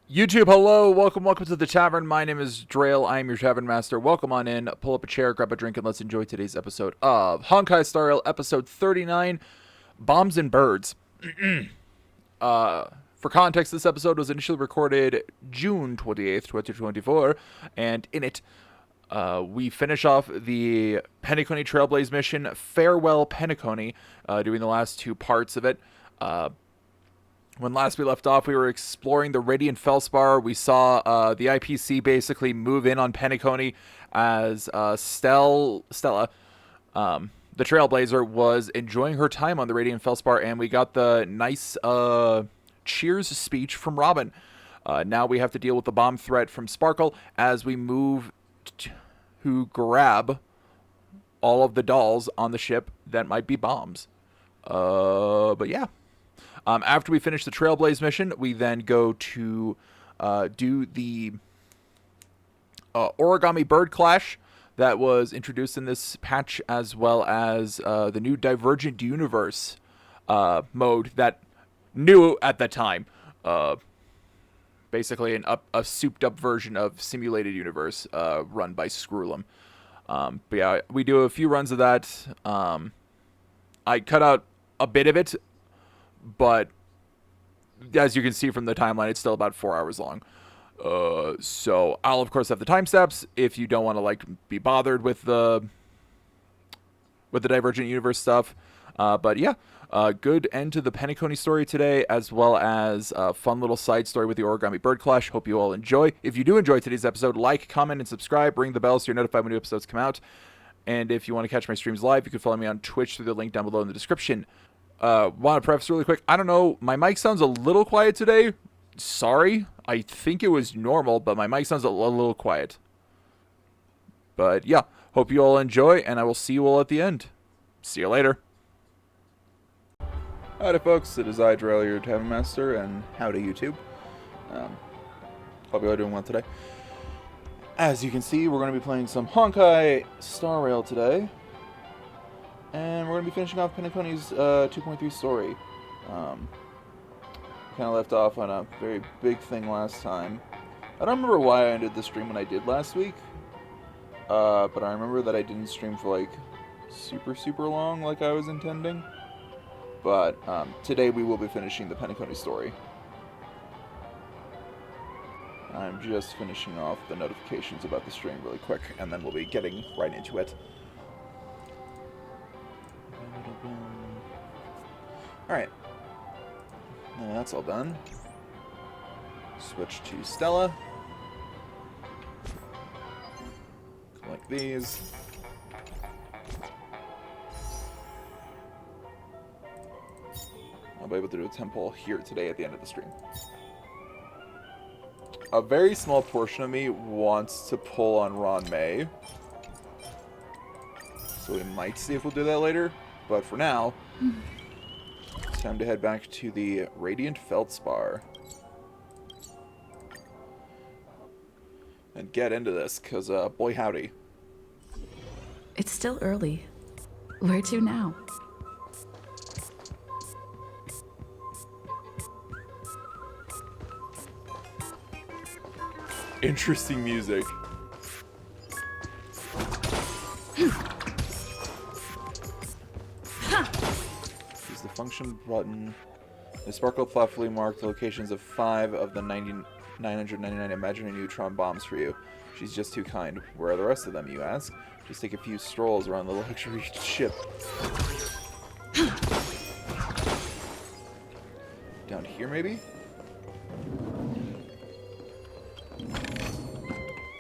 YouTube, hello, welcome to the tavern. My name is Drail. I am your tavern master. Welcome on in. Pull up a chair, grab a drink, and let's enjoy today's episode of Honkai Star Rail, episode 39, Bombs and Birds. For context, this episode was initially recorded June 28th, 2024, and in it, we finish off the Penacony Trailblaze mission, Farewell Penacony, doing the last two parts of it. When last we left off, we were exploring the Radiant Felspar. We saw the IPC basically move in on Penacony as Stella, the Trailblazer, was enjoying her time on the Radiant Felspar, and we got the nice cheers speech from Robin. Now we have to deal with the bomb threat from Sparkle as we move to grab all of the dolls on the ship that might be bombs. But yeah. After we finish the Trailblaze mission, we then go to do the Origami Bird Clash that was introduced in this patch, as well as the new Divergent Universe mode that new at the time. Basically a souped-up version of Simulated Universe run by Screwlum. But yeah, we do a few runs of that. I cut out a bit of it, but as you can see from the timeline, it's still about 4 hours long. So I'll of course have the timestamps if you don't want to be bothered with the Divergent Universe stuff. But yeah, good end to the Penacony story today, as well as a fun little side story with the Origami Bird Clash. Hope you all enjoy. If you do enjoy today's episode, like, comment, and subscribe. Ring the bell so you're notified when new episodes come out. And if you want to catch my streams live, you can follow me on Twitch through the link down below in the description. Want to preface really quick, I don't know, my mic sounds a little quiet today. Sorry, I think it was normal, but my mic sounds a little quiet. But yeah, hope you all enjoy, and I will see you all at the end. See you later. Howdy folks, it is I, Drail, your Tavern Master, and howdy YouTube. Hope you all are doing well today. As you can see, we're going to be playing some Honkai Star Rail today. And we're going to be finishing off Penacony's 2.3 story. Kind of left off on a very big thing last time. I don't remember why I ended the stream when I did last week. But I remember that I didn't stream for super long like I was intending. But today we will be finishing the Penacony story. I'm just finishing off the notifications about the stream really quick, and then we'll be getting right into it. Alright. Now that's all done. Switch to Stella. Collect these. I'll be able to do a temple here today at the end of the stream. A very small portion of me wants to pull on Ron May. So we might see if we'll do that later. But for now, it's time to head back to the Radiant Felspar. And get into this, because boy howdy. It's still early. Where to now? Interesting music. Use the function button. The sparkle thoughtfully marked the locations of 5 of the 999 imaginary neutron bombs for you. She's just too kind. Where are the rest of them, you ask? Just take a few strolls around the luxury ship. Down here, maybe?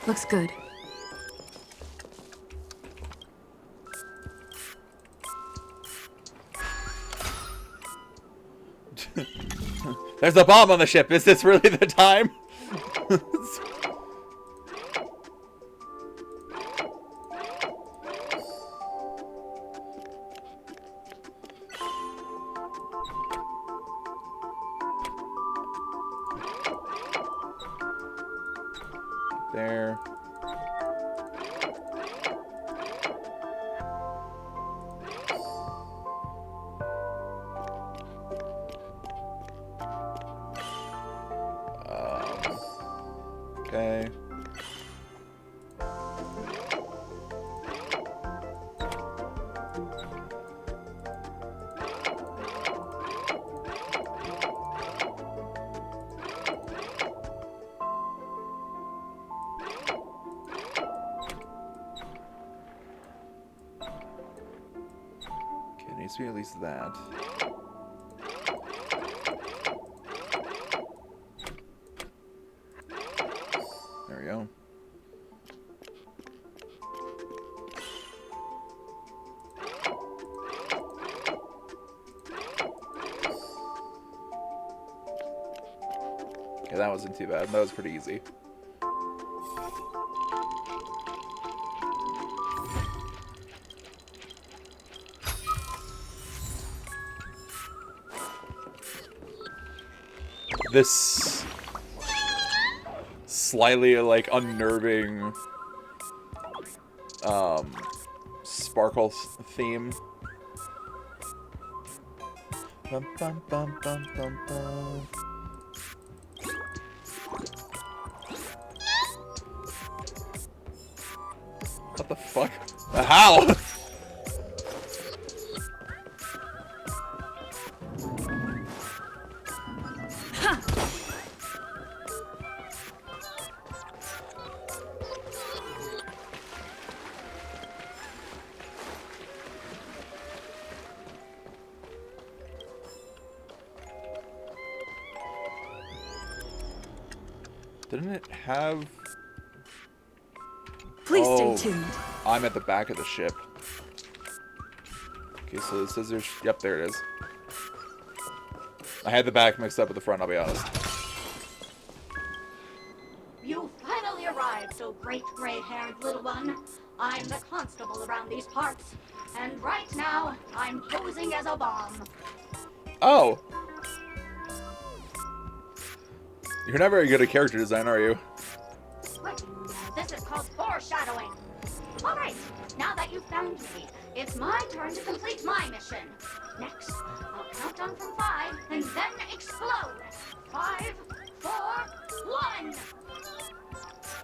Looks good. There's a bomb on the ship. Is this really the time? There. Okay. Okay, needs to be at least that. There we go. Okay, that wasn't too bad. That was pretty easy. This slightly, like, unnerving sparkle theme. Bum, bum, bum, bum, bum, bum. What the fuck? How? Didn't it have... Please stay tuned. I'm at the back of the ship. Okay, so it says there's... Yep, there it is. I had the back mixed up with the front, I'll be honest. You finally arrived, so great gray-haired little one. I'm the constable around these parts, and right now, I'm posing as a bomb. Oh! You're not very good at character design, are you? Wait, this is called foreshadowing. Alright, now that you've found me, it's my turn to complete my mission. Next, I'll count down from 5, and then explode. 5, 4, 1!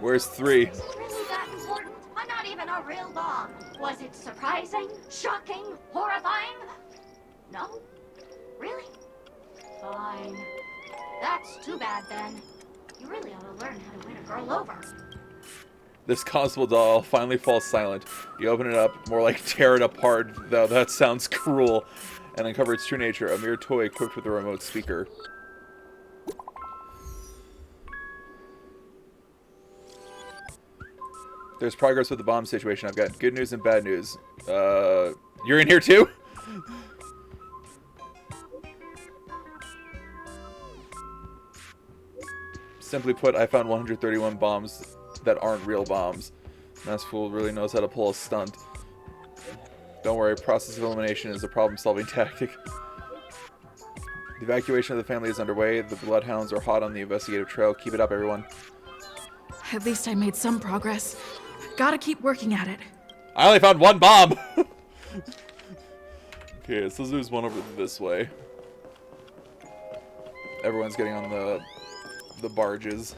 Where's 3? Is it really that important? I'm not even a real bomb. Was it surprising, shocking, horrifying? No? Really? Fine. That's too bad then. You really ought to learn how to win a girl over. This constable doll finally falls silent. You open it up, more like tear it apart, though that sounds cruel, and uncover its true nature, a mere toy equipped with a remote speaker. There's progress with the bomb situation. I've got good news and bad news. You're in here too? Simply put, I found 131 bombs that aren't real bombs. This fool really knows how to pull a stunt. Don't worry, process of elimination is a problem-solving tactic. The evacuation of the family is underway. The bloodhounds are hot on the investigative trail. Keep it up, everyone. At least I made some progress. Gotta keep working at it. I only found 1 bomb! Okay, so there's one over this way. Everyone's getting on the barges.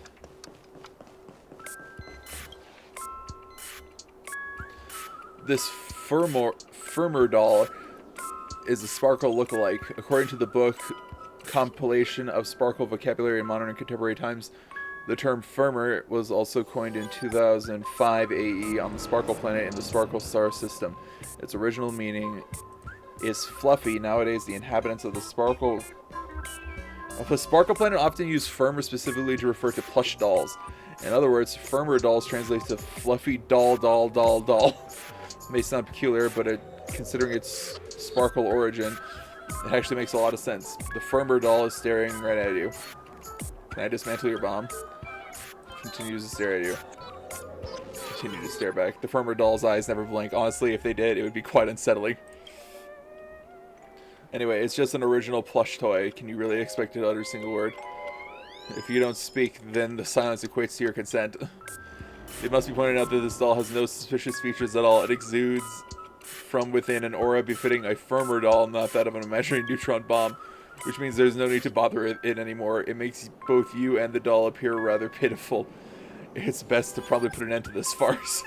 This Firmer doll is a Sparkle lookalike. According to the book Compilation of Sparkle Vocabulary in Modern and Contemporary Times, the term Firmer was also coined in 2005 AE on the Sparkle planet in the Sparkle star system. Its original meaning is fluffy. Nowadays, the inhabitants of the Sparkle planet often use Firmer specifically to refer to plush dolls. In other words, Firmer dolls translates to fluffy doll. May sound peculiar, but considering its Sparkle origin, it actually makes a lot of sense. The Firmer doll is staring right at you. Can I dismantle your bomb? Continues to stare at you. Continue to stare back. The Firmer doll's eyes never blink. Honestly, if they did, it would be quite unsettling. Anyway, it's just an original plush toy. Can you really expect it to utter a single word? If you don't speak, then the silence equates to your consent. It must be pointed out that this doll has no suspicious features at all. It exudes from within an aura befitting a Firmer doll, not that of an imaginary neutron bomb, which means there's no need to bother it anymore. It makes both you and the doll appear rather pitiful. it's best to probably put an end to this farce.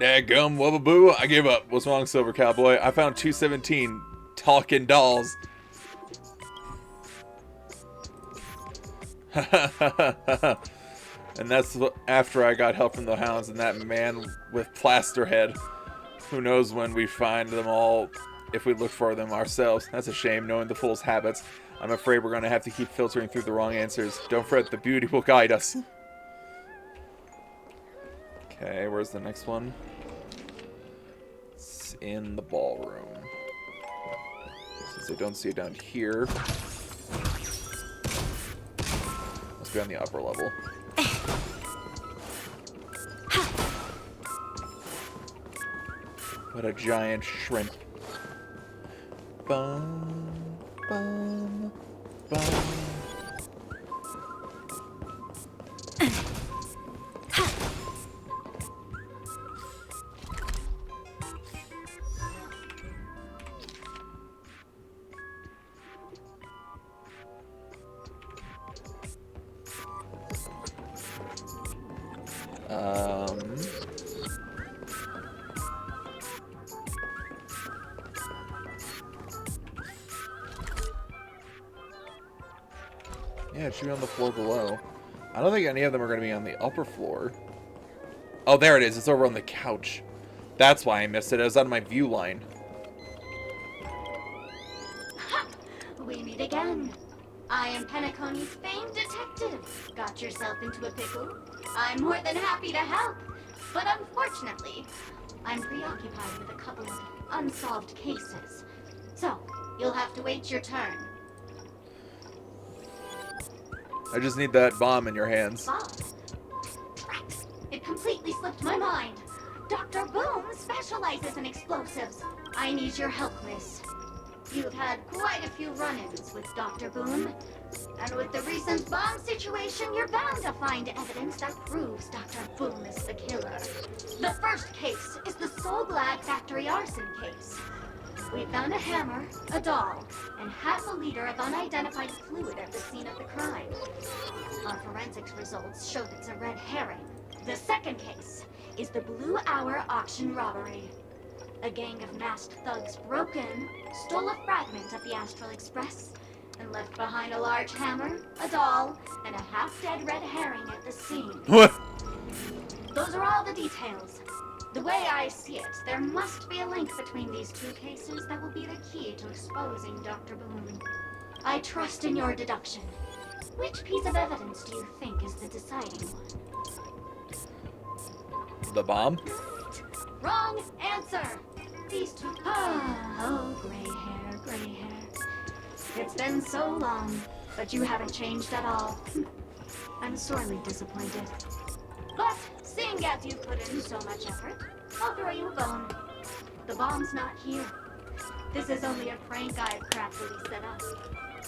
Dadgum, wubba-boo, I give up. What's wrong, Silver Cowboy? I found 217 talking dolls. And that's after I got help from the hounds and that man with plaster head. Who knows when we find them all if we look for them ourselves. That's a shame, knowing the fool's habits. I'm afraid we're going to have to keep filtering through the wrong answers. Don't fret, the beauty will guide us. Okay, where's the next one? It's in the ballroom. Since I don't see it down here, let's go on the upper level. What a giant shrimp. Bum, bum, bum. Yeah, it should be on the floor below. I don't think any of them are going to be on the upper floor. Oh, there it is. It's over on the couch. That's why I missed it. It was on my view line. Ha! We meet again. I am Penacony's famed detective. Got yourself into a pickle? I'm more than happy to help. But unfortunately, I'm preoccupied with a couple of unsolved cases. So, you'll have to wait your turn. I just need that bomb in your hands. Bomb? Right. It completely slipped my mind. Dr. Boom specializes in explosives. I need your help, miss. You've had quite a few run-ins with Dr. Boom. And with the recent bomb situation, you're bound to find evidence that proves Dr. Boom is the killer. The first case is the So Glad factory arson case. We found a hammer, a doll, and half a liter of unidentified fluid at the scene of the crime. Our forensics results showed it's a red herring. The second case is the Blue Hour auction robbery. A gang of masked thugs broke in, stole a fragment of the Astral Express, and left behind a large hammer, a doll, and a half-dead red herring at the scene. What? Those are all the details. The way I see it, there must be a link between these two cases that will be the key to exposing Dr. Boom. I trust in your deduction. Which piece of evidence do you think is the deciding one? The bomb? Wrong answer! These two... Oh, gray hair, gray hair. It's been so long, but you haven't changed at all. I'm sorely disappointed. But, seeing as you put in so much effort, I'll throw you a bone. The bomb's not here. This is only a prank I've craftily set up.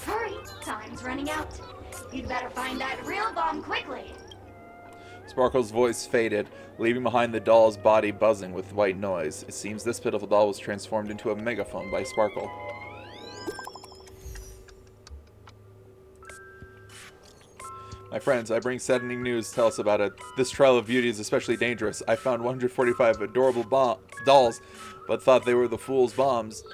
Hurry, time's running out. You'd better find that real bomb quickly. Sparkle's voice faded, leaving behind the doll's body buzzing with white noise. It seems this pitiful doll was transformed into a megaphone by Sparkle. My friends, I bring saddening news to tell us about it. This trial of beauty is especially dangerous. I found 145 adorable dolls, but thought they were the fool's bombs.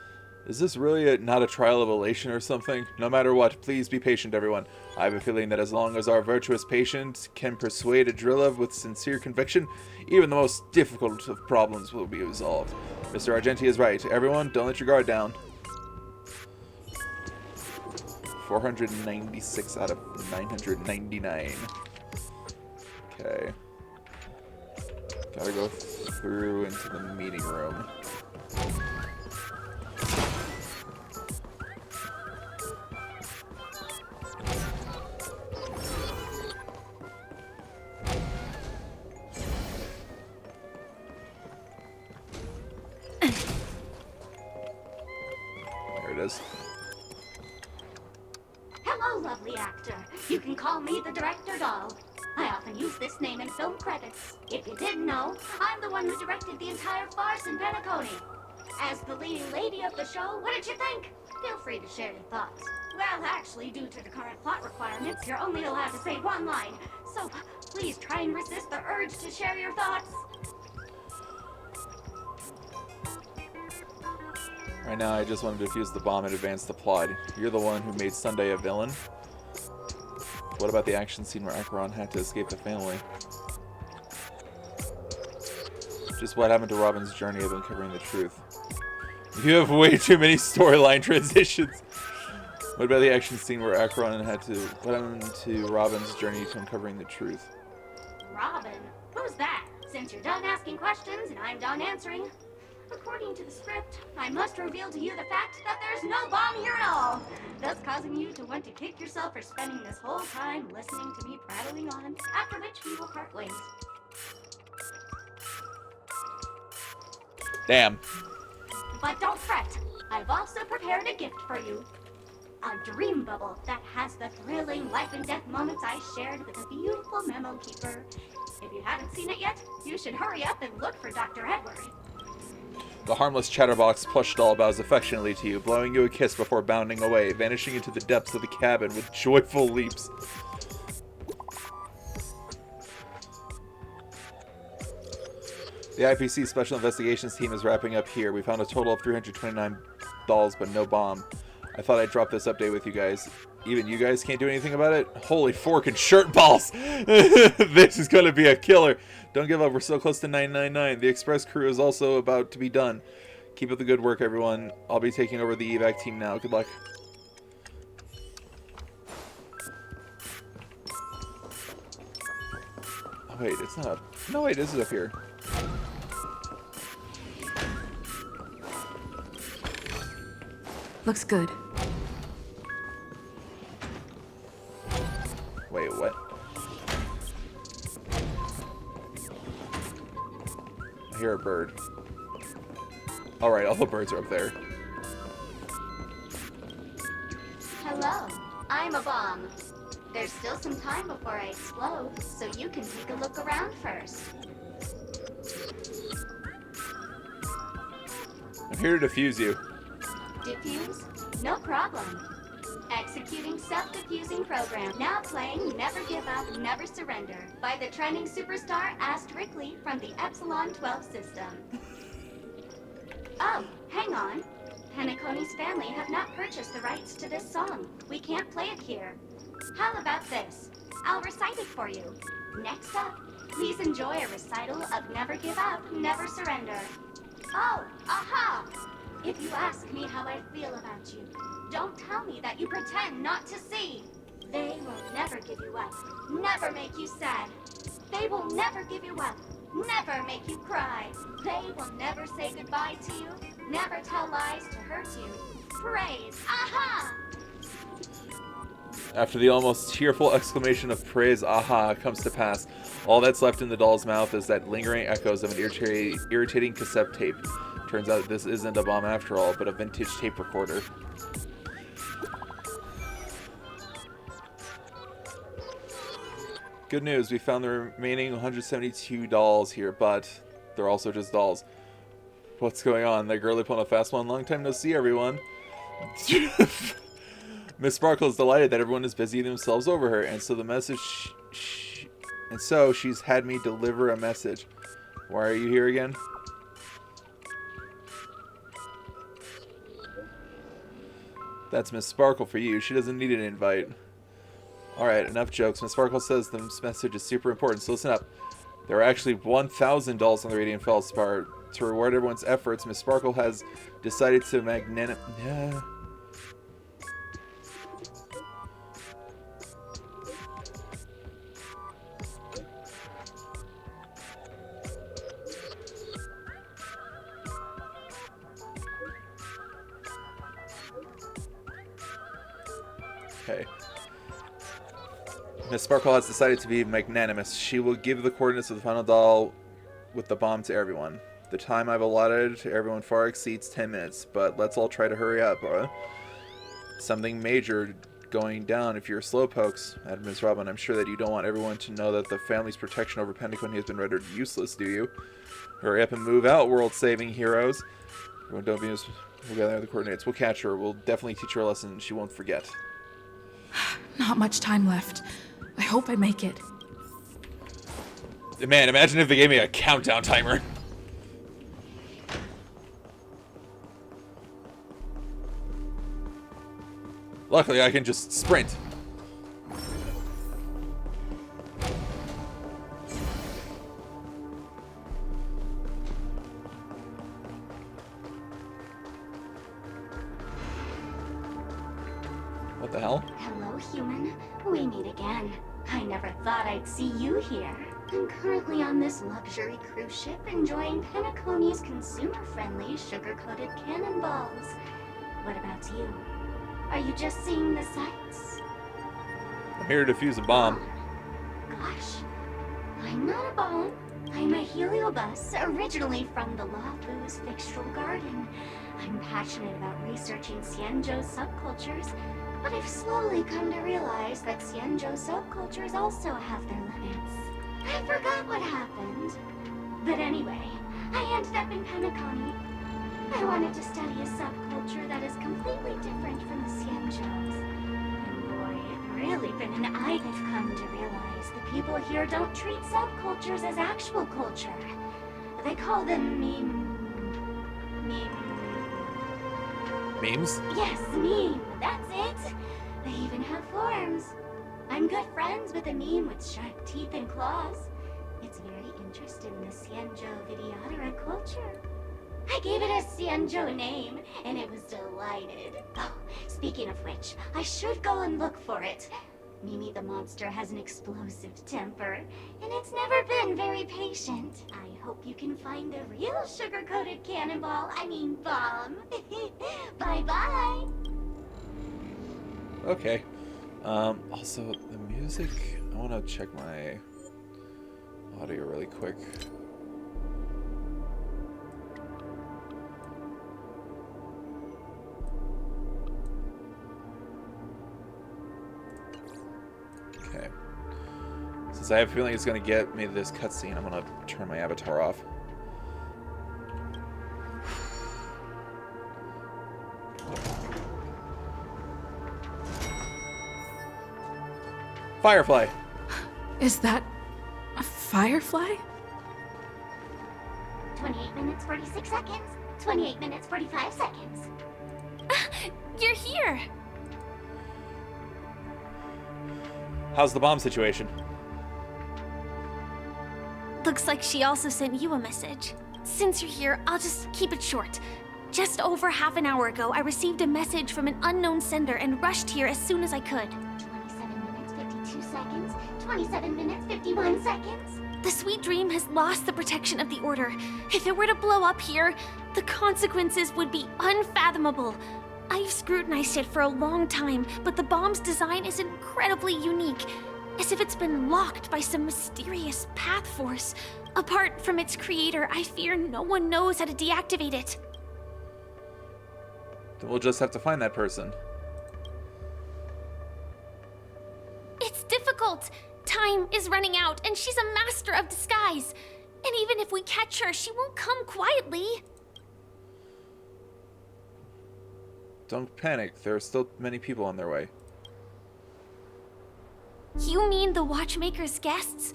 Is this really not a trial of elation or something? No matter what, please be patient, everyone. I have a feeling that as long as our virtuous patient can persuade a driller with sincere conviction, even the most difficult of problems will be resolved. Mr. Argenti is right. Everyone, don't let your guard down. 496 out of 999. Okay. Gotta go through into the meeting room. There it is. Hello, lovely actor. You can call me the Director Doll. I often use this name in film credits. If you didn't know, I'm the one who directed the entire farce in Penacony. As the leading lady of the show, what did you think? Feel free to share your thoughts. Well, actually, due to the current plot requirements, you're only allowed to say one line. So, please try and resist the urge to share your thoughts. Right now, I just want to defuse the bomb and advance the plot. You're the one who made Sunday a villain. What about the action scene where Acheron had to escape the family? Just what happened to Robin's journey of uncovering the truth. You have way too many storyline transitions. What about the action scene where Acheron had to... What happened to Robin's journey to uncovering the truth? Robin? Who's that? Since you're done asking questions and I'm done answering, according to the script, I must reveal to you the fact that there's no bomb here at all, thus causing you to want to kick yourself for spending this whole time listening to me prattling on, after which we will part ways. Damn. But don't fret, I've also prepared a gift for you. A dream bubble that has the thrilling life and death moments I shared with a beautiful memo keeper. If you haven't seen it yet, you should hurry up and look for Dr. Edward. The harmless chatterbox plush doll bows affectionately to you, blowing you a kiss before bounding away, vanishing into the depths of the cabin with joyful leaps. The IPC Special Investigations team is wrapping up here. We found a total of 329 dolls, but no bomb. I thought I'd drop this update with you guys. Even you guys can't do anything about it? Holy fork and shirt balls! This is gonna be a killer. Don't give up, we're so close to 999. The express crew is also about to be done. Keep up the good work, everyone. I'll be taking over the evac team now. Good luck. Oh wait, it's not up. No wait, this is up here. Looks good. Wait, what? I hear a bird. Alright, all the birds are up there. Hello, I'm a bomb. There's still some time before I explode, so you can take a look around first. I'm here to defuse you. Diffuse? No problem. Executing self-diffusing program. Now playing Never Give Up, Never Surrender by the trending superstar Asterically from the Epsilon 12 system. Oh, hang on. Penacony's family have not purchased the rights to this song. We can't play it here. How about this? I'll recite it for you. Next up, please enjoy a recital of Never Give Up, Never Surrender. Oh, aha! If you ask me how I feel about you, don't tell me that you pretend not to see. They will never give you up, never make you sad. They will never give you up, never make you cry. They will never say goodbye to you, never tell lies to hurt you. Praise, aha! After the almost tearful exclamation of praise, aha, comes to pass, all that's left in the doll's mouth is that lingering echoes of an irritating cassette tape. Turns out this isn't a bomb after all, but a vintage tape recorder. Good news, we found the remaining 172 dolls here, but they're also just dolls. What's going on? That girlie pulling a fast one? Long time no see, everyone. Miss Sparkle is delighted that everyone is busy themselves over her, and so the message... so she's had me deliver a message. Why are you here again? That's Miss Sparkle for you. She doesn't need an invite. Alright, enough jokes. Miss Sparkle says this message is super important, so listen up. There are actually 1,000 dolls on the Radiant Feldspar. To reward everyone's efforts, Miss Sparkle has decided to Okay. Miss Sparkle has decided to be magnanimous. She will give the coordinates of the final doll with the bomb to everyone. The time I've allotted to everyone far exceeds 10 minutes, but let's all try to hurry up, bro. Something major going down if you're slowpokes, added Ms. Robin. I'm sure that you don't want everyone to know that the family's protection over Penacony has been rendered useless, do you? Hurry up and move out, world-saving heroes. Everyone don't be We'll gather the coordinates. We'll catch her. We'll definitely teach her a lesson she won't forget. Not much time left. I hope I make it. Man, imagine if they gave me a countdown timer. Luckily, I can just sprint. What the hell? Hello, human. We meet again. I never thought I'd see you here. I'm currently on this luxury cruise ship enjoying Penacony's consumer-friendly sugar-coated cannonballs. What about you? Are you just seeing the sights? I'm here to defuse a bomb. Gosh, I'm not a bomb. I'm a heliobus, originally from the Lawfoo's Fixtural Garden. I'm passionate about researching Xianzhou's subcultures, but I've slowly come to realize that Xianzhou subcultures also have their limits. I forgot what happened. But anyway, I ended up in Penacony. I wanted to study a subculture that is completely different from the Xianzhou's. And boy, it's really been an eye they've come to realize the people here don't treat subcultures as actual culture. They call them Memes? Yes, meme. That's it. They even have forms. I'm good friends with a meme with sharp teeth and claws. It's very interested in the Xianzhou Videodera culture. I gave it a Xianzhou name, and it was delighted. Oh, speaking of which, I should go and look for it. Mimi the monster has an explosive temper, and it's never been very patient. I hope you can find the real sugar-coated cannonball, bomb. Bye-bye. Okay. Also, the music... I want to check my audio really quick. Okay. Since I have a feeling it's going to get me this cutscene, I'm going to turn my avatar off. Firefly! Is that a firefly? 28 minutes, 46 seconds. 28 minutes, 45 seconds. You're here! How's the bomb situation? Looks like she also sent you a message. Since you're here, I'll just keep it short. Just over half an hour ago, I received a message from an unknown sender and rushed here as soon as I could. 27 minutes, 52 seconds. 27 minutes, 51 seconds. The Sweet Dream has lost the protection of the Order. If it were to blow up here, the consequences would be unfathomable. I've scrutinized it for a long time, but the bomb's design is incredibly unique, as if it's been locked by some mysterious path force. Apart from its creator, I fear no one knows how to deactivate it. Then we'll just have to find that person. It's difficult. Time is running out, and she's a master of disguise. And even if we catch her, she won't come quietly. Don't panic. There are still many people on their way. You mean the Watchmaker's guests?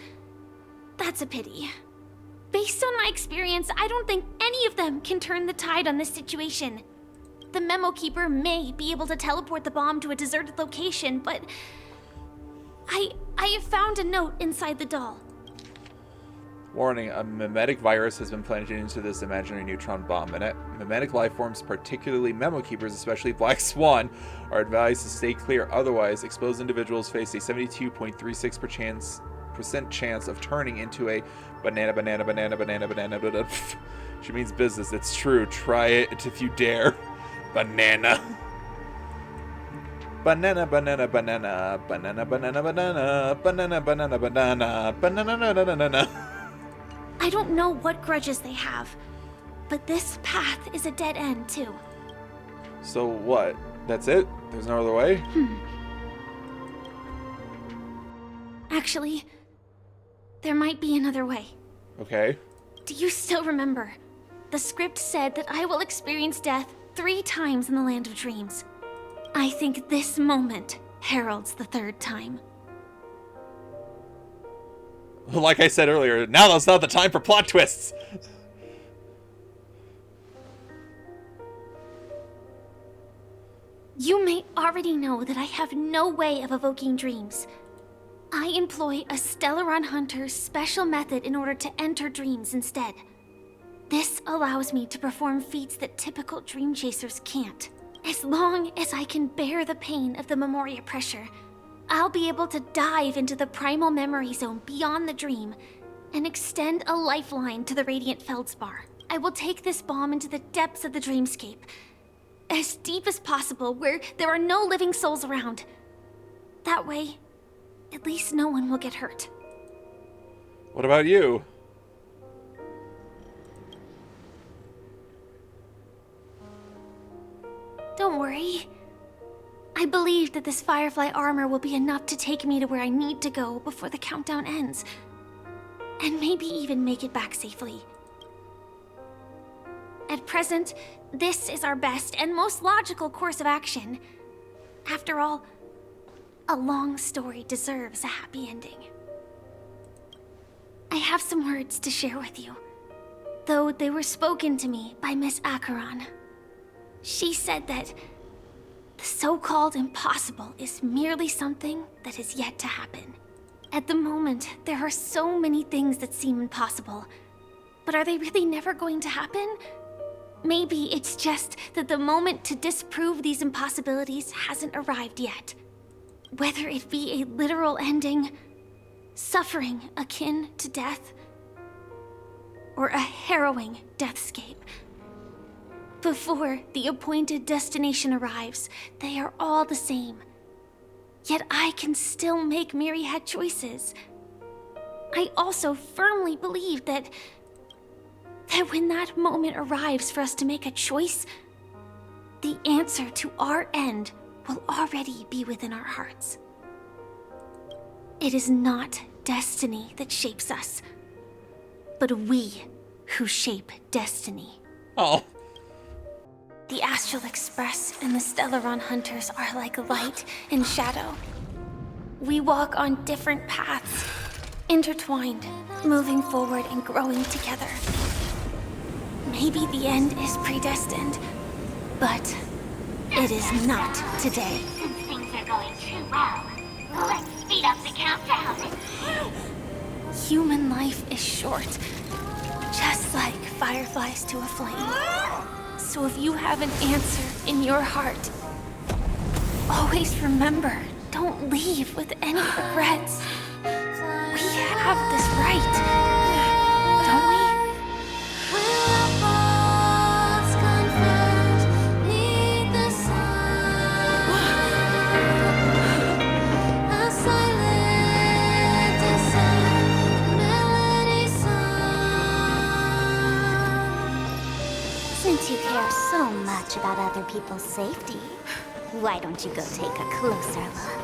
That's a pity. Based on my experience, I don't think any of them can turn the tide on this situation. The Memo Keeper may be able to teleport the bomb to a deserted location, but I have found a note inside the doll. Warning, a mimetic virus has been planted into this imaginary neutron bomb. Mimetic life forms, particularly Memo Keepers, especially Black Swan, are advised to stay clear. Otherwise, exposed individuals face a 72.36% chance of turning into a banana. She means business. It's true. Try it if you dare. Banana. Banana. I don't know what grudges they have, but this path is a dead end, too. So what? That's it? There's no other way? Actually, there might be another way. Okay. Do you still remember? The script said that I will experience death 3 times in the Land of Dreams. I think this moment heralds the 3rd time. Like I said earlier, now that's not the time for plot twists. You may already know that I have no way of evoking dreams. I employ a Stellaron Hunter's special method in order to enter dreams instead. This allows me to perform feats that typical dream chasers can't. As long as I can bear the pain of the Memoria pressure, I'll be able to dive into the primal memory zone beyond the dream and extend a lifeline to the Radiant Feldspar. I will take this bomb into the depths of the dreamscape, as deep as possible where there are no living souls around. That way, at least no one will get hurt. What about you? Don't worry. I believe that this Firefly armor will be enough to take me to where I need to go before the countdown ends. And maybe even make it back safely. At present, this is our best and most logical course of action. After all, a long story deserves a happy ending. I have some words to share with you, though they were spoken to me by Miss Acheron. She said that the so-called impossible is merely something that is yet to happen. At the moment, there are so many things that seem impossible, but are they really never going to happen? Maybe it's just that the moment to disprove these impossibilities hasn't arrived yet. Whether it be a literal ending, suffering akin to death, or a harrowing deathscape. Before the appointed destination arrives, they are all the same. Yet I can still make myriad choices. I also firmly believe that when that moment arrives for us to make a choice, the answer to our end will already be within our hearts. It is not destiny that shapes us, but we who shape destiny. Oh. The Astral Express and the Stellaron Hunters are like light and shadow. We walk on different paths, intertwined, moving forward and growing together. Maybe the end is predestined, but it is not today. Since things are going too well, let's speed up the countdown. Human life is short, just like fireflies to a flame. So if you have an answer in your heart, always remember, don't leave with any regrets. We have this right, don't we? Since you care so much about other people's safety, why don't you go take a closer look?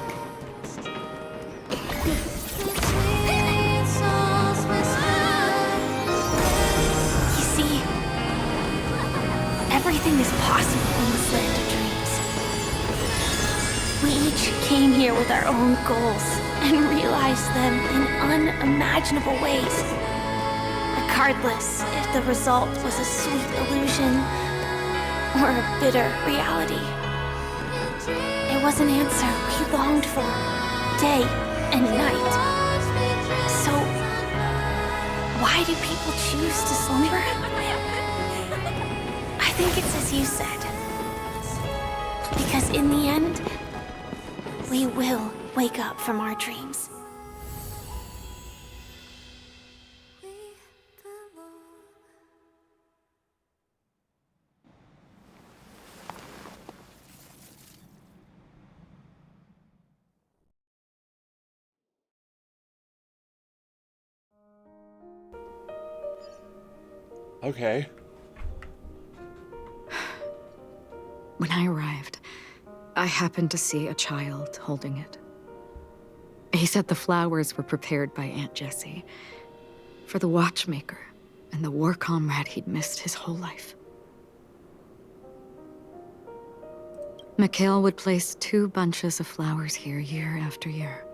You see, everything is possible in this land of dreams. We each came here with our own goals and realized them in unimaginable ways. Regardless if the result was a sweet illusion or a bitter reality. It was an answer we longed for, day and night. So, why do people choose to slumber? I think it's as you said. Because in the end, we will wake up from our dreams. Okay. When I arrived, I happened to see a child holding it. He said the flowers were prepared by Aunt Jessie for the watchmaker and the war comrade he'd missed his whole life. Mikhail would place 2 bunches of flowers here year after year.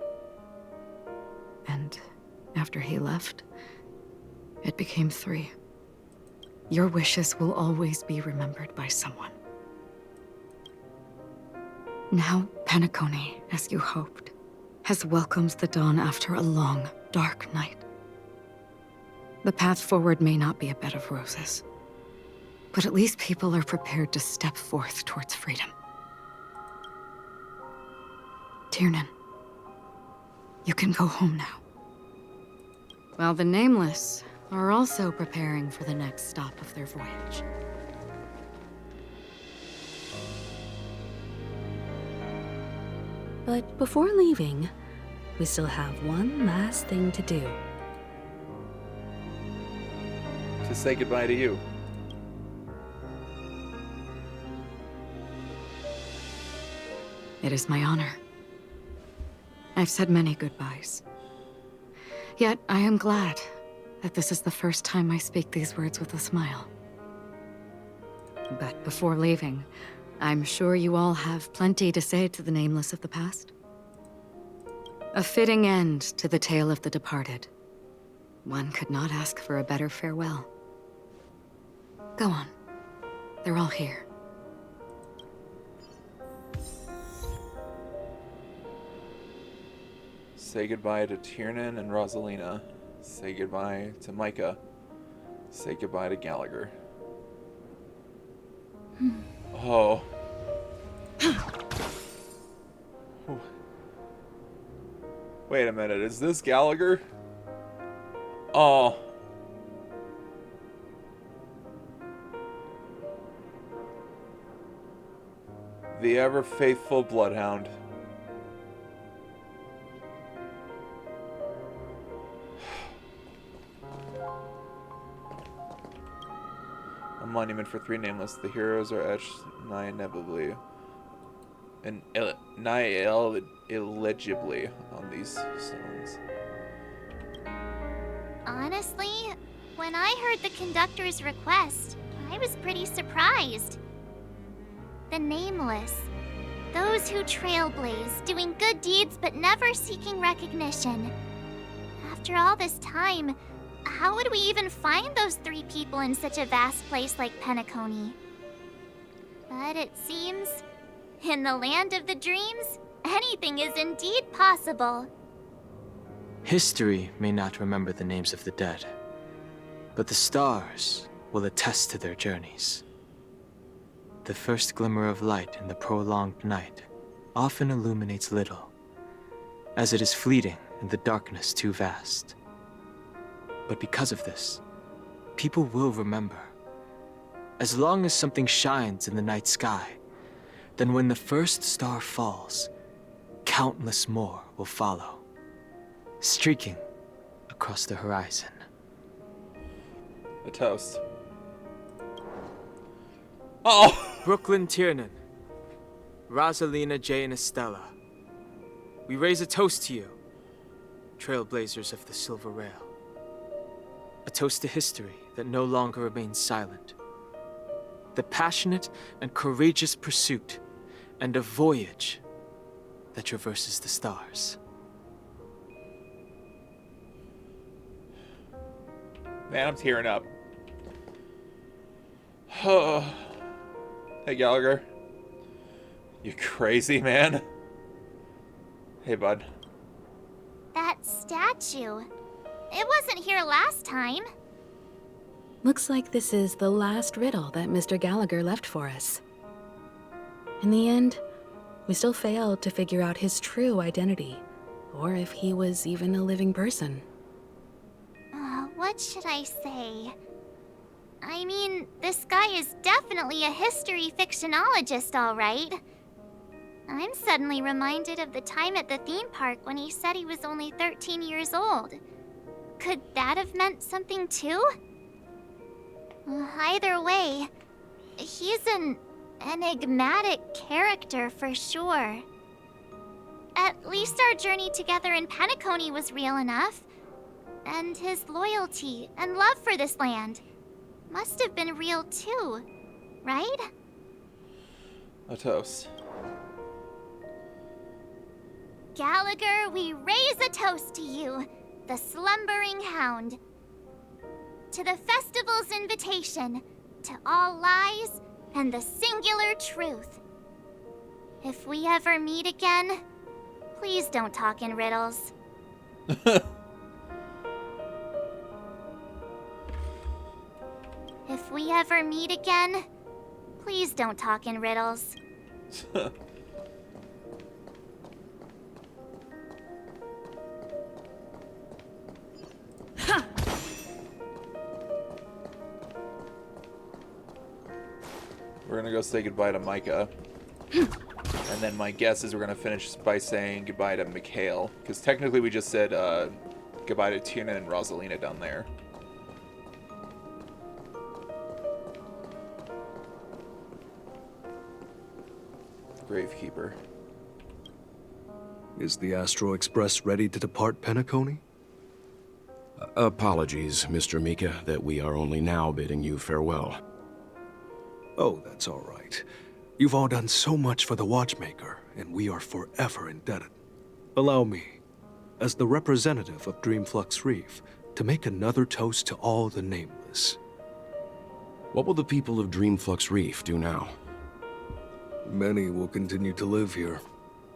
And after he left, it became 3. Your wishes will always be remembered by someone. Now, Penacony, as you hoped, has welcomed the dawn after a long, dark night. The path forward may not be a bed of roses, but at least people are prepared to step forth towards freedom. Tiernan, you can go home now. While the Nameless are also preparing for the next stop of their voyage. But before leaving, we still have one last thing to do. To say goodbye to you. It is my honor. I've said many goodbyes. Yet I am glad that this is the first time I speak these words with a smile. But before leaving, I'm sure you all have plenty to say to the Nameless of the past. A fitting end to the tale of the departed. One could not ask for a better farewell. Go on. They're all here. Say goodbye to Tiernan and Rosalina. Say goodbye to Micah. Say goodbye to Gallagher. Oh. Wait a minute, is this Gallagher? Oh. The ever-faithful Bloodhound. A monument for 3 nameless. The heroes are etched nigh inevitably and illegibly on these stones. Honestly, when I heard the conductor's request, I was pretty surprised. The Nameless. Those who trailblaze, doing good deeds but never seeking recognition. After all this time, how would we even find those 3 people in such a vast place like Penacony? But it seems, in the land of the dreams, anything is indeed possible. History may not remember the names of the dead, but the stars will attest to their journeys. The first glimmer of light in the prolonged night often illuminates little, as it is fleeting in the darkness too vast. But because of this, people will remember. As long as something shines in the night sky, then when the first star falls, countless more will follow, streaking across the horizon. A toast. Oh! Brooklyn Tiernan, Rosalina, Jay, and Estella. We raise a toast to you, trailblazers of the Silver Rail. A toast to history that no longer remains silent. The passionate and courageous pursuit, and a voyage that traverses the stars. Man, I'm tearing up. Hey, Gallagher. You crazy, man? Hey, bud. That statue. It wasn't here last time. Looks like this is the last riddle that Mr. Gallagher left for us. In the end, we still failed to figure out his true identity, or if he was even a living person. What should I say? I mean, this guy is definitely a history fictionologist, all right. I'm suddenly reminded of the time at the theme park when he said he was only 13 years old. Could that have meant something too? Either way, he's an enigmatic character for sure. At least our journey together in Penacony was real enough. And his loyalty and love for this land must have been real too, right? A toast. Gallagher, we raise a toast to you, the slumbering hound. To the festival's invitation, to all lies and the singular truth. If we ever meet again, please don't talk in riddles. If we ever meet again, please don't talk in riddles. We're gonna go say goodbye to Micah. And then my guess is we're gonna finish by saying goodbye to Mikhail. Because technically we just said goodbye to Tuna and Rosalina down there. Gravekeeper. Is the Astro Express ready to depart Penacony? Apologies, Mr. Mika, that we are only now bidding you farewell. Oh, that's all right. You've all done so much for the Watchmaker, and we are forever indebted. Allow me, as the representative of Dreamflux Reef, to make another toast to all the nameless. What will the people of Dreamflux Reef do now? Many will continue to live here.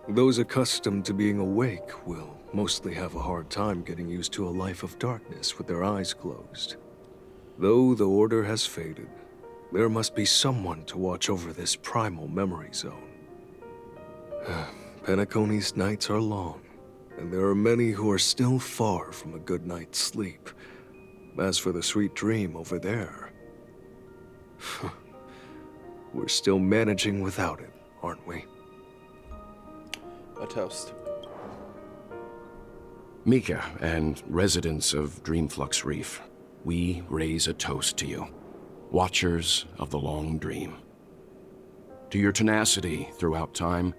Those accustomed to being awake will mostly have a hard time getting used to a life of darkness with their eyes closed. Though the order has faded, there must be someone to watch over this primal memory zone. Penacony's nights are long, and there are many who are still far from a good night's sleep. As for the sweet dream over there, we're still managing without it, aren't we? A toast. Mika and residents of Dreamflux Reef, we raise a toast to you, watchers of the long dream. To your tenacity throughout time,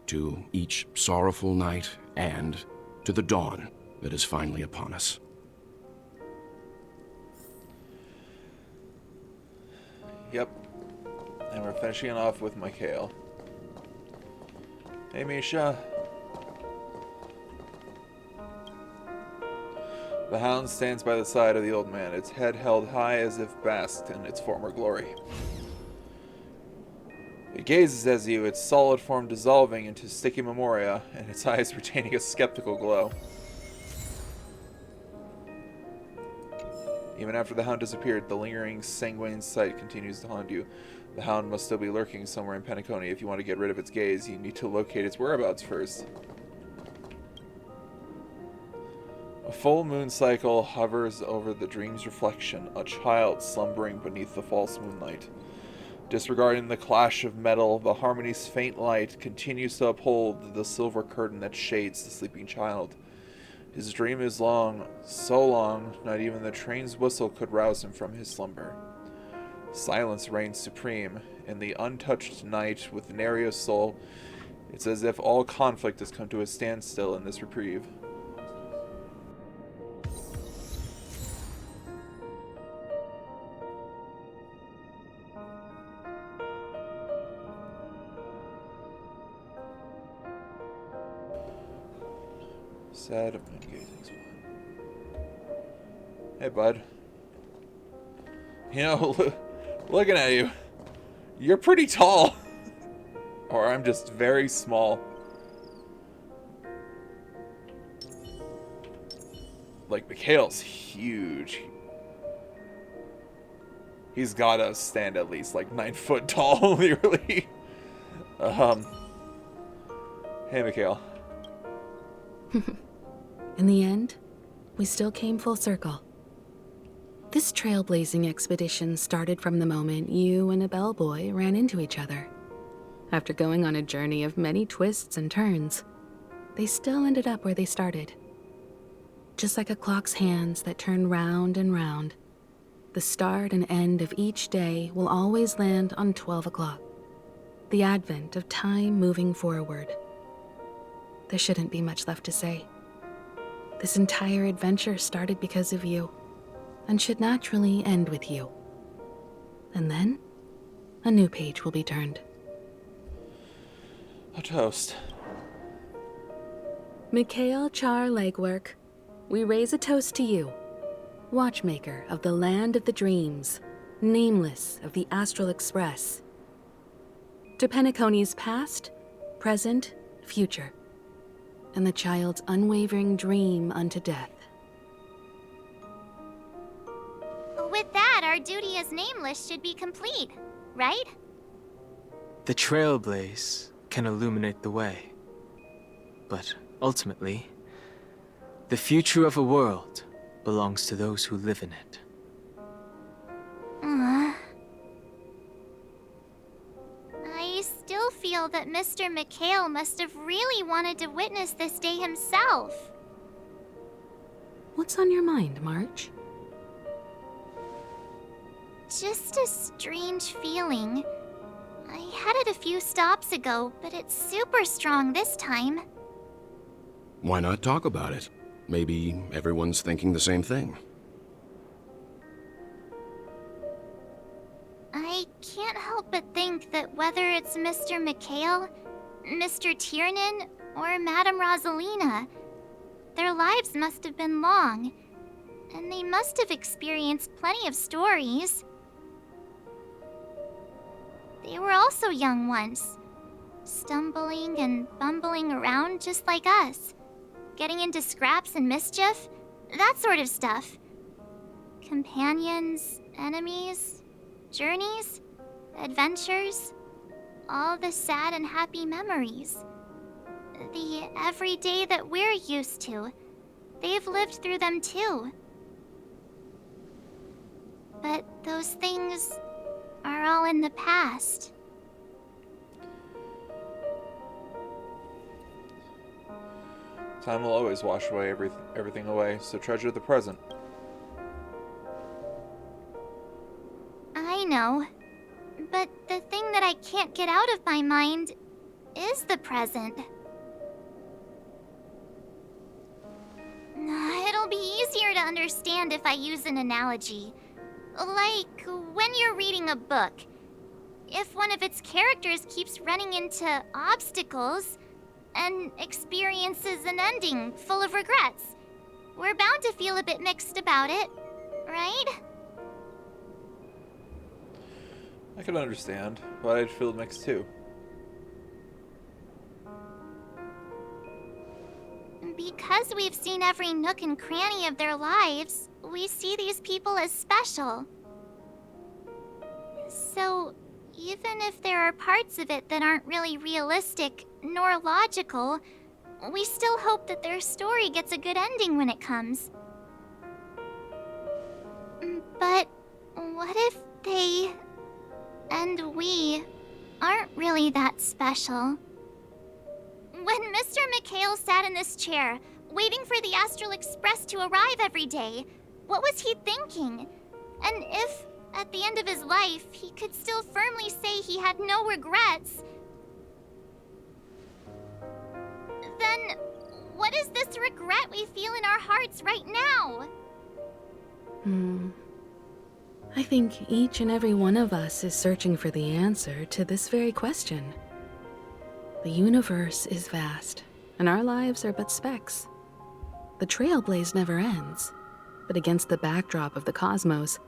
to each sorrowful night, and to the dawn that is finally upon us. Yep. And we're finishing it off with Mikhail. Hey, Misha. The hound stands by the side of the old man, its head held high as if basked in its former glory. It gazes at you, its solid form dissolving into sticky memoria, and its eyes retaining a skeptical glow. Even after the hound disappeared, the lingering, sanguine sight continues to haunt you. The hound must still be lurking somewhere in Penacony. If you want to get rid of its gaze, you need to locate its whereabouts first. A full moon cycle hovers over the dream's reflection, a child slumbering beneath the false moonlight. Disregarding the clash of metal, the harmony's faint light continues to uphold the silver curtain that shades the sleeping child. His dream is long, so long, not even the train's whistle could rouse him from his slumber. Silence reigns supreme. In the untouched night with Neria's soul, it's as if all conflict has come to a standstill in this reprieve. Sad gazing spot. Hey, bud. You know, looking at you, you're pretty tall. Or I'm just very small. Like, Mikhail's huge. He's gotta stand at least like 9 foot tall, literally. Hey, Mikhail. In the end, we still came full circle. This trailblazing expedition started from the moment you and a bellboy ran into each other. After going on a journey of many twists and turns, they still ended up where they started. Just like a clock's hands that turn round and round, the start and end of each day will always land on 12 o'clock. The advent of time moving forward. There shouldn't be much left to say. This entire adventure started because of you, and should naturally end with you. And then, a new page will be turned. A toast. Mikhail Char Legwork, we raise a toast to you, watchmaker of the land of the dreams, nameless of the Astral Express. To Penacony's past, present, future, and the child's unwavering dream unto death. With that, our duty as Nameless should be complete, right? The Trailblaze can illuminate the way. But ultimately, the future of a world belongs to those who live in it. I still feel that Mr. Mikhail must have really wanted to witness this day himself. What's on your mind, March? Just a strange feeling. I had it a few stops ago, but it's super strong this time. Why not talk about it? Maybe everyone's thinking the same thing. I can't help but think that whether it's Mr. Mikhail, Mr. Tiernan, or Madame Rosalina, their lives must have been long, and they must have experienced plenty of stories. They were also young once, stumbling and bumbling around just like us, getting into scraps and mischief, that sort of stuff. Companions, enemies, journeys, adventures, all the sad and happy memories. The everyday that we're used to, they've lived through them too. But those things are all in the past. Time will always wash away everything away, so treasure the present. I know, but the thing that I can't get out of my mind is the present. It'll be easier to understand if I use an analogy. Like when you're reading a book. If one of its characters keeps running into obstacles and experiences an ending full of regrets, we're bound to feel a bit mixed about it, right? I can understand, but I'd feel mixed too. Because we've seen every nook and cranny of their lives, we see these people as special. So, even if there are parts of it that aren't really realistic nor logical, we still hope that their story gets a good ending when it comes. But what if they and we aren't really that special? When Mr. Mikhail sat in this chair, waiting for the Astral Express to arrive every day, what was he thinking? And if, at the end of his life, he could still firmly say he had no regrets, then what is this regret we feel in our hearts right now? I think each and every one of us is searching for the answer to this very question. The universe is vast, and our lives are but specks. The Trailblaze never ends, but against the backdrop of the cosmos,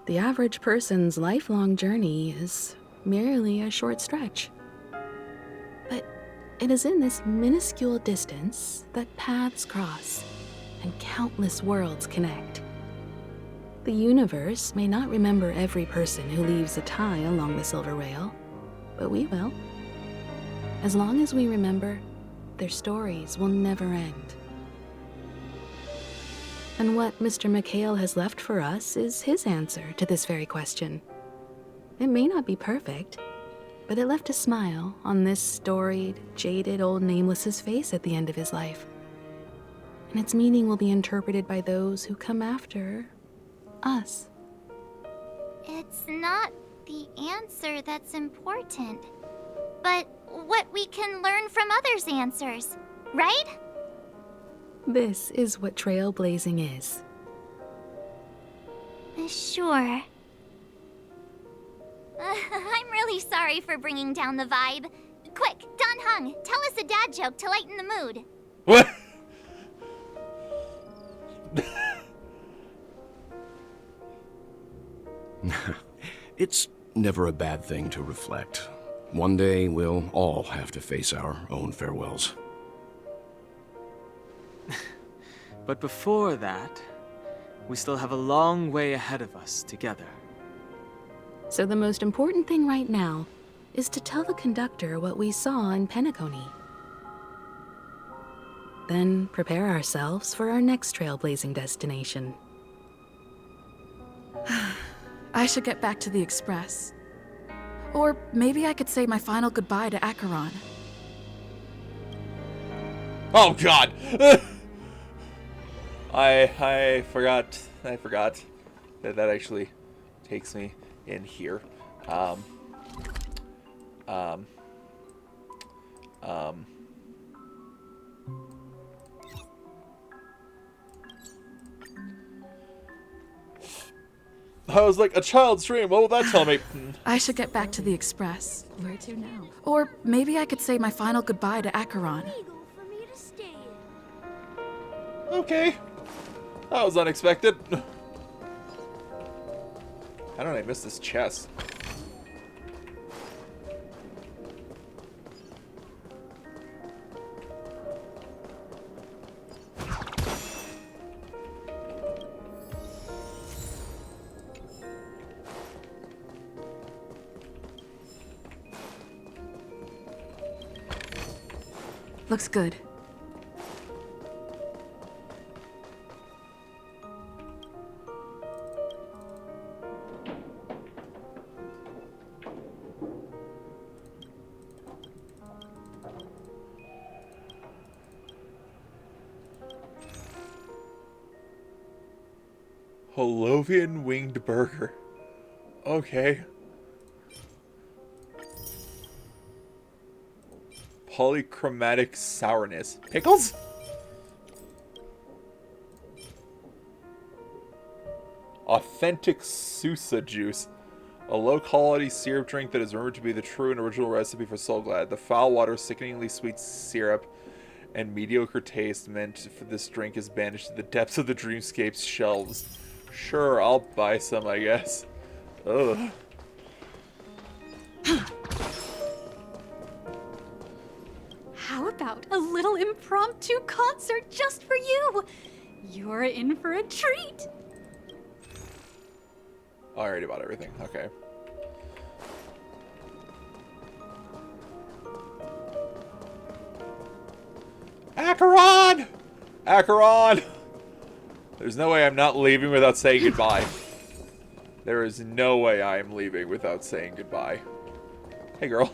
the average person's lifelong journey is merely a short stretch. But it is in this minuscule distance that paths cross and countless worlds connect. The universe may not remember every person who leaves a tie along the silver rail, but we will. As long as we remember, their stories will never end. And what Mr. Mikhail has left for us is his answer to this very question. It may not be perfect, but it left a smile on this storied, jaded old Nameless's face at the end of his life. And its meaning will be interpreted by those who come after us. It's not the answer that's important, but what we can learn from others' answers, right? This is what trailblazing is. Sure. I'm really sorry for bringing down the vibe. Quick, Don Hung, tell us a dad joke to lighten the mood. What? It's never a bad thing to reflect. One day, we'll all have to face our own farewells. But before that, we still have a long way ahead of us together. So the most important thing right now is to tell the conductor what we saw in Penacony. Then prepare ourselves for our next trailblazing destination. I should get back to the Express. Or maybe I could say my final goodbye to Acheron. Oh God! I forgot that actually takes me in here. I was like, a child's dream, what will that tell me? I should get back to the Express. Where to now? Or maybe I could say my final goodbye to Acheron. Okay. That was unexpected. How did I miss this chest? Looks good. Holovian winged burger. Okay. Polychromatic sourness. Pickles? Authentic Susa juice. A low-quality syrup drink that is rumored to be the true and original recipe for Soul Glad. The foul water, sickeningly sweet syrup, and mediocre taste meant for this drink is banished to the depths of the Dreamscape's shelves. Sure, I'll buy some, I guess. Ugh. How about a little impromptu concert just for you? You're in for a treat. I already bought everything. Okay. Acheron! Acheron! There's no way I'm not leaving without saying goodbye. There is no way I am leaving without saying goodbye. Hey, girl.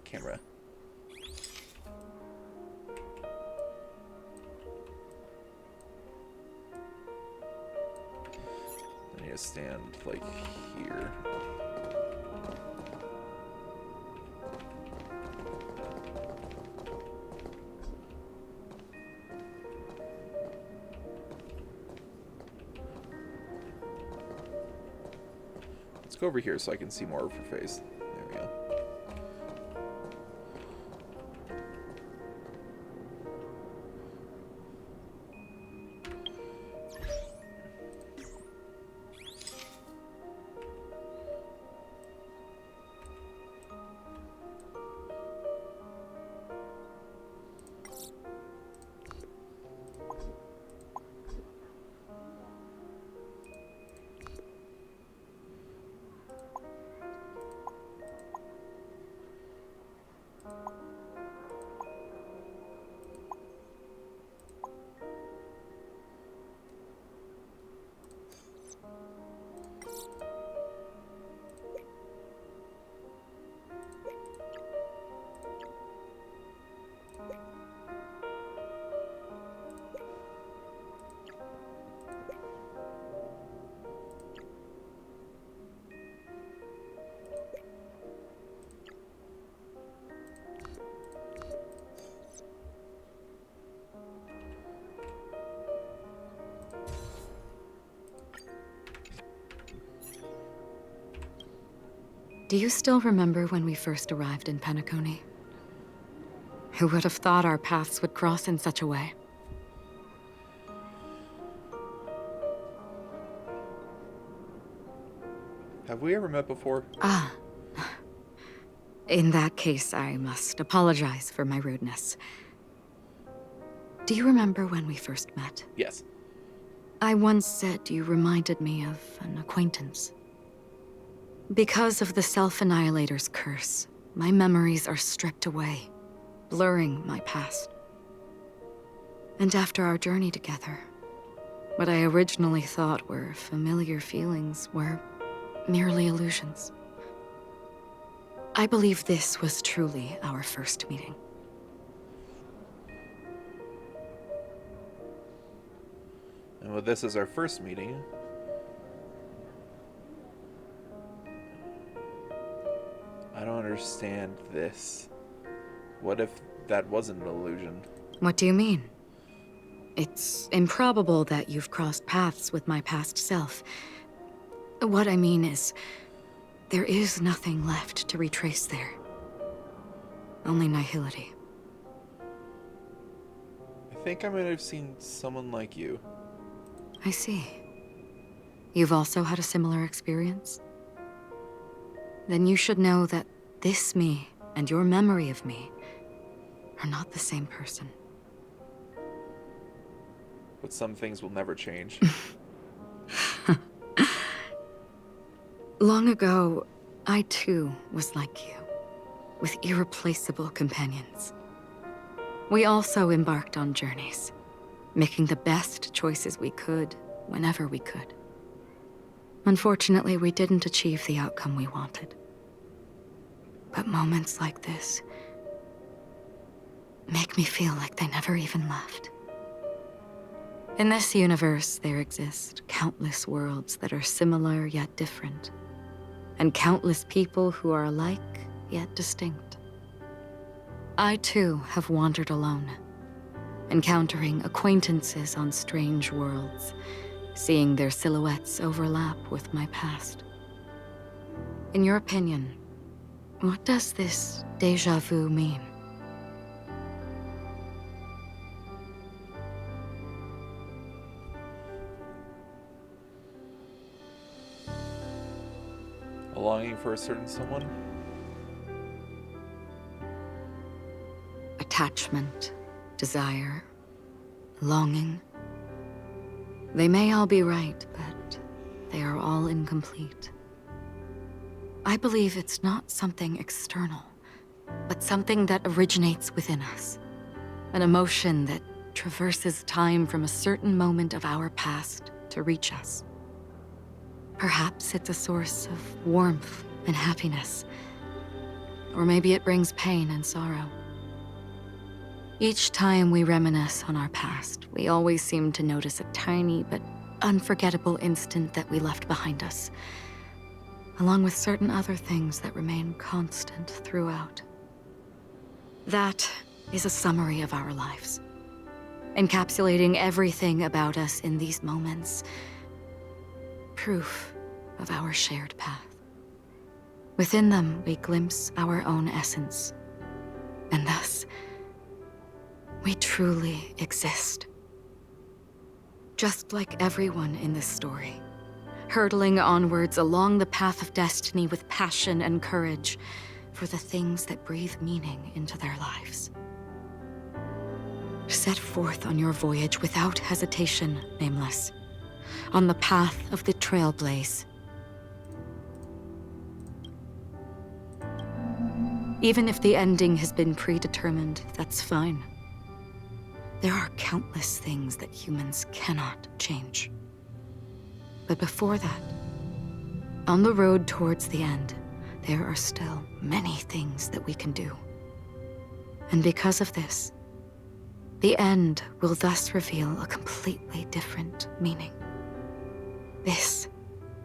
Camera. I need to stand, like, here. Let's go over here so I can see more of her face. There we go. Do you still remember when we first arrived in Penacony? Who would have thought our paths would cross in such a way? Have we ever met before? Ah. In that case, I must apologize for my rudeness. Do you remember when we first met? Yes. I once said you reminded me of an acquaintance. Because of the Self-Annihilator's curse, my memories are stripped away, blurring my past. And after our journey together, what I originally thought were familiar feelings were merely illusions. I believe this was truly our first meeting. And with this as our first meeting, I don't understand this. What if that wasn't an illusion? What do you mean? It's improbable that you've crossed paths with my past self. What I mean is, there is nothing left to retrace there. Only nihility. I think I might have seen someone like you. I see. You've also had a similar experience? Then you should know that this me and your memory of me are not the same person. But some things will never change. Long ago, I too was like you, with irreplaceable companions. We also embarked on journeys, making the best choices we could, whenever we could. Unfortunately, we didn't achieve the outcome we wanted. But moments like this make me feel like they never even left. In this universe, there exist countless worlds that are similar yet different, and countless people who are alike yet distinct. I too have wandered alone, encountering acquaintances on strange worlds, seeing their silhouettes overlap with my past. In your opinion, what does this déjà vu mean? A longing for a certain someone? Attachment, desire, longing. They may all be right, but they are all incomplete. I believe it's not something external, but something that originates within us. An emotion that traverses time from a certain moment of our past to reach us. Perhaps it's a source of warmth and happiness. Or maybe it brings pain and sorrow. Each time we reminisce on our past, we always seem to notice a tiny but unforgettable instant that we left behind us, along with certain other things that remain constant throughout. That is a summary of our lives, encapsulating everything about us in these moments. Proof of our shared path. Within them, we glimpse our own essence, and thus, we truly exist. Just like everyone in this story, hurtling onwards along the path of destiny with passion and courage for the things that breathe meaning into their lives. Set forth on your voyage without hesitation, Nameless, on the path of the Trailblaze. Even if the ending has been predetermined, that's fine. There are countless things that humans cannot change. But before that, on the road towards the end, there are still many things that we can do. And because of this, the end will thus reveal a completely different meaning. This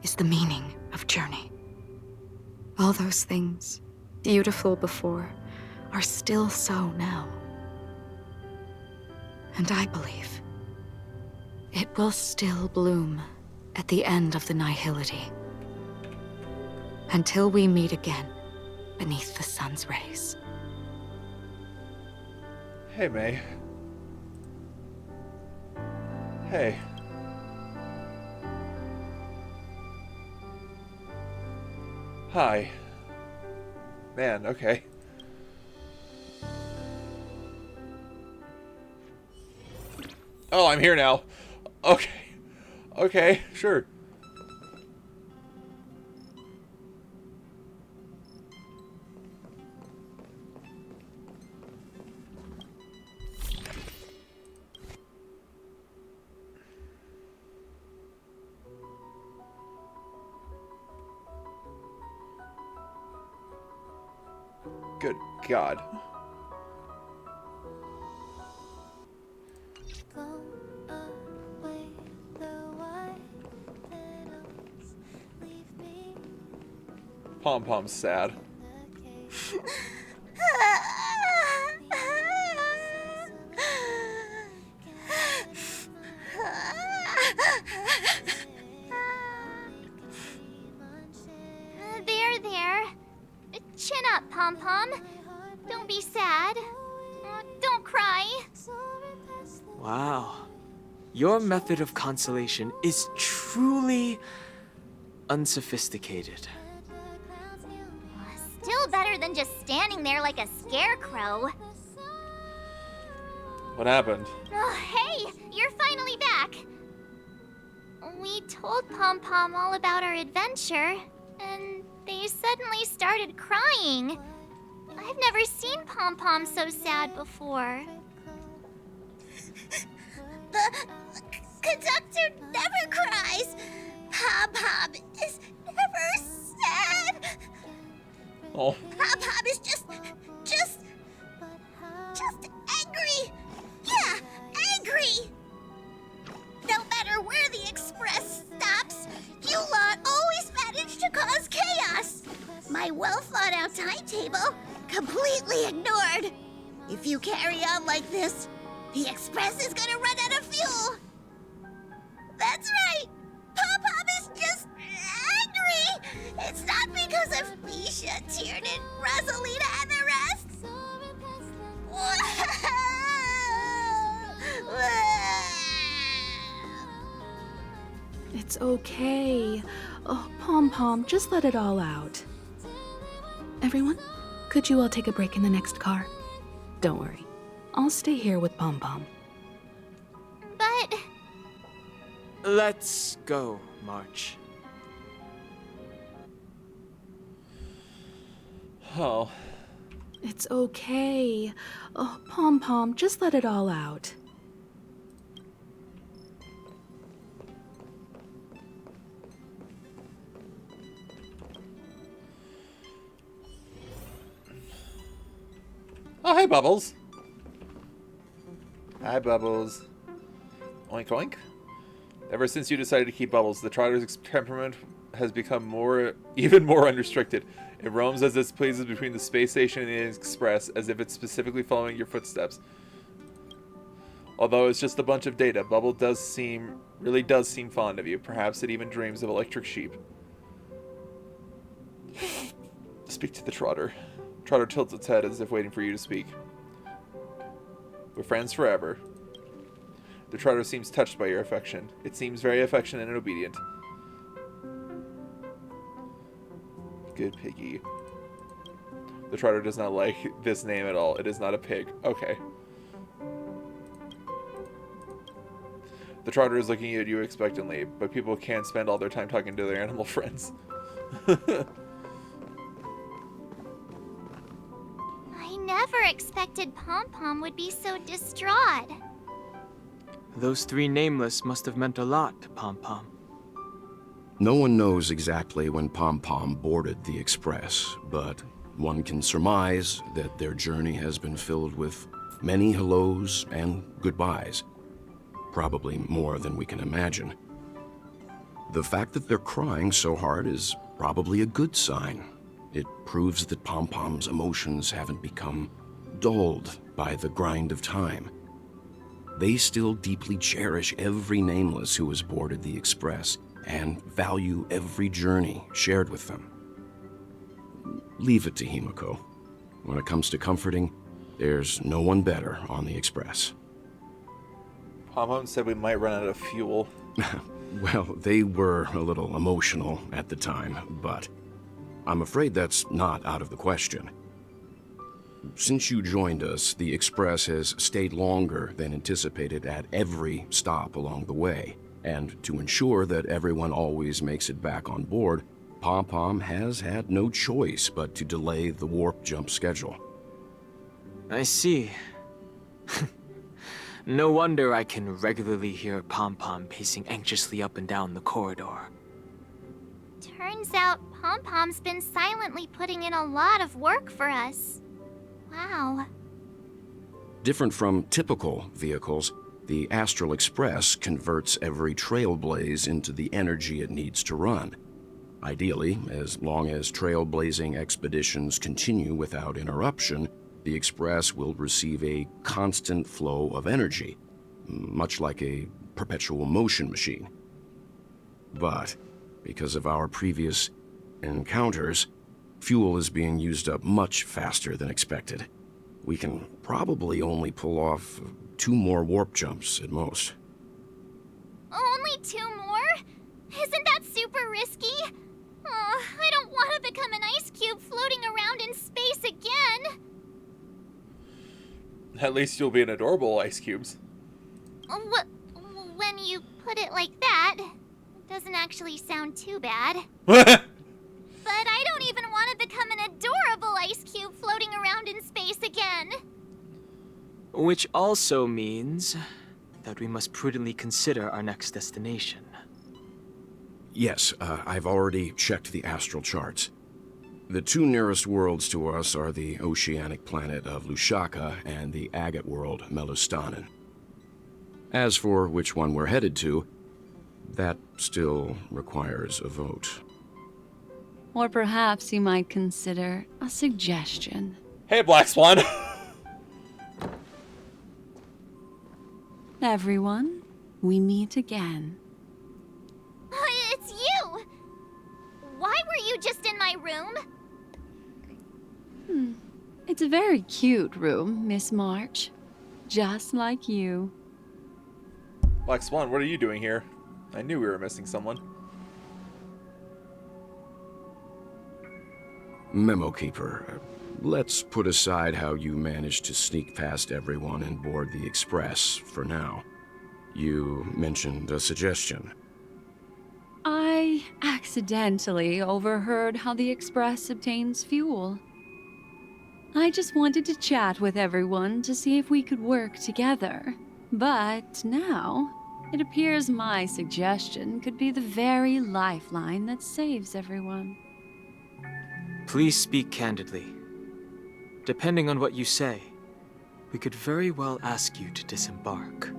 is the meaning of journey. All those things, beautiful before, are still so now. And I believe it will still bloom at the end of the nihility. Until we meet again beneath the sun's rays. Hey, May. Hey. Hi. Man, okay. Oh, I'm here now. Okay. Okay, sure. Good God. Pom-Pom's sad. There. Chin up, Pom-Pom. Don't be sad. Don't cry. Wow. Your method of consolation is truly unsophisticated. Still better than just standing there like a scarecrow. What happened? Oh, hey, you're finally back. We told Pom-Pom all about our adventure, and they suddenly started crying. I've never seen Pom-Pom so sad before. The conductor never cries. Pom-Pom is never sad. Oh. Pom-Pom is just angry. Yeah, angry. No matter where the express stops, you lot always manage to cause chaos. My well-thought-out timetable completely ignored. If you carry on like this, the express is gonna run out of fuel. That's right. Pom-Pom is just angry. It's not because of Misha, Tiernan, Rosalina, and the rest. It's okay. Oh, Pom-Pom, just let it all out. Everyone, could you all take a break in the next car? Don't worry. I'll stay here with Pom-Pom. But... Let's go, March. Oh. It's okay. Oh, Pom-Pom, just let it all out. Oh, hey, Bubbles. Hi, Bubbles. Oink, oink. Ever since you decided to keep Bubbles, the Trotter's temperament has become even more unrestricted. It roams as it pleases between the space station and the express, as if it's specifically following your footsteps. Although it's just a bunch of data, Bubble really does seem fond of you. Perhaps it even dreams of electric sheep. Speak to the Trotter. Trotter tilts its head as if waiting for you to speak. We're friends forever. The Trotter seems touched by your affection. It seems very affectionate and obedient. Good piggy. The Trotter does not like this name at all. It is not a pig. Okay. The Trotter is looking at you expectantly, but people can't spend all their time talking to their animal friends. I never expected Pom-Pom would be so distraught. Those three nameless must have meant a lot to Pom-Pom. No one knows exactly when Pom-Pom boarded the Express, but one can surmise that their journey has been filled with many hellos and goodbyes. Probably more than we can imagine. The fact that they're crying so hard is probably a good sign. It proves that Pom-Pom's emotions haven't become dulled by the grind of time. They still deeply cherish every nameless who has boarded the Express and value every journey shared with them. Leave it to Himiko. When it comes to comforting, There's no one better on the Express. Pom said we might run out of fuel. Well, they were a little emotional at the time, but I'm afraid that's not out of the question. Since you joined us, the Express has stayed longer than anticipated at every stop along the way. And to ensure that everyone always makes it back on board, Pom has had no choice but to delay the warp jump schedule. I see. No wonder I can regularly hear Pom pacing anxiously up and down the corridor. Turns out Pom-Pom's been silently putting in a lot of work for us. Wow. Different from typical vehicles, the Astral Express converts every Trailblaze into the energy it needs to run. Ideally, as long as trailblazing expeditions continue without interruption, the Express will receive a constant flow of energy, much like a perpetual motion machine. But because of our previous encounters, fuel is being used up much faster than expected. We can probably only pull off 2 more warp jumps at most. Only 2 more? Isn't that super risky? Oh, I don't want to become an ice cube floating around in space again. At least you'll be an adorable ice cubes. When you put it like that, it doesn't actually sound too bad. But I don't even want to become an adorable ice cube floating around in space again. Which also means that we must prudently consider our next destination. Yes, I've already checked the astral charts. The 2 nearest worlds to us are the oceanic planet of Lushaka and the agate world Melustanen. As for which one we're headed to, that still requires a vote. Or perhaps you might consider a suggestion. Hey, Black Swan! Everyone, we meet again. It's you! Why were you just in my room? It's a very cute room, Miss March. Just like you. Black Swan, what are you doing here? I knew we were missing someone. Memo Keeper, let's put aside how you managed to sneak past everyone and board the Express for now. You mentioned a suggestion. I accidentally overheard how the Express obtains fuel. I just wanted to chat with everyone to see if we could work together. But now, it appears my suggestion could be the very lifeline that saves everyone. Please speak candidly. Depending on what you say, we could very well ask you to disembark.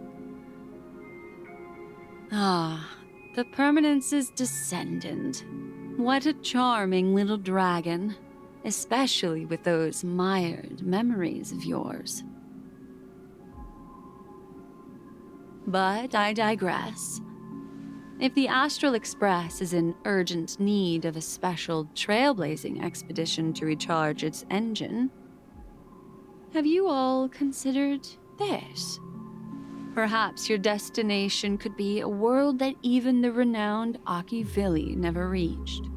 Ah, the Permanence's descendant. What a charming little dragon, especially with those mired memories of yours. But I digress. If the Astral Express is in urgent need of a special trailblazing expedition to recharge its engine, have you all considered this? Perhaps your destination could be a world that even the renowned Akivili never reached.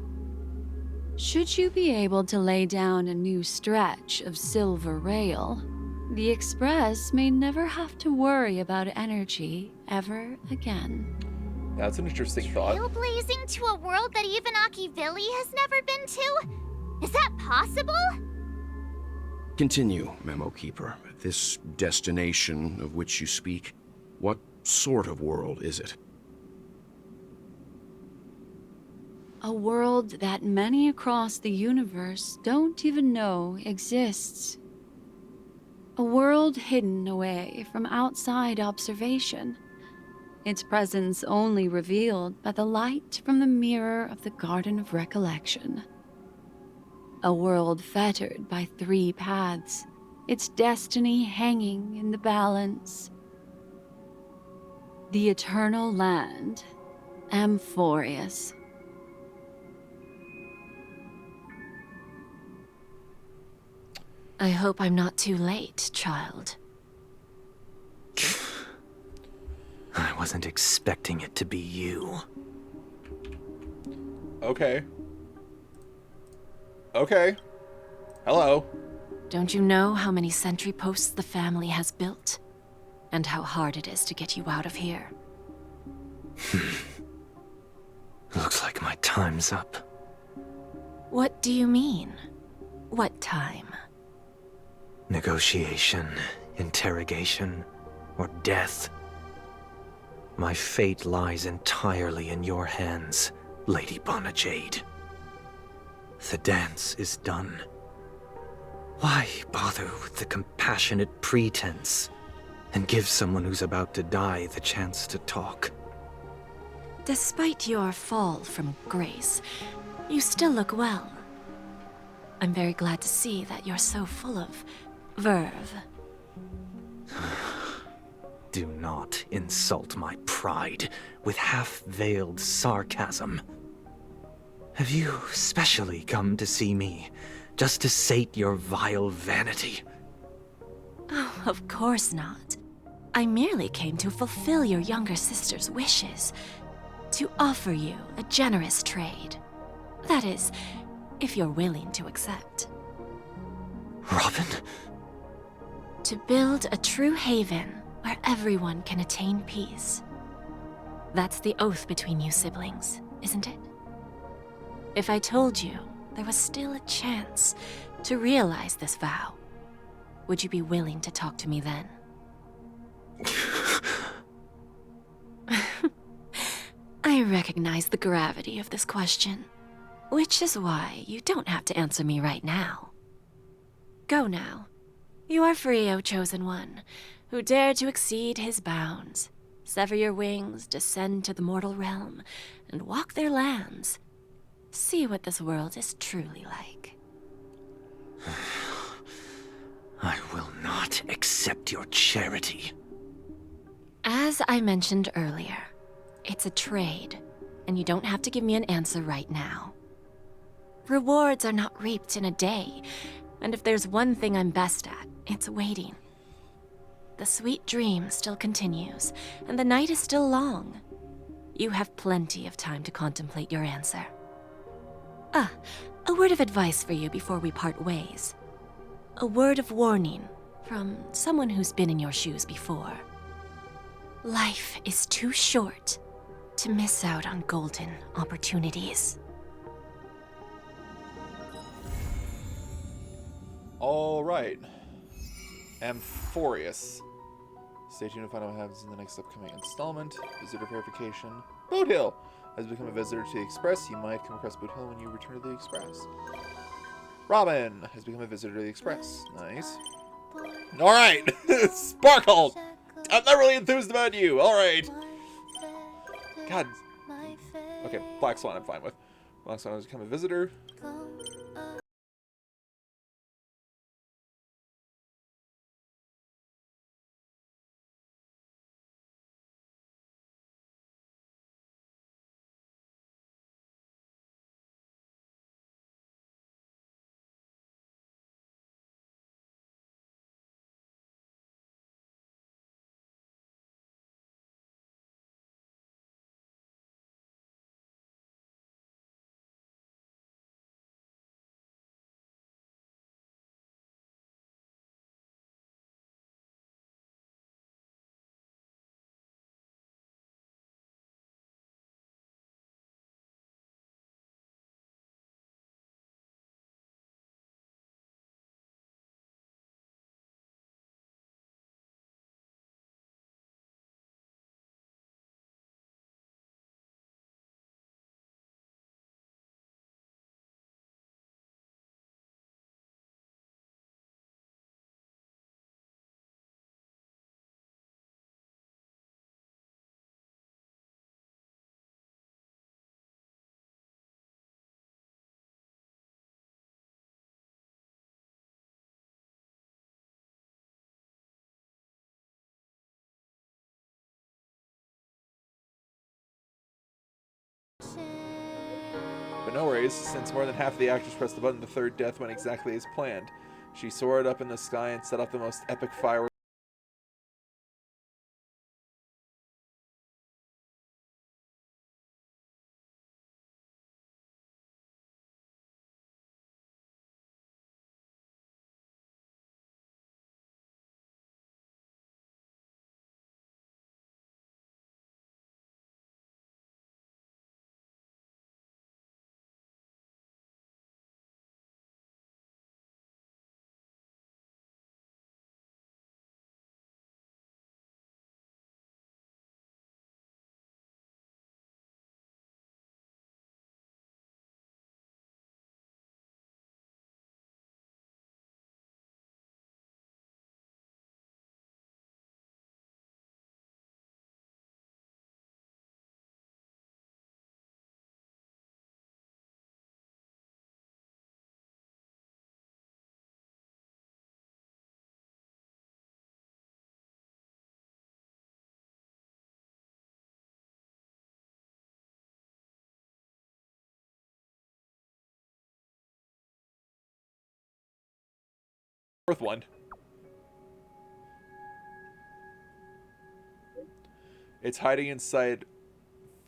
Should you be able to lay down a new stretch of silver rail, the Express may never have to worry about energy ever again. That's an interesting thought. Trailblazing to a world that even Akivili has never been to? Is that possible? Continue, Memo Keeper. This destination of which you speak, what sort of world is it? A world that many across the universe don't even know exists. A world hidden away from outside observation. Its presence only revealed by the light from the mirror of the Garden of Recollection. A world fettered by 3 paths, its destiny hanging in the balance. The eternal land, Amphorius. I hope I'm not too late, child. I wasn't expecting it to be you. Okay. Okay. Hello. Don't you know how many sentry posts the family has built? And how hard it is to get you out of here? Looks like my time's up. What do you mean? What time? Negotiation, interrogation, or death. My fate lies entirely in your hands, Lady Bonajade. The dance is done. Why bother with the compassionate pretense and give someone who's about to die the chance to talk? Despite your fall from grace, you still look well. I'm very glad to see that you're so full of verve. Do not insult my pride with half-veiled sarcasm. Have you specially come to see me just to sate your vile vanity? Oh, of course not. I merely came to fulfill your younger sister's wishes. To offer you a generous trade. That is, if you're willing to accept. Robin? To build a true haven where everyone can attain peace. That's the oath between you siblings, isn't it? If I told you there was still a chance to realize this vow, would you be willing to talk to me then? I recognize the gravity of this question, which is why you don't have to answer me right now. Go now. You are free, O Chosen One, who dare to exceed his bounds, sever your wings, descend to the mortal realm, and walk their lands. See what this world is truly like. I will not accept your charity. As I mentioned earlier, it's a trade, and you don't have to give me an answer right now. Rewards are not reaped in a day, and if there's one thing I'm best at, it's waiting. The sweet dream still continues, and the night is still long. You have plenty of time to contemplate your answer. A word of advice for you before we part ways. A word of warning from someone who's been in your shoes before. Life is too short to miss out on golden opportunities. All right. Amphorius. Stay tuned to find out what happens in the next upcoming installment. Visitor verification. Boot Hill has become a visitor to the Express. You might come across Boot Hill when you return to the Express. Robin has become a visitor to the Express. Nice. All right. Sparkle. I'm not really enthused about you. All right. God. Okay, Black Swan I'm fine with. Black Swan has become a visitor. But no worries, since more than half of the actors pressed the button, the third death went exactly as planned. She soared up in the sky and set off the most epic fireworks. Fourth one. It's hiding inside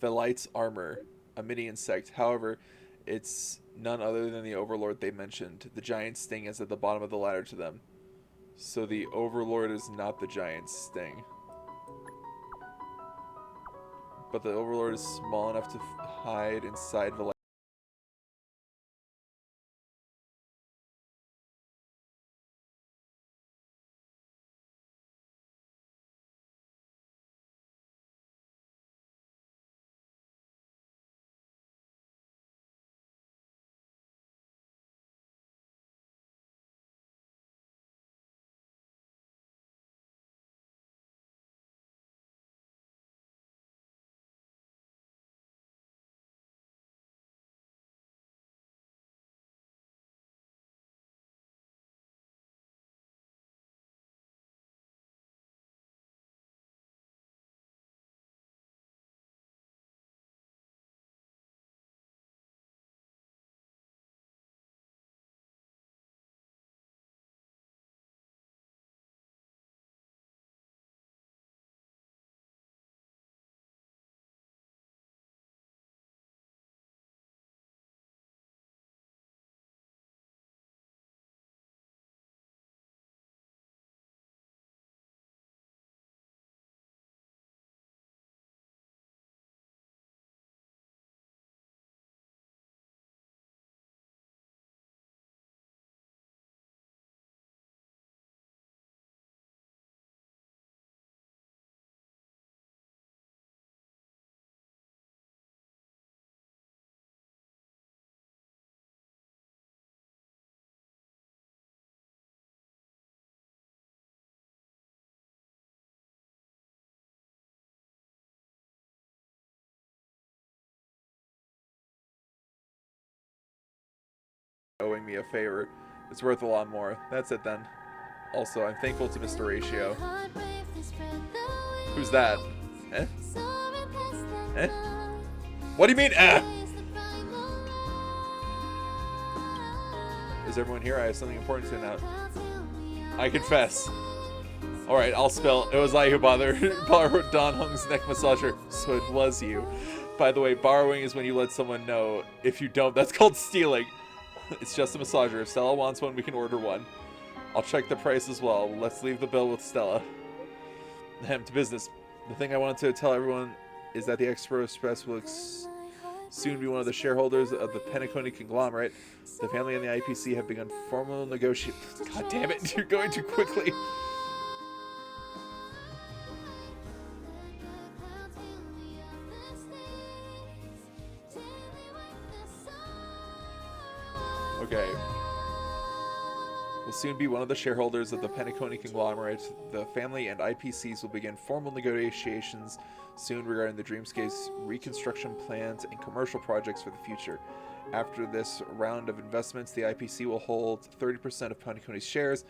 Felite's armor, a mini insect. However, it's none other than the Overlord they mentioned. The giant sting is at the bottom of the ladder to them. So the Overlord is not the giant sting. But the Overlord is small enough to hide inside Felite. Owing me a favor. It's worth a lot more. That's it then. Also, I'm thankful to Mr. Ratio. Who's that? Eh? Eh? What do you mean, eh? Is everyone here? I have something important to announce. I confess. Alright, I'll spell. It was I who borrowed Don Hung's neck massager, so it was you. By the way, borrowing is when you let someone know. If you don't, that's called stealing. It's just a massager. If Stella wants one, we can order one. I'll check the price as well. Let's leave the bill with Stella. To business. The thing I wanted to tell everyone is that the Expo Express will soon be one of the shareholders of the Penacony conglomerate. The family and the IPC have begun formal negotiations. God damn it, you're going too quickly. Okay. Will soon be one of the shareholders of the Penacony conglomerate. The family and IPCs will begin formal negotiations soon regarding the Dreamscape's reconstruction plans and commercial projects for the future. After this round of investments, the IPC will hold 30% of Penacony's shares,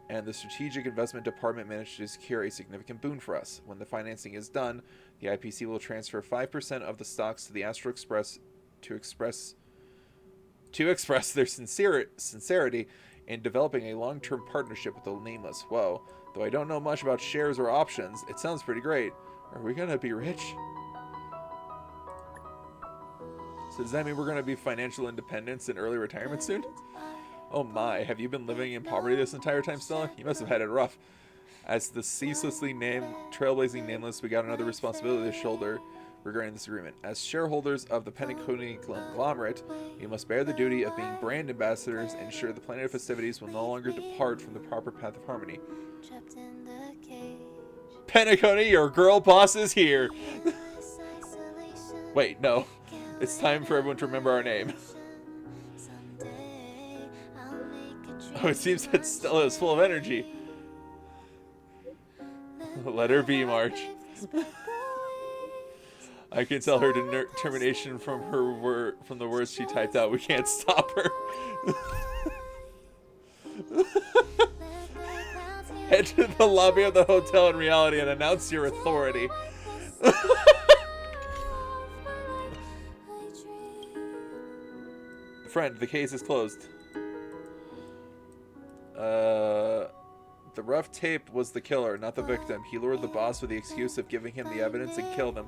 and the Strategic Investment Department managed to secure a significant boon for us. When the financing is done, the IPC will transfer 5% of the stocks to the Astro Express to express their sincerity and developing a long-term partnership with the Nameless. Whoa. Though I don't know much about shares or options, it sounds pretty great. Are we gonna be rich? So does that mean we're gonna be financial independence and early retirement soon? Oh my, have you been living in poverty this entire time, Stella? You must have had it rough. As the ceaselessly trailblazing Nameless, we got another responsibility to shoulder regarding this agreement. As shareholders of the Penacony conglomerate, we must bear the duty of being brand ambassadors and ensure the planet of festivities will no longer depart from the proper path of harmony. Penacony, your girl boss is here! Wait, no. It's time for everyone to remember our name. Oh, it seems that Stella is full of energy. Let her be, March. I can tell her determination from the words she typed out. We can't stop her. Head to the lobby of the hotel in reality and announce your authority. Friend, the case is closed. The rough tape was the killer, not the victim. He lured the boss with the excuse of giving him the evidence and killed him.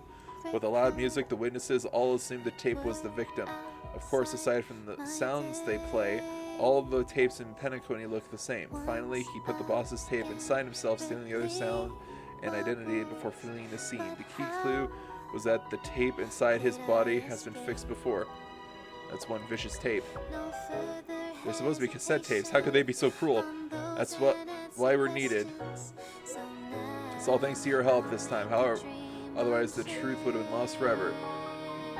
With the loud music, the witnesses all assumed the tape was the victim. Of course, aside from the sounds they play, all of the tapes in Penacony look the same. Finally, he put the boss's tape inside himself, stealing the other sound and identity before fleeing the scene. The key clue was that the tape inside his body has been fixed before. That's one vicious tape. They're supposed to be cassette tapes. How could they be so cruel? That's why we're needed. It's all thanks to your help this time. However, otherwise the truth would have been lost forever.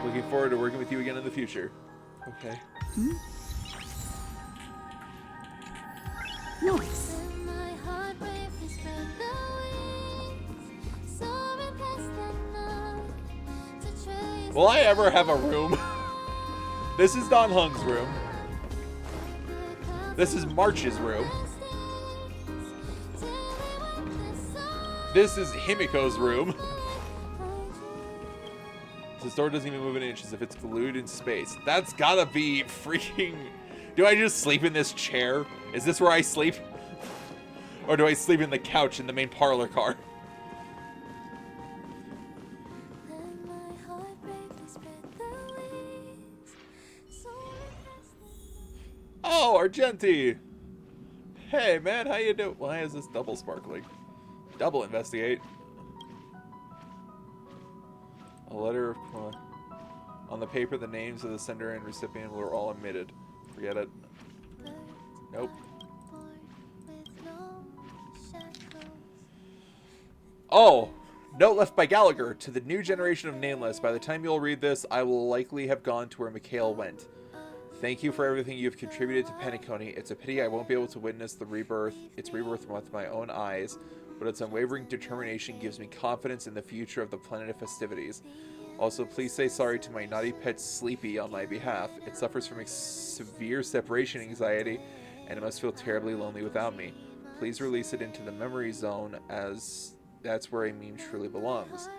Looking forward to working with you again in the future. Okay. Nice. Will I ever have a room? This is Don Hung's room. This is March's room. This is Himiko's room. This door doesn't even move an inch as if it's glued in space. That's gotta be freaking... Do I just sleep in this chair? Is this where I sleep? Or do I sleep in the couch in the main parlor car? Oh, Argenti! Hey, man, how you doing? Why is this double sparkling? Double investigate. A letter of... on the paper, the names of the sender and recipient were all omitted. Forget it. Nope. Oh! Note left by Gallagher to the new generation of Nameless. By the time you'll read this, I will likely have gone to where Mikhail went. Thank you for everything you've contributed to Penacony. It's a pity I won't be able to witness its rebirth with my own eyes, but its unwavering determination gives me confidence in the future of the planet of festivities. Also, please say sorry to my naughty pet Sleepy on my behalf. It suffers from severe separation anxiety, and it must feel terribly lonely without me. Please release it into the memory zone, as that's where a meme truly belongs.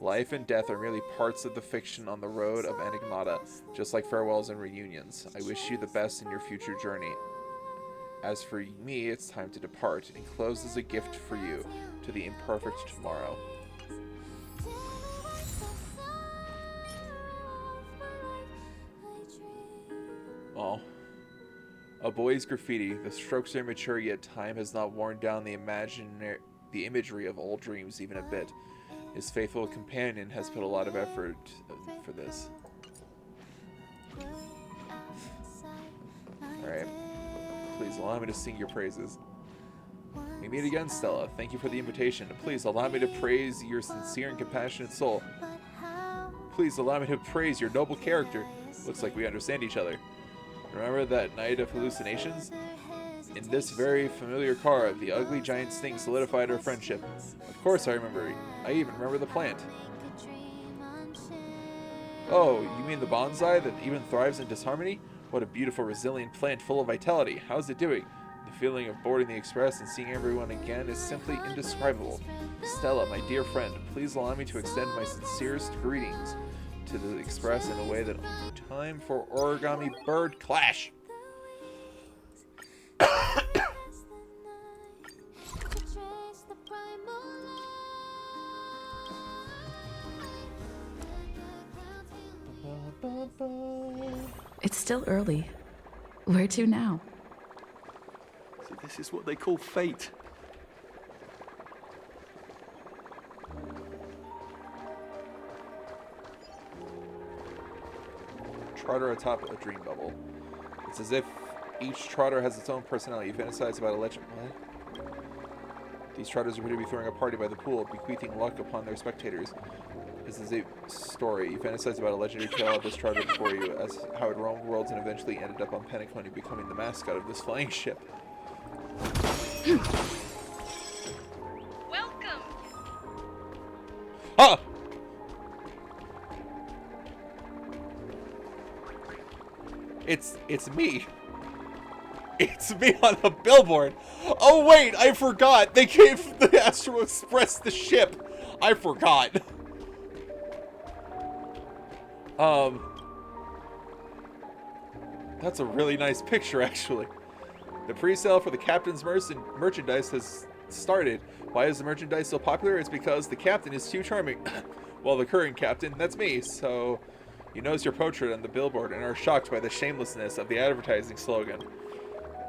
Life and death are merely parts of the fiction on the road of Enigmata, just like farewells and reunions. I wish you the best in your future journey. As for me, it's time to depart. Enclosed is a gift for you, to the imperfect tomorrow. Oh. A boy's graffiti. The strokes are mature, yet time has not worn down the imagery of old dreams even a bit. His faithful companion has put a lot of effort for this. Alright. Please allow me to sing your praises. We meet again, Stella. Thank you for the invitation. Please allow me to praise your sincere and compassionate soul. Please allow me to praise your noble character. Looks like we understand each other. Remember that night of hallucinations? In this very familiar car, the ugly giant sting solidified our friendship. Of course I remember. I even remember the plant. Oh, you mean the bonsai that even thrives in disharmony? What a beautiful, resilient plant full of vitality. How's it doing? The feeling of boarding the express and seeing everyone again is simply indescribable. Stella, my dear friend, please allow me to extend my sincerest greetings to the express in a way that time for Origami Bird Clash. still early. Where to now? So this is what they call fate. Trotter atop a dream bubble. It's as if each trotter has its own personality. You fantasize about a legend. What? These trotters appear to be throwing a party by the pool, bequeathing luck upon their spectators. This is a story. You fantasize about a legendary tale of this trotter before you, as how it roamed worlds and eventually ended up on Penacony, becoming the mascot of this flying ship. Welcome. Ah! It's me. It's me on a billboard. Oh wait, I forgot. They gave the Astro Express the ship. I forgot. That's a really nice picture, actually. The pre-sale for the captain's merchandise has started. Why is the merchandise so popular? It's because the captain is too charming. Well, the current captain, that's me, so you notice your portrait on the billboard and are shocked by the shamelessness of the advertising slogan.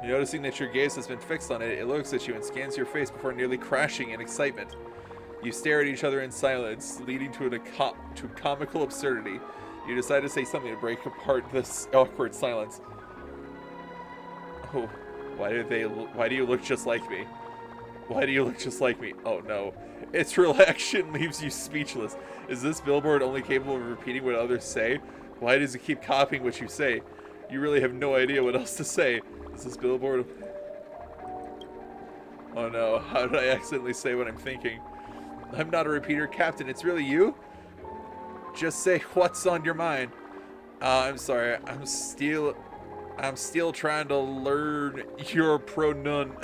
Noticing that your gaze has been fixed on it, it looks at you and scans your face before nearly crashing in excitement. You stare at each other in silence, leading to comical absurdity. You decide to say something to break apart this awkward silence. Oh, why do you look just like me? Why do you look just like me? Oh no. Its reaction leaves you speechless. Is this billboard only capable of repeating what others say? Why does it keep copying what you say? You really have no idea what else to say. Is this billboard... Oh no, how did I accidentally say what I'm thinking? I'm not a repeater, Captain, it's really you? Just say what's on your mind. I'm sorry, I'm still trying to learn your pronoun.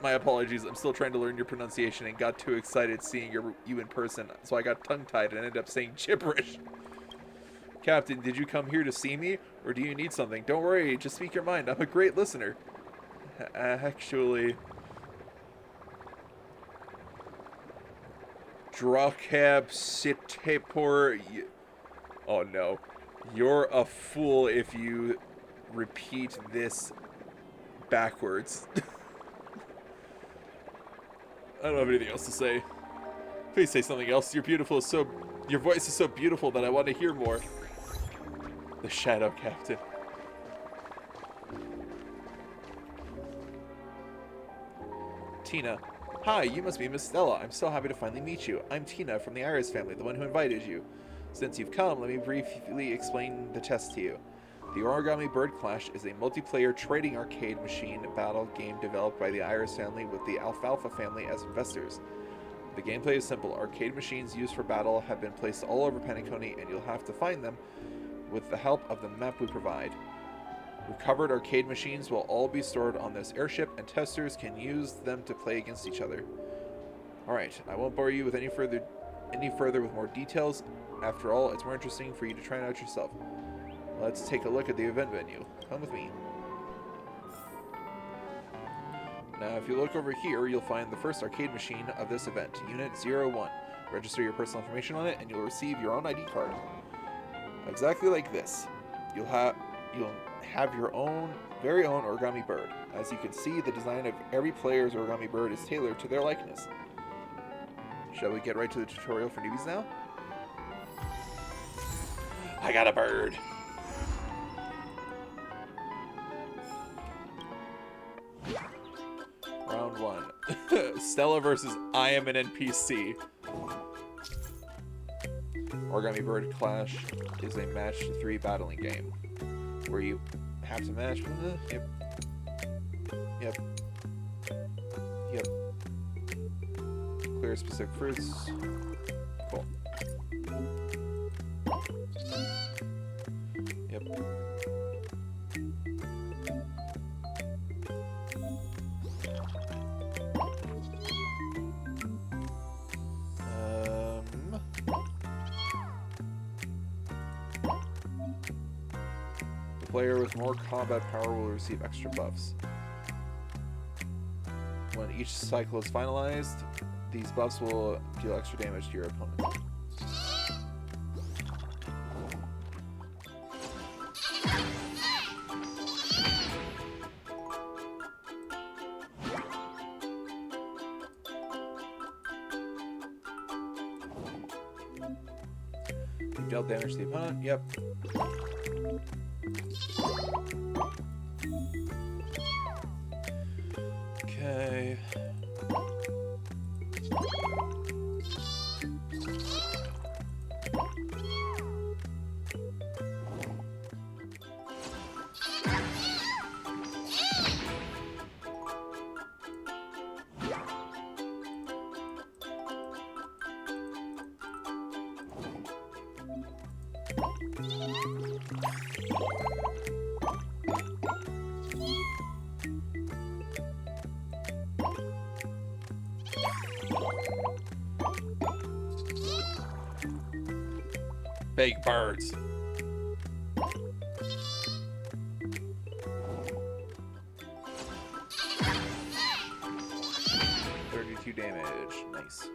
My apologies, I'm still trying to learn your pronunciation and got too excited seeing you in person, so I got tongue-tied and ended up saying gibberish. Captain, did you come here to see me, or do you need something? Don't worry, just speak your mind. I'm a great listener. Actually... Drakab Sitepor... Oh no. You're a fool if you repeat this backwards. I don't have anything else to say. Please say something else. Your voice is so beautiful that I want to hear more. The Shadow Captain. Tina. Hi, you must be Miss Stella. I'm so happy to finally meet you. I'm Tina from the Iris family, the one who invited you. Since you've come, let me briefly explain the test to you. The Origami Bird Clash is a multiplayer trading arcade machine battle game developed by the Iris family with the Alfalfa family as investors. The gameplay is simple. Arcade machines used for battle have been placed all over Penacony, and you'll have to find them with the help of the map we provide. Recovered arcade machines will all be stored on this airship, and testers can use them to play against each other. Alright, I won't bore you with any further with more details. After all, it's more interesting for you to try it out yourself. Let's take a look at the event venue. Come with me. Now, if you look over here, you'll find the first arcade machine of this event, Unit 01. Register your personal information on it, and you'll receive your own ID card. Exactly like this. You'll have your very own Origami Bird. As you can see, the design of every player's Origami Bird is tailored to their likeness. Shall we get right to the tutorial for newbies now? I got a bird! Round 1. Stella versus I am an NPC. Origami Bird Clash is a match-to-3 battling game, where you have to match with the... Yep. Clear specific fruits. Cool. Yep. The player with more combat power will receive extra buffs. When each cycle is finalized, these buffs will deal extra damage to your opponent. dealt damage to the opponent. Yep. Okay. Big birds. $32 damage. Nice.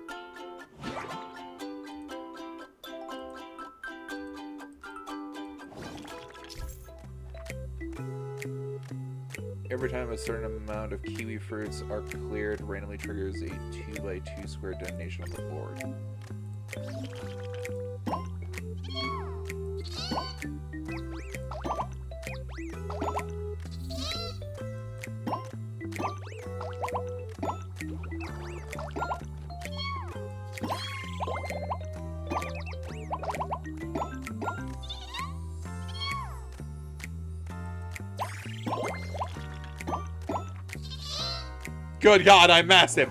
Every time a certain amount of kiwi fruits are cleared, randomly triggers a 2x2 square detonation on the board. Good God, I'm massive.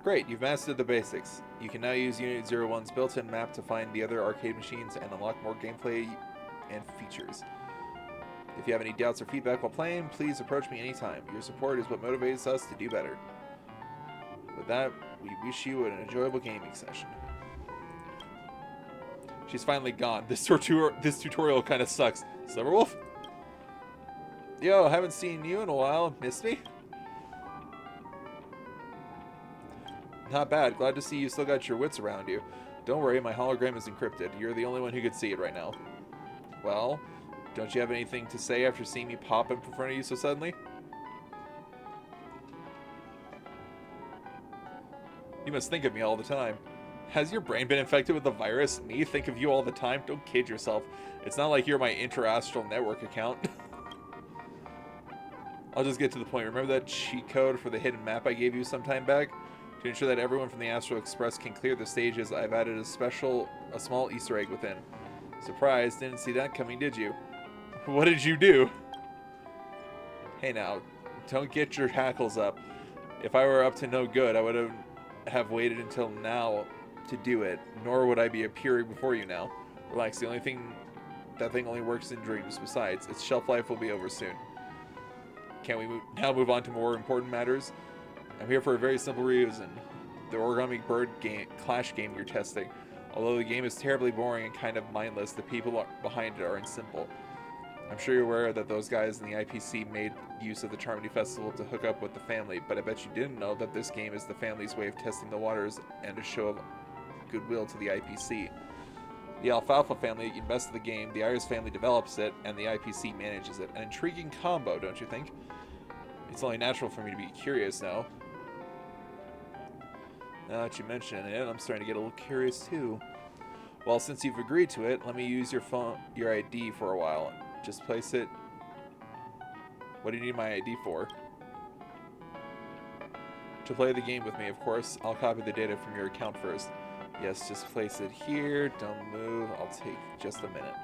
Great, you've mastered the basics. You can now use Unit 01's built-in map to find the other arcade machines and unlock more gameplay and features. If you have any doubts or feedback while playing, please approach me anytime. Your support is what motivates us to do better. With that, we wish you an enjoyable gaming session. She's finally gone. This tutorial kind of sucks. Silverwolf? Yo, haven't seen you in a while. Missed me? Not bad. Glad to see you still got your wits around you. Don't worry, my hologram is encrypted. You're the only one who can see it right now. Well, don't you have anything to say after seeing me pop up in front of you so suddenly? You must think of me all the time. Has your brain been infected with the virus? Me think of you all the time? Don't kid yourself. It's not like you're my interastral network account. I'll just get to the point. Remember that cheat code for the hidden map I gave you some time back? To ensure that everyone from the Astral Express can clear the stages, I've added a small Easter egg within. Surprise, didn't see that coming, did you? What did you do? Hey now, don't get your hackles up. If I were up to no good, I would have waited until now to do it, nor would I be appearing before you now. Relax, that thing only works in dreams. Besides, its shelf life will be over soon. Can we now move on to more important matters? I'm here for a very simple reason. The Origami Bird Clash game you're testing. Although the game is terribly boring and kind of mindless, the people behind it aren't simple. I'm sure you're aware that those guys in the IPC made use of the Charmony Festival to hook up with the family, but I bet you didn't know that this game is the family's way of testing the waters and a show of goodwill to the IPC. The Alfalfa family invests in the game, the Iris family develops it, and the IPC manages it. An intriguing combo, don't you think? It's only natural for me to be curious now. Now that you mention it, I'm starting to get a little curious too. Well, since you've agreed to it, let me use your ID for a while. Just place it... What do you need my ID for? To play the game with me, of course. I'll copy the data from your account first. Yes, just place it here. Don't move. I'll take just a minute.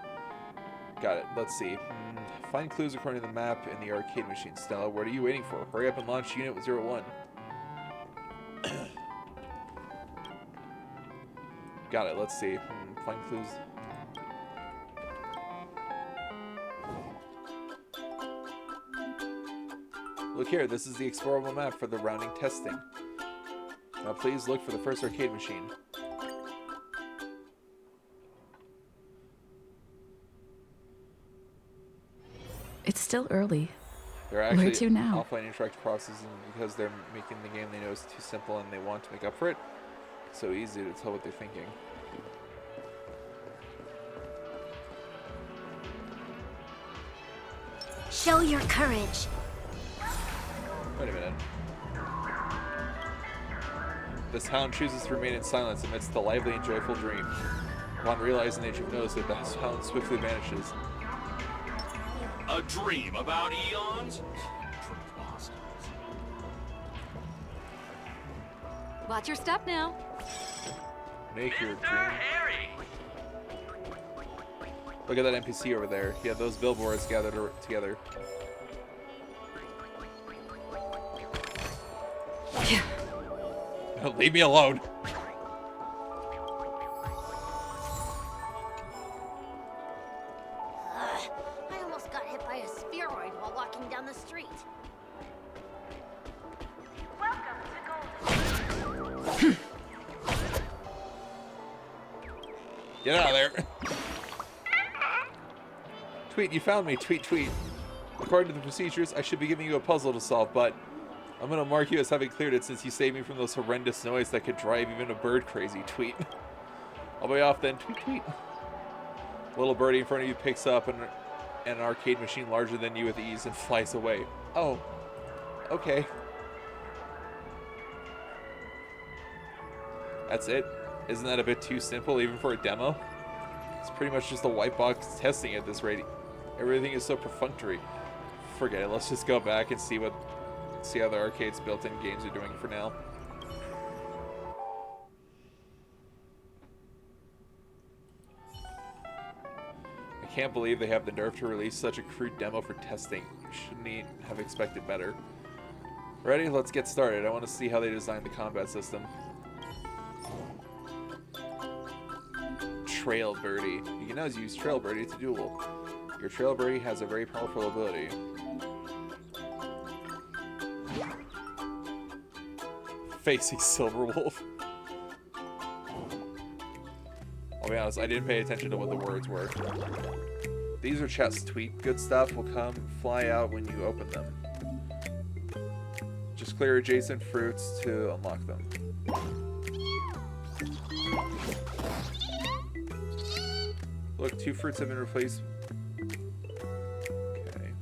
Got it. Let's see. Find clues according to the map in the arcade machine. Stella, what are you waiting for? Hurry up and launch Unit 01. Got it. Let's see. Find clues. Look here, this is the explorable map for the rounding testing. Now please look for the first arcade machine. It's still early. They're actually Where to now? offline interactive processes, and because they're making the game they know is too simple and they want to make up for it. It's so easy to tell what they're thinking. Show your courage. Wait a minute. This hound chooses to remain in silence amidst the lively and joyful dream. Upon realizing that you've noticed it, the hound swiftly vanishes. A dream about eons? Watch your step now. Make your dream. Look at that NPC over there. Yeah, those billboards gathered together. Leave me alone. I almost got hit by a spheroid while walking down the street. Get out of there. Tweet, you found me. Tweet, tweet. According to the procedures, I should be giving you a puzzle to solve, but I'm gonna mark you as having cleared it since you saved me from those horrendous noise that could drive even a bird crazy. Tweet. I'll be off then. Tweet, tweet. Little birdie in front of you picks up an arcade machine larger than you with ease and flies away. Oh. Okay. That's it? Isn't that a bit too simple even for a demo? It's pretty much just a white box testing at this rate. Everything is so perfunctory. Forget it. Let's just go back and see how the arcade's built-in games are doing for now. I can't believe they have the nerve to release such a crude demo for testing. Shouldn't have expected better. Ready? Let's get started. I want to see how they designed the combat system. Trail Birdie. You can always use Trail Birdie to duel. Your Trail Birdie has a very powerful ability. Facing Silver Wolf. I'll be honest, I didn't pay attention to what the words were. These are chests, Tweet. Good stuff will fly out when you open them. Just clear adjacent fruits to unlock them. Look, 2 fruits have been replaced. Okay.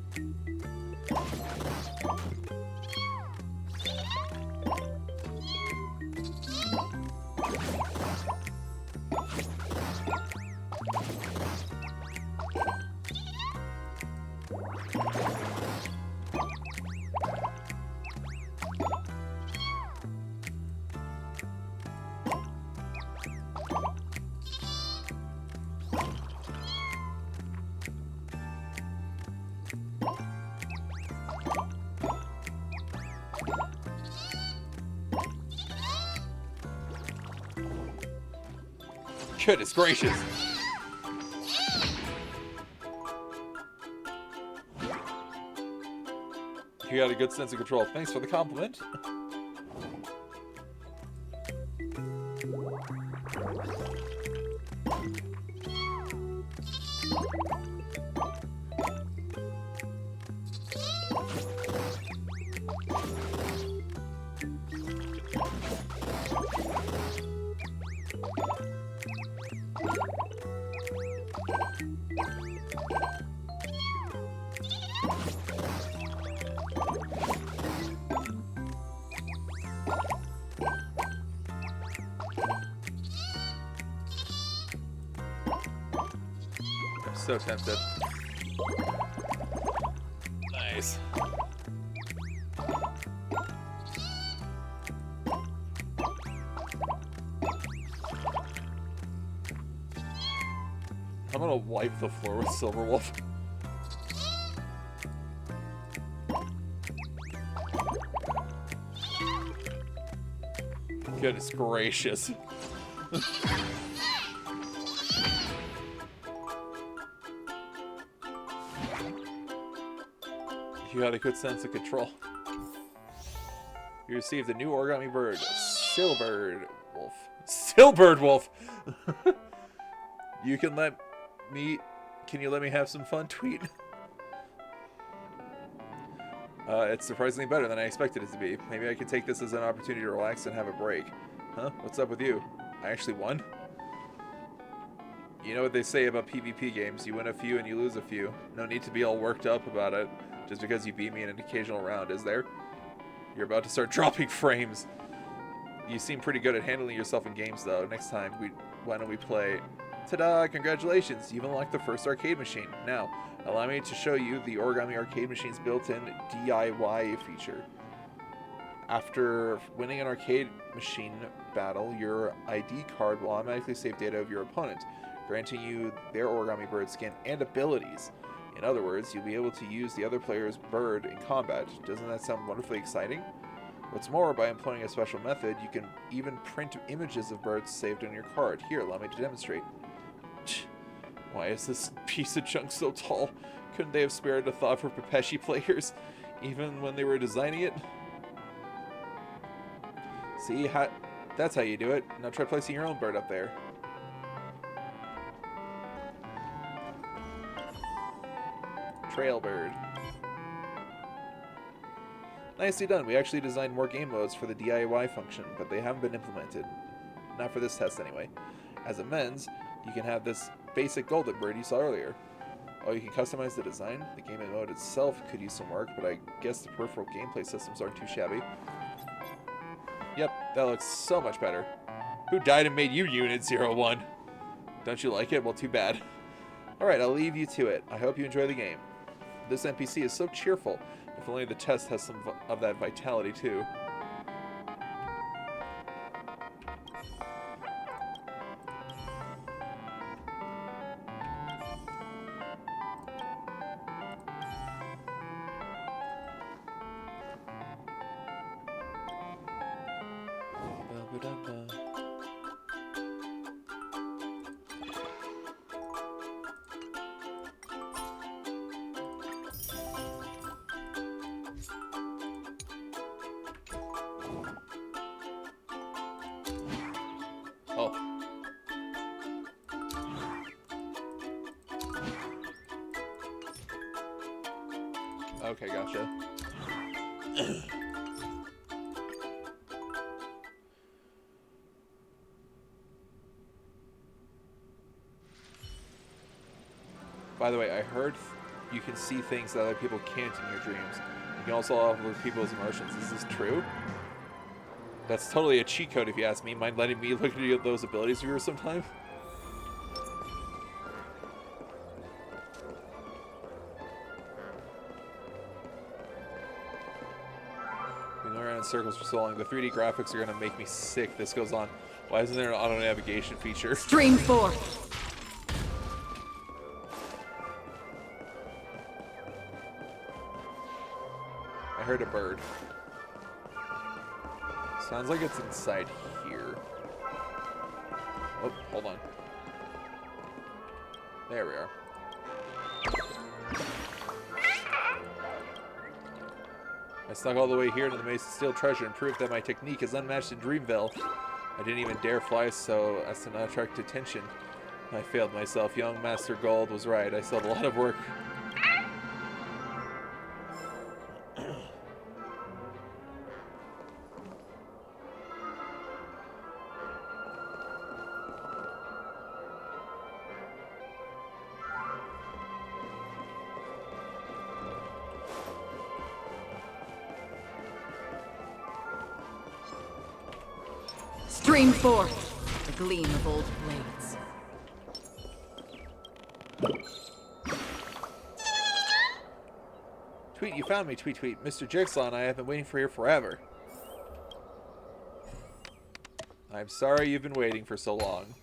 Goodness gracious. You got a good sense of control. Thanks for the compliment. So tempted. Nice. I'm gonna wipe the floor with Silver Wolf. Goodness gracious. You had a good sense of control. You received a new Origami Bird, Silbird Wolf. Silbird Wolf! Can you let me have some fun? Tweet. It's surprisingly better than I expected it to be. Maybe I could take this as an opportunity to relax and have a break. Huh? What's up with you? I actually won? You know what they say about PvP games, you win a few and you lose a few. No need to be all worked up about it, just because you beat me in an occasional round, is there? You're about to start dropping frames. You seem pretty good at handling yourself in games, though. Next time, why don't we play? Ta-da! Congratulations! You've unlocked the first arcade machine. Now, allow me to show you the Origami arcade machine's built-in DIY feature. After winning an arcade machine battle, your ID card will automatically save data of your opponent, granting you their Origami Bird skin and abilities. In other words, you'll be able to use the other player's bird in combat. Doesn't that sound wonderfully exciting? What's more, by employing a special method, you can even print images of birds saved on your card. Here, allow me to demonstrate. Why is this piece of junk so tall? Couldn't they have spared a thought for Pepeshi players, even when they were designing it? See, that's how you do it. Now try placing your own bird up there. Trailbird. Nicely done. We actually designed more game modes for the DIY function, but they haven't been implemented. Not for this test, anyway. As amends, you can have this basic golden bird you saw earlier. Oh, you can customize the design. The game mode itself could use some work, but I guess the peripheral gameplay systems aren't too shabby. Yep, that looks so much better. Who died and made you Unit 01? Don't you like it? Well, too bad. Alright, I'll leave you to it. I hope you enjoy the game. This NPC is so cheerful. If only the test has some of that vitality, too. Oh. Okay, gotcha. By the way, I heard you can see things that other people can't in your dreams. You can also overlook people's emotions. Is this true? That's totally a cheat code if you ask me. Mind letting me look at those abilities of yours sometime? Being around in circles for so long, the 3D graphics are gonna make me sick. This goes on. Why isn't there an auto navigation feature? Stream 4. I heard a bird. Sounds like it's inside here. Oh, hold on. There we are. I snuck all the way here to the Maze of Steel treasure and proved that my technique is unmatched in Dreamville. I didn't even dare fly so as to not attract attention. I failed myself. Young Master Gold was right. I still have a lot of work. Stream 4. The gleam of old blades. Tweet, you found me, tweet, tweet. Mr. Jigsaw and I have been waiting for you forever. I'm sorry you've been waiting for so long.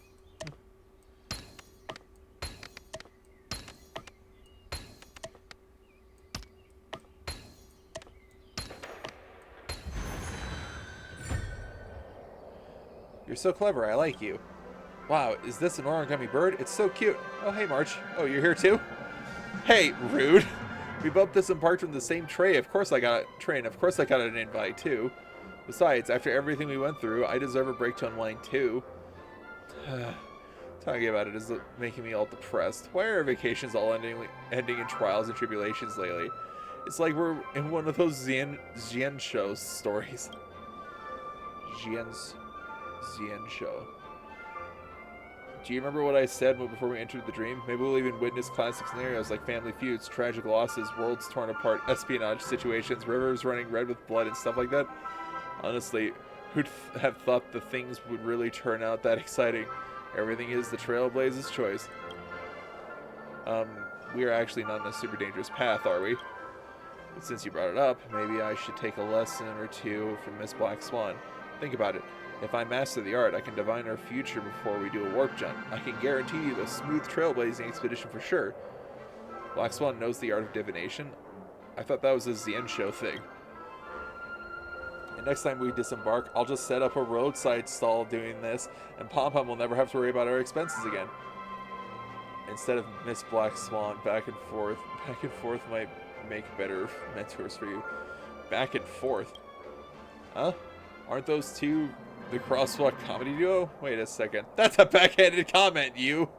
You're so clever, I like you. Wow, is this an Origami Bird? It's so cute. Oh, hey, March. Oh, you're here too? Hey, rude. We both disembarked from the same train. Of course I got an invite too. Besides, after everything we went through, I deserve a break to unwind too. Talking about it is making me all depressed. Why are our vacations all ending in trials and tribulations lately? It's like we're in one of those Xian show stories. Xian show. Do you remember what I said before we entered the dream? Maybe we'll even witness classic scenarios like family feuds, tragic losses, worlds torn apart, espionage situations, rivers running red with blood, and stuff like that. Honestly, who'd have thought the things would really turn out that exciting? Everything is the Trailblaze's choice. We are actually not on a super dangerous path, are we? But since you brought it up, maybe I should take a lesson or two from Miss Black Swan. Think about it. If I master the art, I can divine our future before we do a warp jump. I can guarantee you a smooth trailblazing expedition for sure. Black Swan knows the art of divination. I thought that was a Zien show thing. And next time we disembark, I'll just set up a roadside stall doing this, and Pom Pom will never have to worry about our expenses again. Instead of Miss Black Swan, back and forth might make better mentors for you. Back and forth? Huh? Aren't those two the crosswalk comedy duo? Wait a second. That's a backhanded comment, you!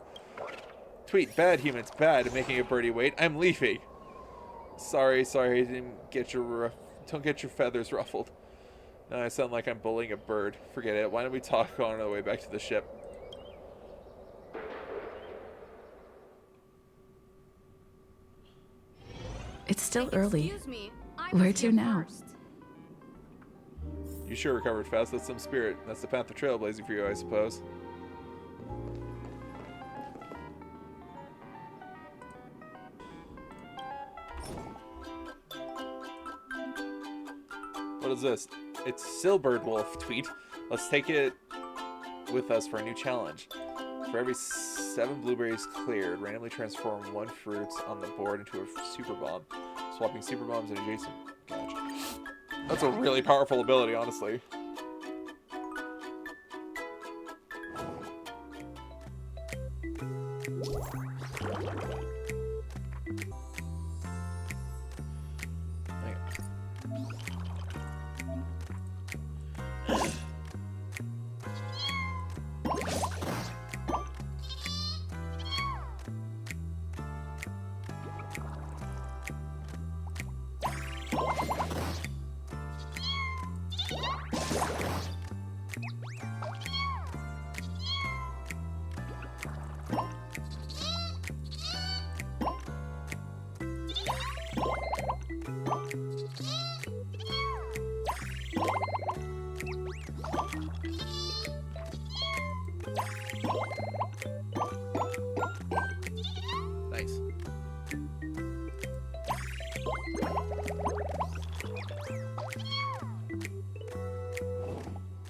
Tweet, bad humans, bad at making a birdie wait. I'm leafy. Sorry, didn't get your don't get your feathers ruffled. Now I sound like I'm bullying a bird. Forget it. Why don't we talk on our way back to the ship? It's still early. Excuse me. Where to now? You sure recovered fast. That's some spirit. That's the path of trailblazing for you, I suppose. What is this? It's Silbird Wolf tweet. Let's take it with us for a new challenge. For every 7 blueberries cleared, randomly transform 1 fruit on the board into a super bomb, swapping super bombs and adjacent. Gotcha. That's a really powerful ability, honestly. Nice.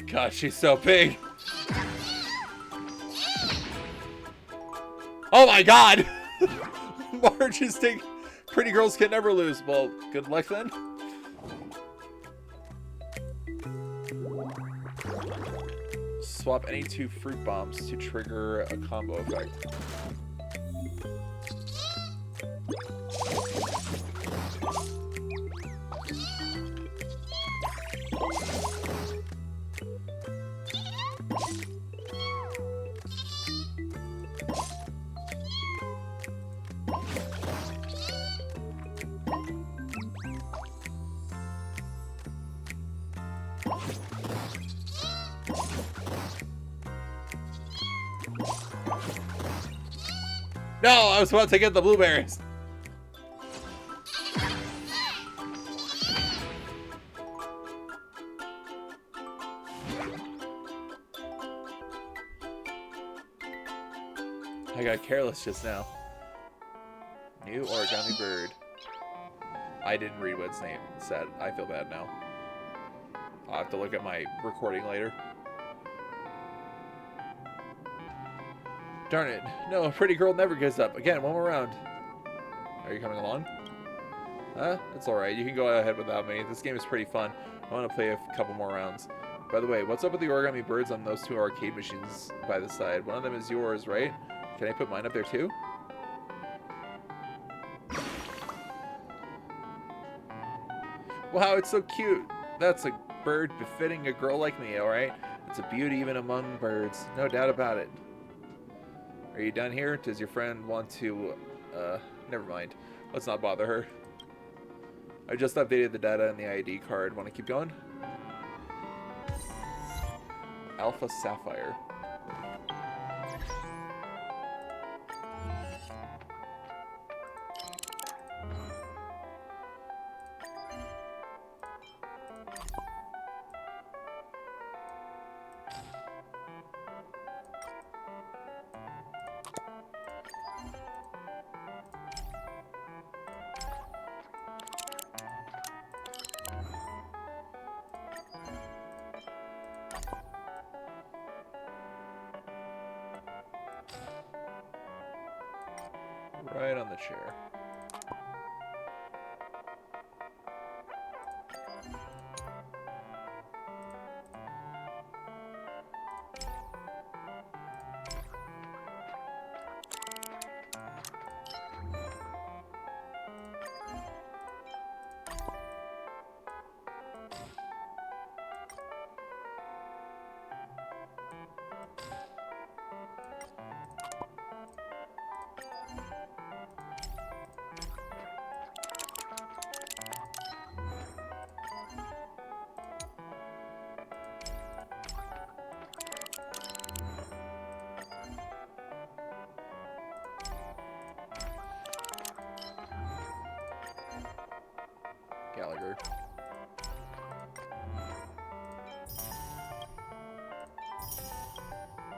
God, she's so big. Oh my God! Marge is taking. Pretty girls can never lose. Well, good luck then. Swap any 2 fruit bombs to trigger a combo effect. No, I was about to get the blueberries. I got careless just now. New Origami Bird. I didn't read what its name said. I feel bad now. I'll have to look at my recording later. Darn it. No, a pretty girl never gives up. Again, one more round. Are you coming along? It's alright. You can go ahead without me. This game is pretty fun. I want to play a couple more rounds. By the way, what's up with the origami birds on those 2 arcade machines by the side? One of them is yours, right? Can I put mine up there too? Wow, it's so cute. That's a bird befitting a girl like me, alright? It's a beauty even among birds. No doubt about it. Are you done here? Does your friend want to, never mind. Let's not bother her. I just updated the data in the ID card. Want to keep going? Alpha Sapphire. Right on the chair. Gallagher.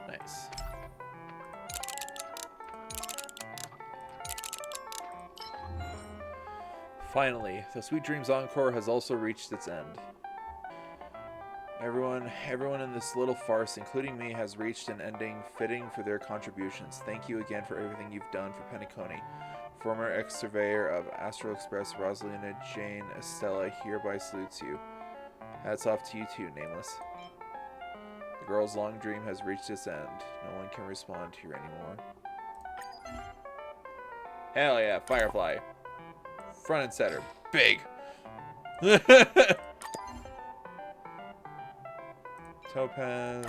Nice. Finally, the Sweet Dreams Encore has also reached its end. Everyone in this little farce, including me, has reached an ending fitting for their contributions. Thank you again for everything you've done for Penacony. Former ex-surveyor of Astral Express, Rosalina Jane Estella hereby salutes you. Hats off to you too, Nameless. The girl's long dream has reached its end. No one can respond here anymore. Hell yeah, Firefly. Front and center. Big. Topaz.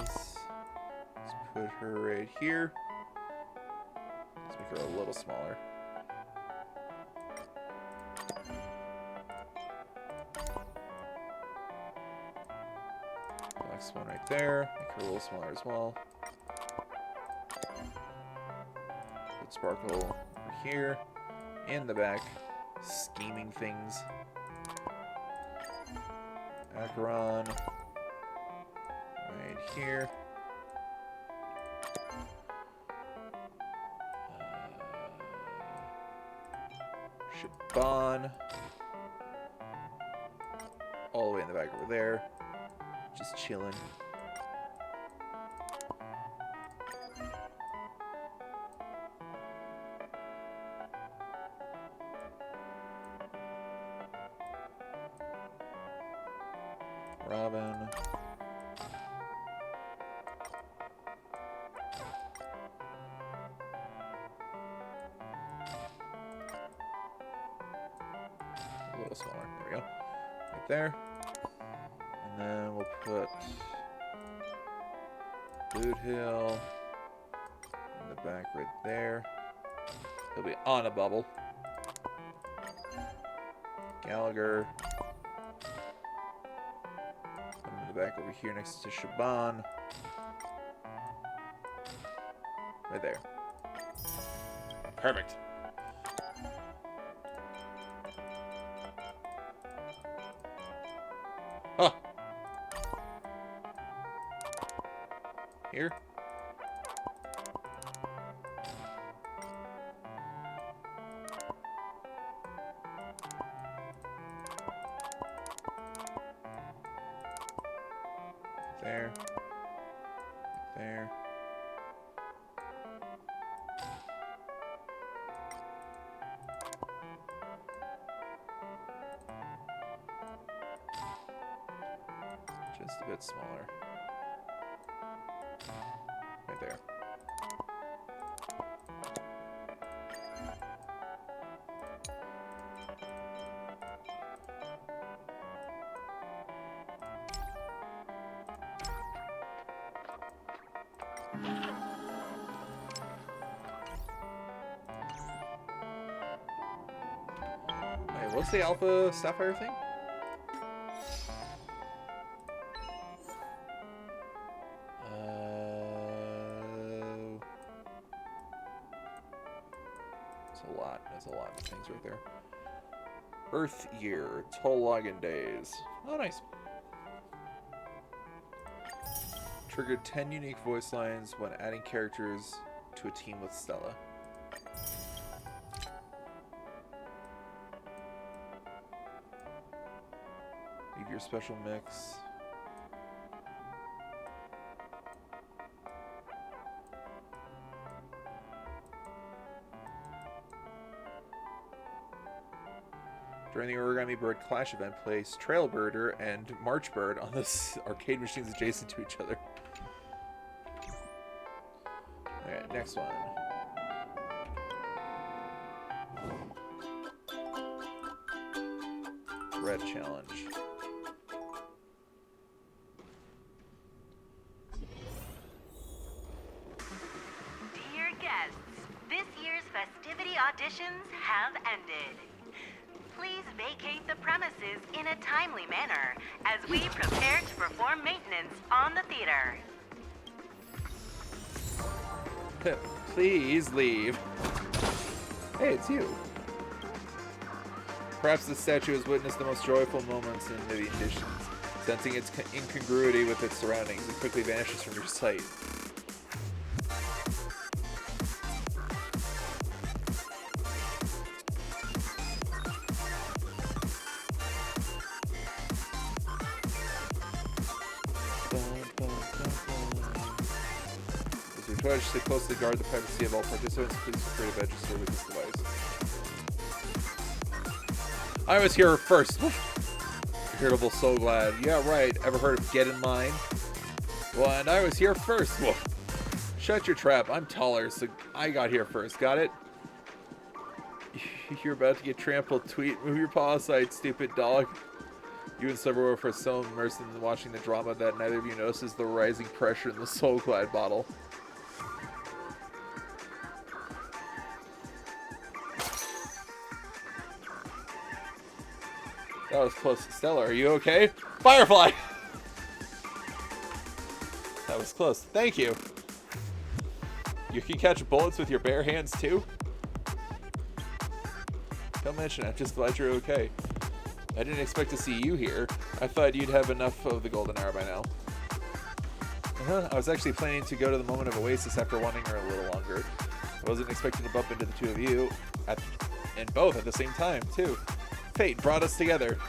Let's put her right here. Let's make her a little smaller. Next one right there. Make her a little smaller as well. Put Sparkle over here. In the back. Scheming things. Acheron. Right here. Shaban. All the way in the back over there. Just chilling. Robin. A little smaller. There we go. Right there. And then we'll put Boot Hill in the back right there. He'll be on a bubble. Gallagher. Put him in the back over here next to Shaban. Right there. Perfect. Huh. Here. There. There. Just a bit smaller. Right there. Hey, what's the Alpha Sapphire thing? That's a lot of things right there. Earth Year, Toll Login Days. Oh, nice. Triggered 10 unique voice lines when adding characters to a team with Stella. Leave your special mix. During the Origami Bird Clash event, place Trailbirder and Marchbird on the arcade machines adjacent to each other. Alright, next one. Red challenge. Dear guests, this year's festivity auditions have ended. Please vacate the premises in a timely manner as we prepare to perform maintenance on the theater. Please leave. Hey, it's you. Perhaps the statue has witnessed the most joyful moments in the editions. Sensing its incongruity with its surroundings, it quickly vanishes from your sight. As we try to closely guard the privacy of all participants, please feel free to register with this device. I was here first. Irritable, so glad. Yeah, right. Ever heard of Get in Line? Well, and I was here first. Woof. Shut your trap. I'm taller, so I got here first. Got it? You're about to get trampled. Tweet. Move your paw aside, stupid dog. You and several are so immersed in watching the drama that neither of you notices the rising pressure in the Soul Glide bottle. That was close. Stella, are you okay? Firefly! That was close. Thank you. You can catch bullets with your bare hands, too? Don't mention it. I'm just glad you're okay. I didn't expect to see you here. I thought you'd have enough of the golden hour by now. I was actually planning to go to the moment of Oasis after wanting her a little longer. I wasn't expecting to bump into the two of you, and both at the same time, too. Fate brought us together.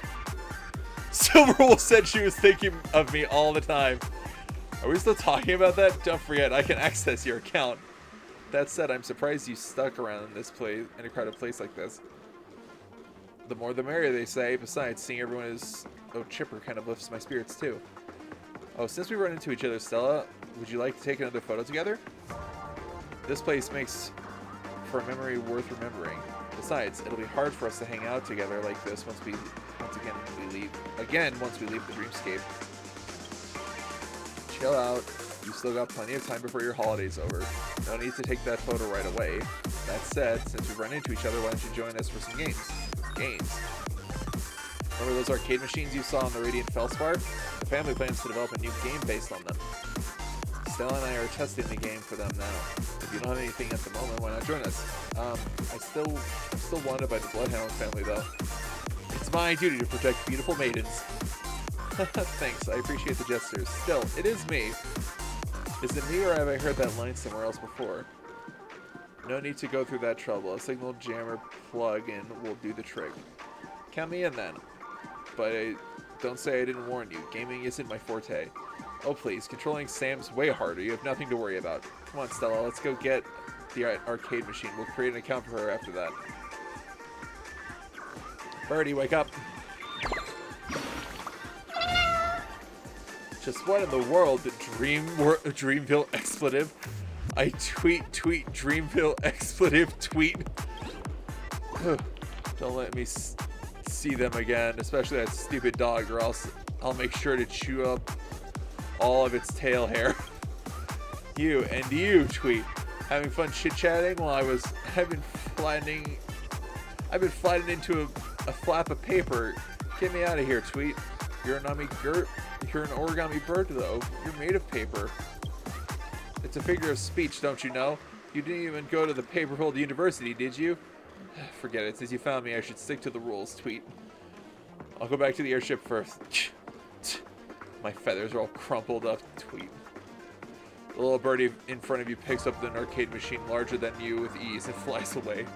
Silverwolf said she was thinking of me all the time. Are we still talking about that? Don't forget, I can access your account. That said, I'm surprised you stuck around in this place, in a crowded place like this. The more the merrier, they say. Besides, seeing everyone is chipper kind of lifts my spirits too. Oh, since we run into each other, Stella, would you like to take another photo together? This place makes for a memory worth remembering. Besides, it'll be hard for us to hang out together like this once we leave the dreamscape. Chill out. You still got plenty of time before your holiday's over. No need to take that photo right away. That said, since we've run into each other, why don't you join us for some games? Remember those arcade machines you saw on the Radiant Felspar? The family plans to develop a new game based on them. Stella and I are testing the game for them now. If you don't have anything at the moment, why not join us? I'm still wanted by the Bloodhound family, though. It's my duty to protect beautiful maidens. Thanks, I appreciate the gestures. Still, it is me. Is it me, or have I heard that line somewhere else before? No need to go through that trouble. A signal jammer plug-in will do the trick. Count me in, then. But don't say I didn't warn you. Gaming isn't my forte. Oh, please. Controlling Sam's way harder. You have nothing to worry about. Come on, Stella. Let's go get the arcade machine. We'll create an account for her after that. Birdie, wake up. Just what in the world? Dreamville expletive? I tweet Dreamville expletive tweet. Don't let me see them again, especially that stupid dog, or else I'll make sure to chew up all of its tail hair. You tweet. Having fun chit-chatting while I've been flattening into a flap of paper. Get me out of here, tweet. You're an origami bird, though. You're made of paper. It's a figure of speech, don't you know? You didn't even go to the Paperhold University, did you? Forget it. Since you found me, I should stick to the rules, tweet. I'll go back to the airship first. My feathers are all crumpled up, tweet. The little birdie in front of you picks up an arcade machine larger than you with ease and flies away.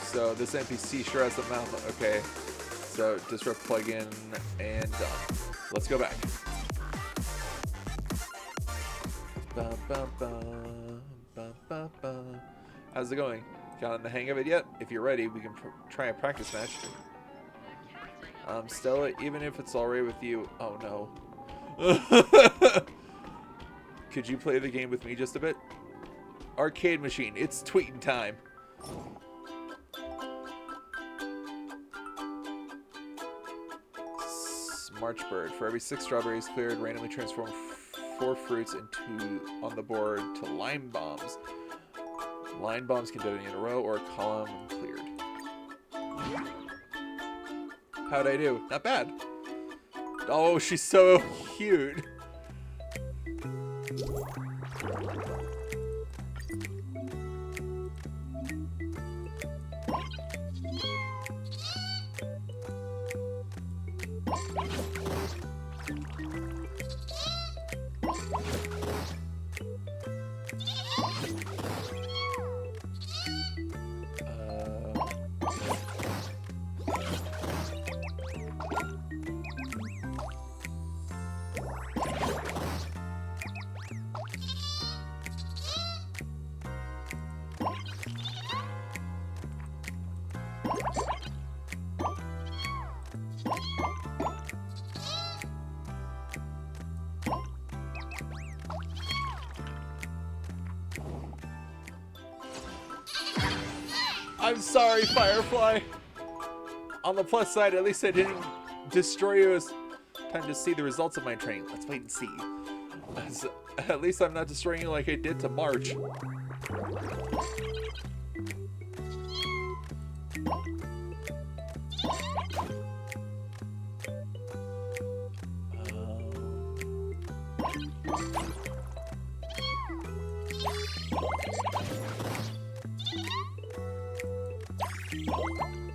So this NPC sure has a mouth. Okay. So disrupt plugin and done. Let's go back. Bum, bum, bum, bum, How's it going? Gotten the hang of it yet? If you're ready, we can try a practice match. Stella, even if it's alright with you... Oh, no. Could you play the game with me just a bit? Arcade machine, it's tweeting time. March Bird. For every 6 strawberries cleared, randomly transform 4 fruits into on the board to lime bombs. Lime bombs can detonate in a row or a column when cleared. How'd I do? Not bad. Oh, she's so cute. I'm sorry, Firefly. On the plus side, at least I didn't destroy you as time to see the results of my training. Let's wait and see. At least I'm not destroying you like I did to March.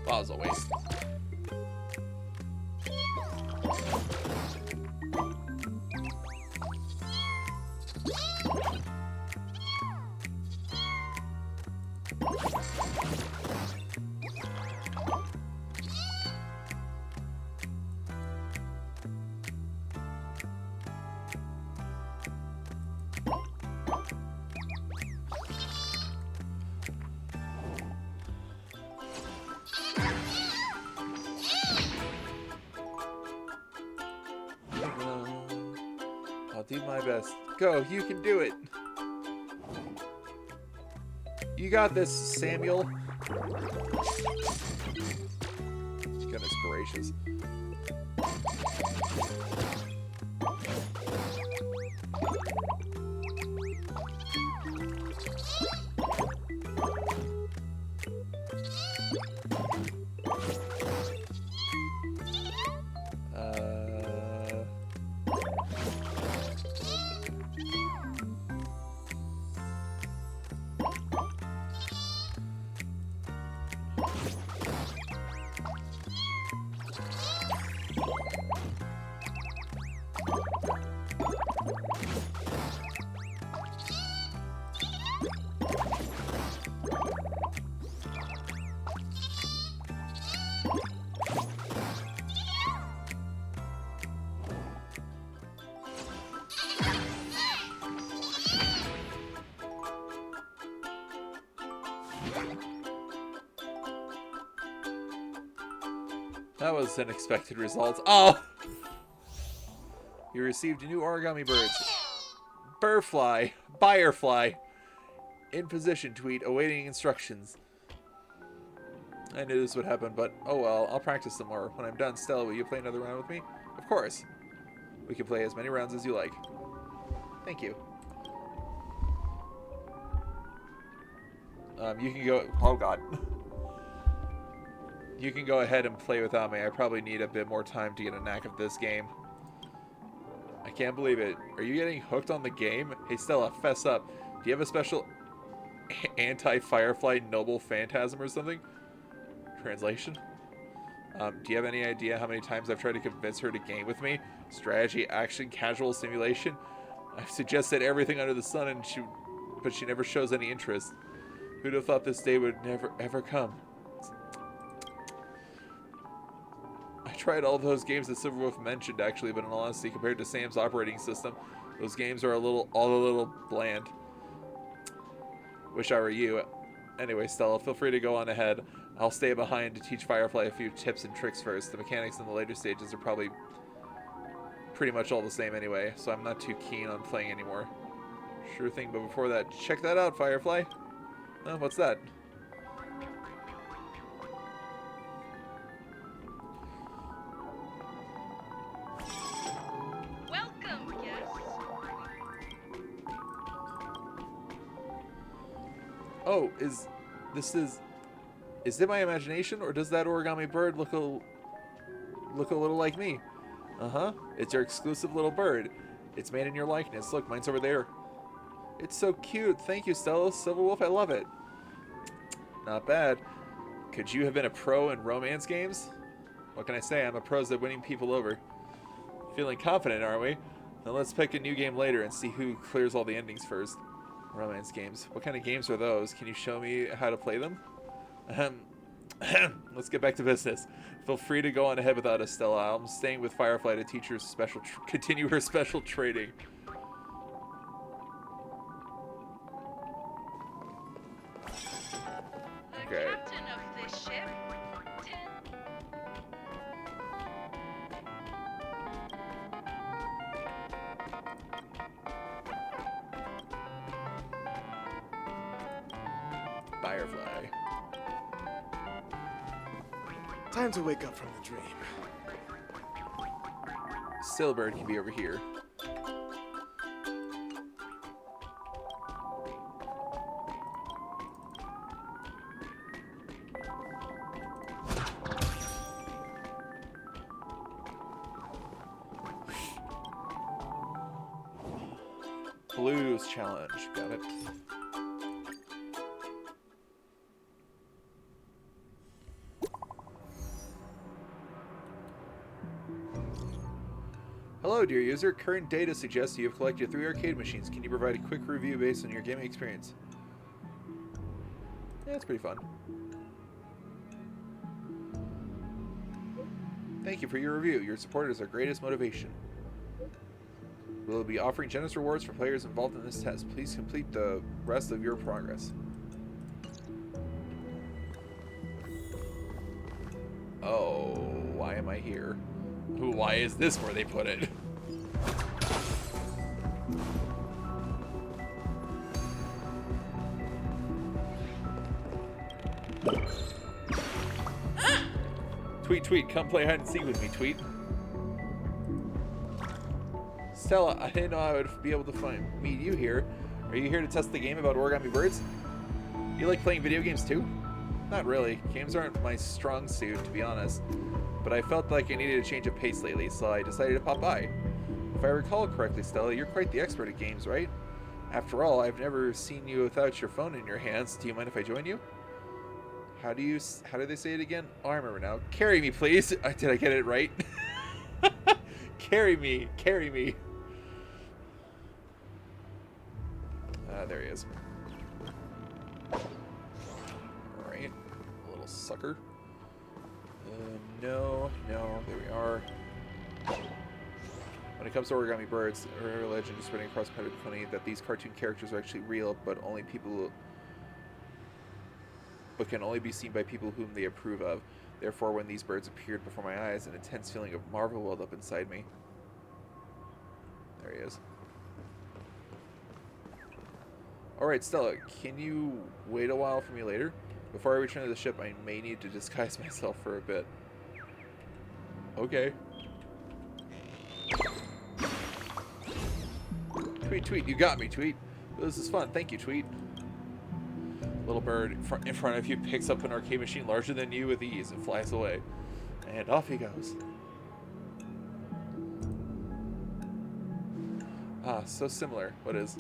That was a waste. I'll do my best. Go, you can do it. You got this, Samuel. Goodness gracious. That was unexpected results. Oh! You received a new origami birds. Burfly. Firefly. In position, tweet, awaiting instructions. I knew this would happen, but oh well, I'll practice some more. When I'm done, Stella, will you play another round with me? Of course. We can play as many rounds as you like. Thank you. You can go... Oh, God. You can go ahead and play without me. I probably need a bit more time to get a knack of this game. I can't believe it. Are you getting hooked on the game? Hey, Stella, fess up. Do you have a special anti-Firefly noble phantasm or something? Translation? Do you have any idea how many times I've tried to convince her to game with me? Strategy, action, casual, simulation? I've suggested everything under the sun, but she never shows any interest. Who'd have thought this day would never, ever come? I tried all those games that Silverwolf mentioned, actually, but in all honesty, compared to Sam's operating system, those games are all a little bland. Wish I were you. Anyway, Stella, feel free to go on ahead. I'll stay behind to teach Firefly a few tips and tricks first. The mechanics in the later stages are probably pretty much all the same anyway, so I'm not too keen on playing anymore. Sure thing, but before that, check that out, Firefly. Oh, what's that? Welcome, guests. Oh, is it my imagination, or does that origami bird look a little like me? Uh-huh. It's your exclusive little bird. It's made in your likeness. Look, mine's over there. It's so cute. Thank you, Stella. Silver Wolf, I love it. Not bad. Could you have been a pro in romance games? What can I say? I'm a pros at winning people over. Feeling confident, aren't we? Then let's pick a new game later and see who clears all the endings first. Romance games. What kind of games are those? Can you show me how to play them? Let's get back to business. Feel free to go on ahead without us, Stella. I'm staying with Firefly to teach her continue her special training. Okay. Captain of this ship. Firefly. Time to wake up from the dream. Stillbird can be over here. Blues challenge. Got it. Hello, dear user. Current data suggests you have collected 3 arcade machines. Can you provide a quick review based on your gaming experience? Yeah, it's pretty fun. Thank you for your review. Your support is our greatest motivation. We'll be offering generous rewards for players involved in this test. Please complete the rest of your progress. Oh, why am I here? Why is this where they put it? Tweet, come play hide and seek with me, Tweet. Stella, I didn't know I would be able to meet you here. Are you here to test the game about origami birds? You like playing video games too? Not really. Games aren't my strong suit, to be honest. But I felt like I needed a change of pace lately, so I decided to pop by. If I recall correctly, Stella, you're quite the expert at games, right? After all, I've never seen you without your phone in your hands. Do you mind if I join you? How do they say it again? Oh, I remember now. Carry me, please. Did I get it right? Carry me. Carry me. There he is. Alright. Little sucker. No, there we are. When it comes to origami birds, a legend is spreading across Penacony that these cartoon characters are actually real, but can only be seen by people whom they approve of. Therefore, when these birds appeared before my eyes, an intense feeling of marvel welled up inside me. There he is. Alright, Stella, can you wait a while for me later? Before I return to the ship, I may need to disguise myself for a bit. Okay. Tweet, you got me, Tweet. This is fun. Thank you, Tweet. Little bird in front of you picks up an arcade machine larger than you with ease and flies away. And off he goes. Ah, so similar. What is?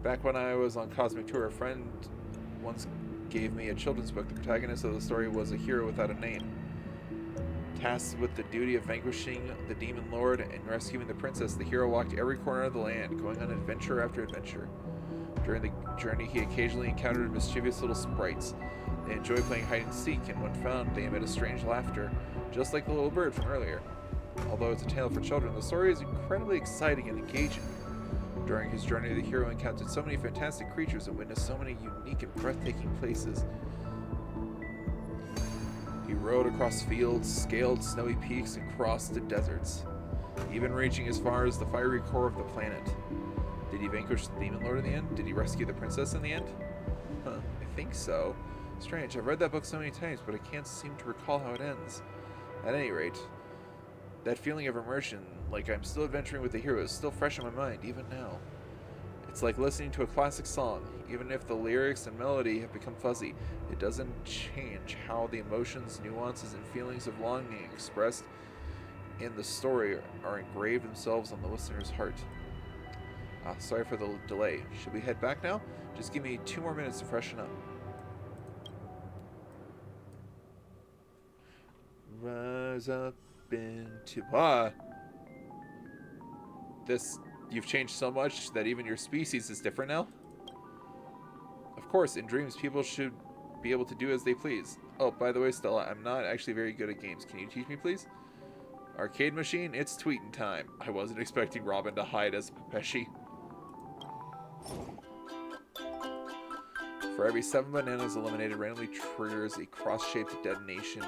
Back when I was on Cosmic Tour, a friend once gave me a children's book. The protagonist of the story was a hero without a name. Tasked with the duty of vanquishing the demon lord and rescuing the princess, the hero walked every corner of the land, going on adventure after adventure. During the journey, he occasionally encountered mischievous little sprites. They enjoy playing hide and seek, and when found, they emit a strange laughter, just like the little bird from earlier. Although it's a tale for children, the story is incredibly exciting and engaging. During his journey, the hero encountered so many fantastic creatures and witnessed so many unique and breathtaking places. He rode across fields, scaled snowy peaks, and crossed the deserts, even reaching as far as the fiery core of the planet. Did he vanquish the Demon Lord in the end? Did he rescue the princess in the end? Huh, I think so. Strange, I've read that book so many times, but I can't seem to recall how it ends. At any rate, that feeling of immersion, like I'm still adventuring with the hero, is still fresh in my mind, even now. It's like listening to a classic song. Even if the lyrics and melody have become fuzzy, it doesn't change how the emotions, nuances, and feelings of longing expressed in the story are engraved themselves on the listener's heart. Sorry for the delay. Should we head back now? Just give me 2 more minutes to freshen up. Rise up into... You've changed so much that even your species is different now? Of course, in dreams, people should be able to do as they please. Oh, by the way, Stella, I'm not actually very good at games. Can you teach me, please? Arcade machine, it's tweeting time. I wasn't expecting Robin to hide as Pepeshi. For every 7 bananas eliminated, randomly triggers a cross-shaped detonation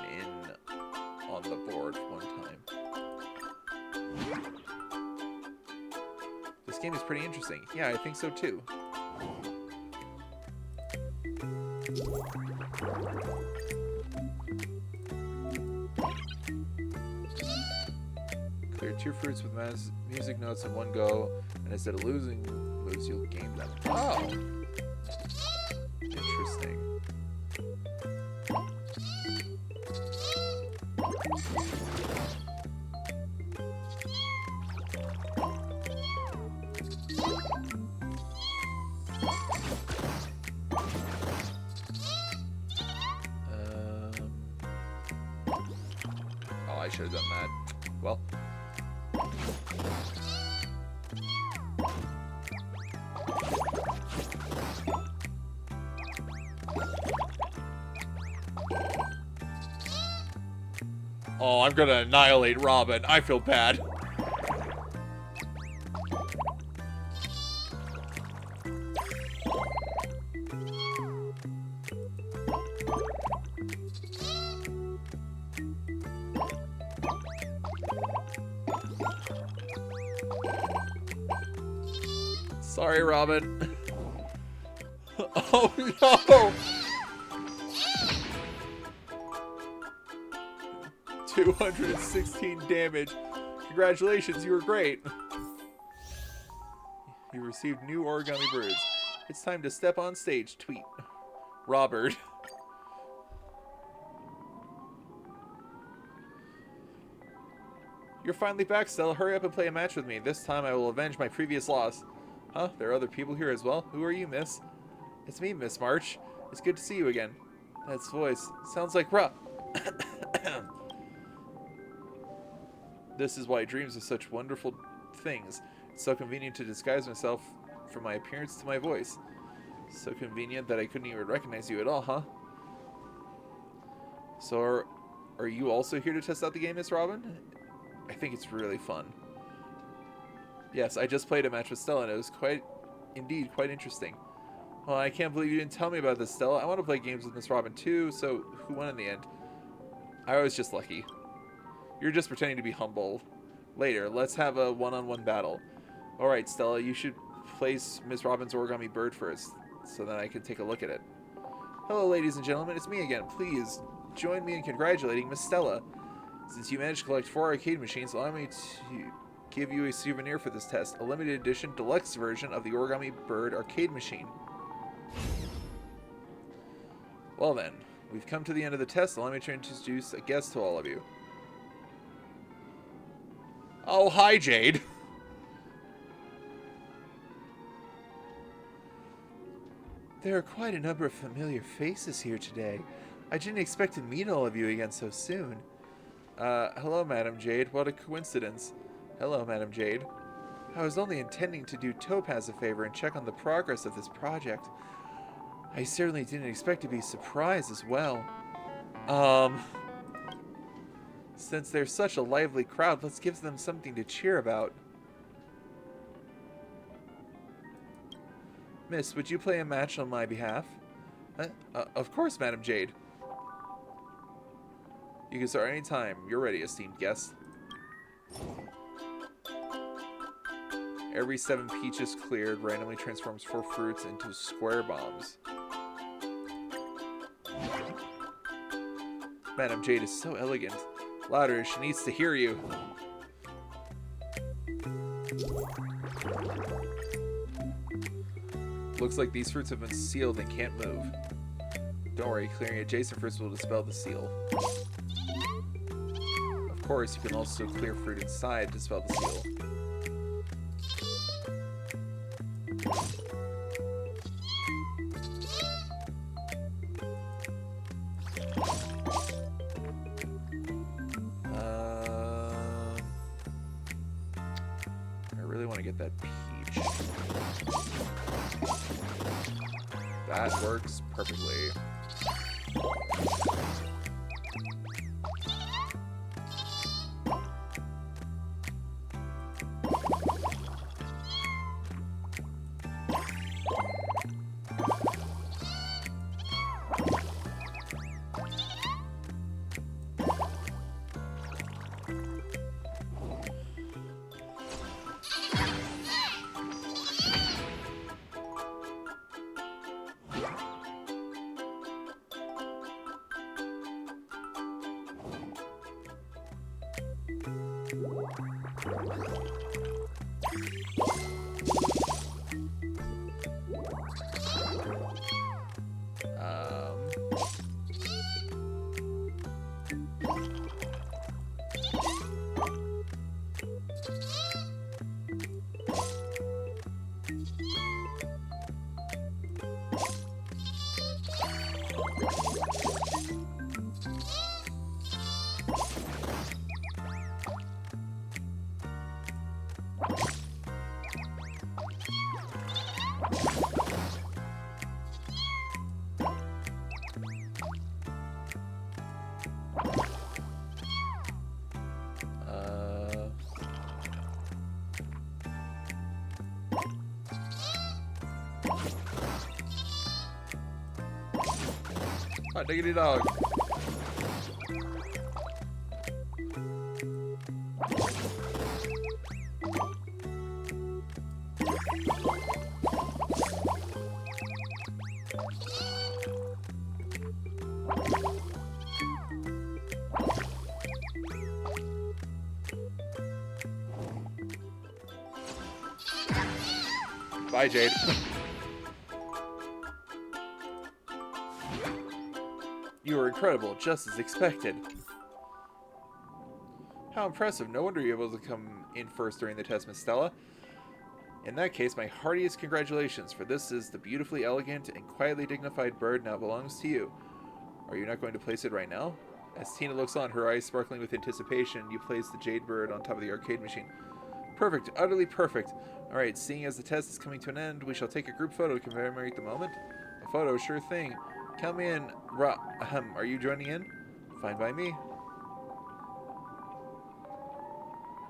on the board 1 time. This game is pretty interesting. Yeah, I think so too. Clear 2 fruits with music notes in 1 go, and instead of losing moves, you'll game them. Oh! Interesting. Oh, I should have done that. Well. Oh, I'm gonna annihilate Robin. I feel bad. Sorry, Robin. Oh no! 216 damage. Congratulations, you were great. You received new origami birds. It's time to step on stage. Tweet. Robert. You're finally back, Stella. Hurry up and play a match with me. This time I will avenge my previous loss. Huh? There are other people here as well? Who are you, miss? It's me, Miss March. It's good to see you again. That's voice. Sounds like Rob. This is why dreams are such wonderful things. It's so convenient to disguise myself from my appearance to my voice. So convenient that I couldn't even recognize you at all, huh? So are you also here to test out the game, Miss Robin? I think it's really fun. Yes, I just played a match with Stella and it was indeed quite interesting. Well, I can't believe you didn't tell me about this, Stella. I want to play games with Miss Robin too, so who won in the end? I was just lucky. You're just pretending to be humble. Later, let's have a one-on-one battle. Alright, Stella, you should place Miss Robin's origami bird first, so that I can take a look at it. Hello, ladies and gentlemen, it's me again. Please, join me in congratulating Miss Stella. Since you managed to collect 4 arcade machines, allow me to give you a souvenir for this test. A limited edition deluxe version of the Origami Bird arcade machine. Well then, we've come to the end of the test. Allow me to introduce a guest to all of you. Oh, hi, Jade. There are quite a number of familiar faces here today. I didn't expect to meet all of you again so soon. Hello, Madam Jade. What a coincidence. Hello, Madam Jade. I was only intending to do Topaz a favor and check on the progress of this project. I certainly didn't expect to be surprised as well. Since they're such a lively crowd, let's give them something to cheer about. Miss, would you play a match on my behalf? Of course, Madam Jade. You can start any time. You're ready, esteemed guest. Every 7 peaches cleared randomly transforms 4 fruits into square bombs. Madam Jade is so elegant. Louder, she needs to hear you. Looks like these fruits have been sealed and can't move. Don't worry, clearing adjacent fruits will dispel the seal. Of course, you can also clear fruit inside to dispel the seal. I really want to get that peach. That works perfectly. Hot diggity dog. Bye, Jade. You were incredible, just as expected. How impressive. No wonder you were able to come in first during the test, Miss Stella. In that case, my heartiest congratulations, for this is the beautifully elegant and quietly dignified bird now belongs to you. Are you not going to place it right now? As Tina looks on, her eyes sparkling with anticipation, you place the jade bird on top of the arcade machine. Perfect, utterly perfect. Alright, seeing as the test is coming to an end, we shall take a group photo to commemorate the moment. A photo, sure thing. Count me in. Are you joining in? Fine by me.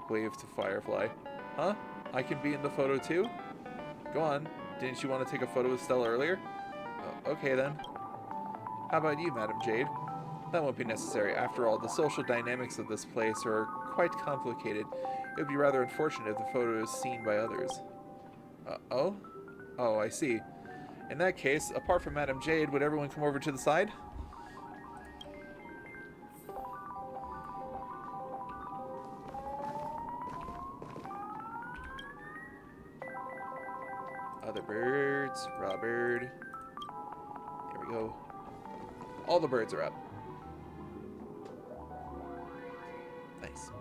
Wave to Firefly. Huh? I can be in the photo too? Go on. Didn't you want to take a photo with Stella earlier? Okay then. How about you, Madam Jade? That won't be necessary. After all, the social dynamics of this place are quite complicated. It would be rather unfortunate if the photo is seen by others. Oh? Oh, I see. In that case, apart from Madam Jade, would everyone come over to the side? Other birds, raw bird. There we go. All the birds are up. Nice.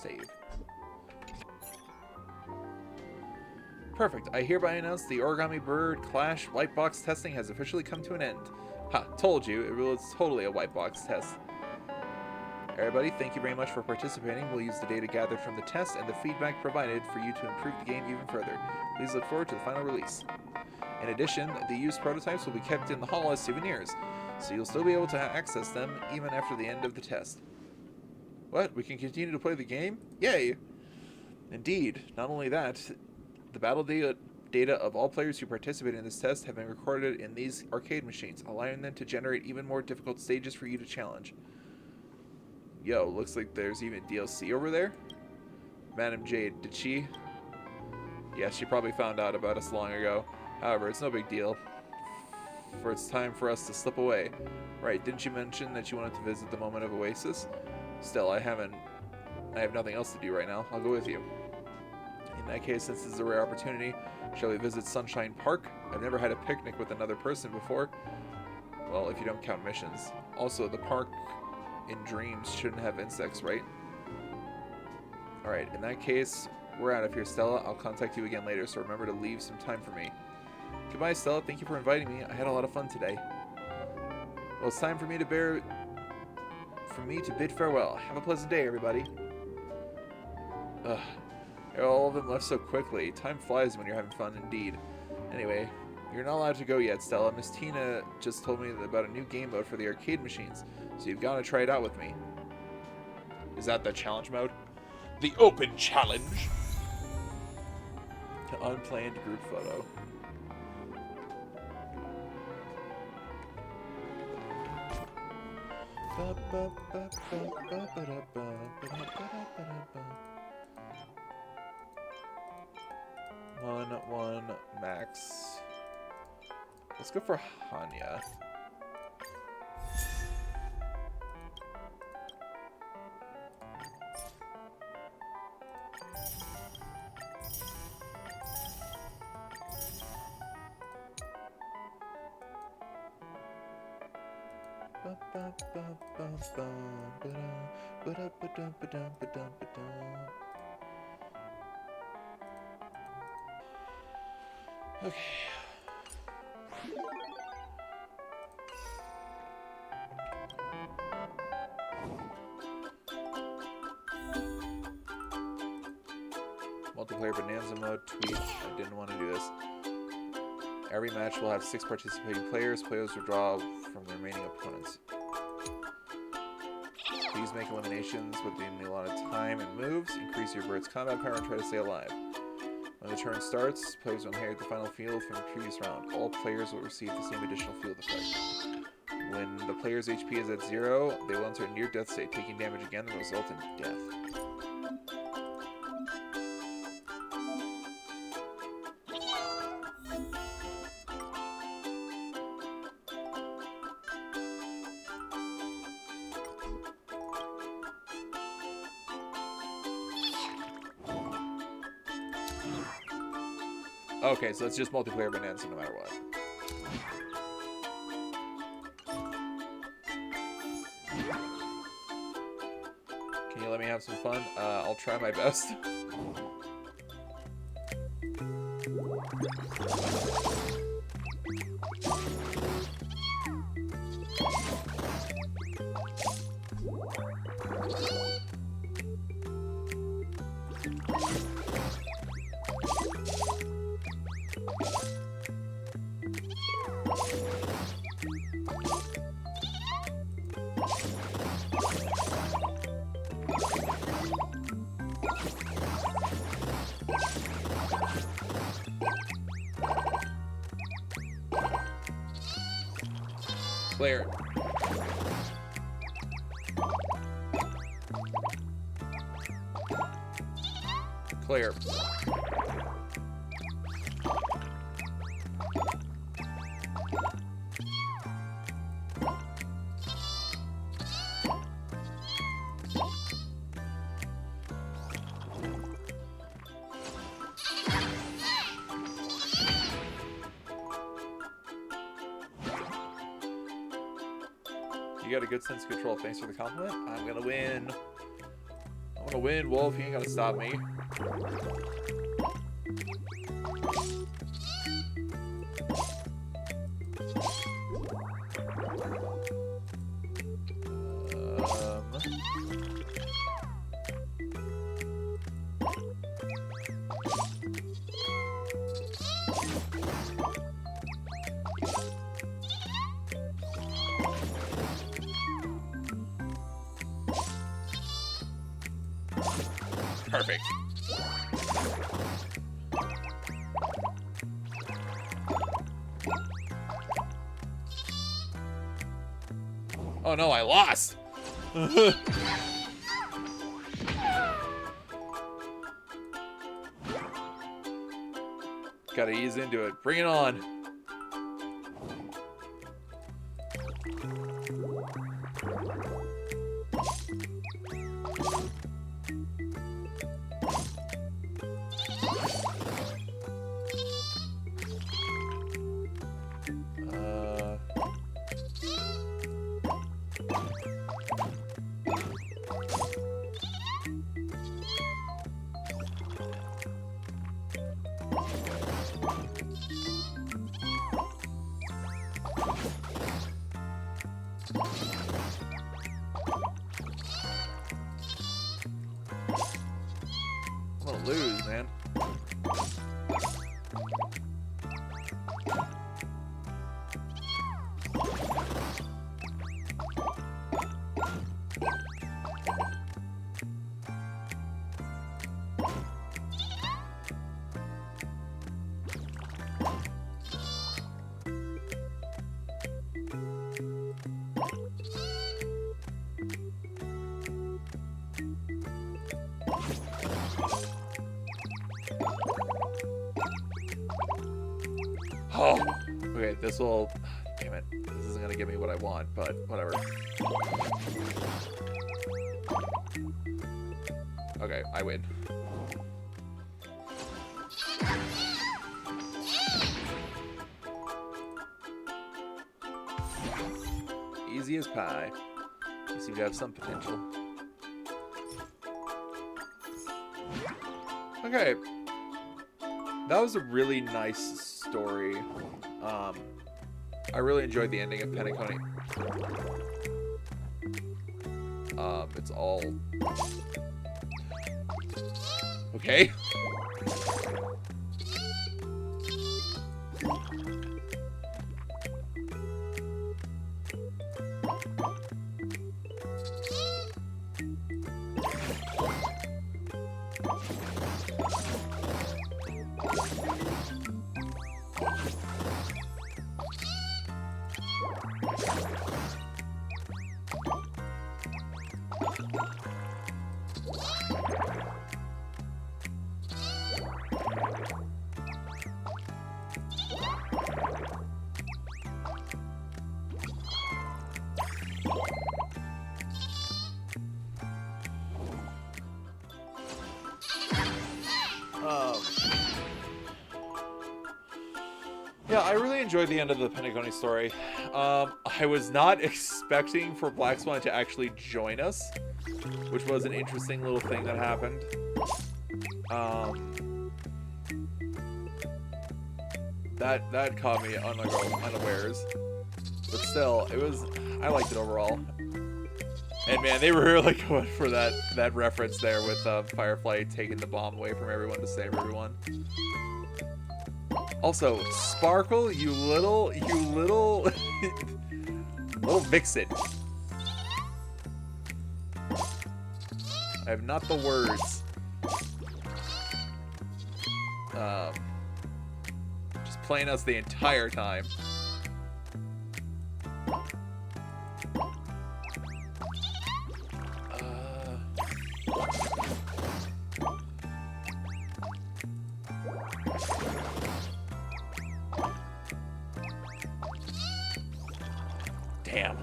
Save. Perfect. I hereby announce the Origami Bird Clash white box testing has officially come to an end. Ha, told you, it was totally a white box test. Everybody, thank you very much for participating. We'll use the data gathered from the test and the feedback provided for you to improve the game even further. Please look forward to the final release. In addition, the used prototypes will be kept in the hall as souvenirs, so you'll still be able to access them even after the end of the test. What? We can continue to play the game? Yay! Indeed. Not only that, the battle data of all players who participated in this test have been recorded in these arcade machines, allowing them to generate even more difficult stages for you to challenge. Yo, looks like there's even DLC over there. Madam Jade, did she? Yeah, she probably found out about us long ago. However, it's no big deal. For it's time for us to slip away. Right, didn't you mention that you wanted to visit the moment of Oasis? Still, I have nothing else to do right now. I'll go with you. In that case, since this is a rare opportunity, shall we visit Sunshine Park? I've never had a picnic with another person before. Well, if you don't count missions. Also, the park in dreams shouldn't have insects, right? Alright, in that case, we're out of here, Stella. I'll contact you again later, so remember to leave some time for me. Goodbye, Stella. Thank you for inviting me. I had a lot of fun today. Well, it's time for me to bid farewell. Have a pleasant day, everybody. Ugh. All of them left so quickly. Time flies when you're having fun, indeed. Anyway, you're not allowed to go yet, Stella. Miss Tina just told me about a new game mode for the arcade machines, so you've got to try it out with me. Is that the challenge mode? The open challenge! Unplanned group photo. One max. Let's go for Hanya. Okay. Multiplayer Bonanza mode tweet. I didn't want to do this. Every match will have 6 participating players. Players will draw from the remaining opponents. Please make eliminations within the allotted time and moves. Increase your bird's combat power and try to stay alive. When the turn starts, players will inherit the final field from the previous round. All players will receive the same additional field effect. When the player's HP is at 0, they will enter a near-death state. Taking damage again will result in death. Okay, so it's just multiplayer Bonanza no matter what. Can you let me have some fun? I'll try my best. Clear. Clear. You got a good sense of control. Thanks for the compliment. I'm gonna win. I'm gonna win, Wolf. You ain't gonna stop me. Perfect. Oh no, I lost! Gotta ease into it. Bring it on. I'm gonna lose, man. Oh, okay, this will, damn it, this isn't gonna give me what I want, but whatever. Okay, I win. Easy as pie. You seem to have some potential. Okay. That was a really nice story. I really enjoyed the ending of Penacony. It's all... Okay. Yeah, I really enjoyed the end of the Penacony story. I was not expecting for Black Swan to actually join us, which was an interesting little thing that happened. That caught me unawares. But still, I liked it overall. And man, they were really going for that reference there with Firefly taking the bomb away from everyone to save everyone. Also, Sparkle, you little little vixen. I have not the words. Just playing us the entire time. Damn.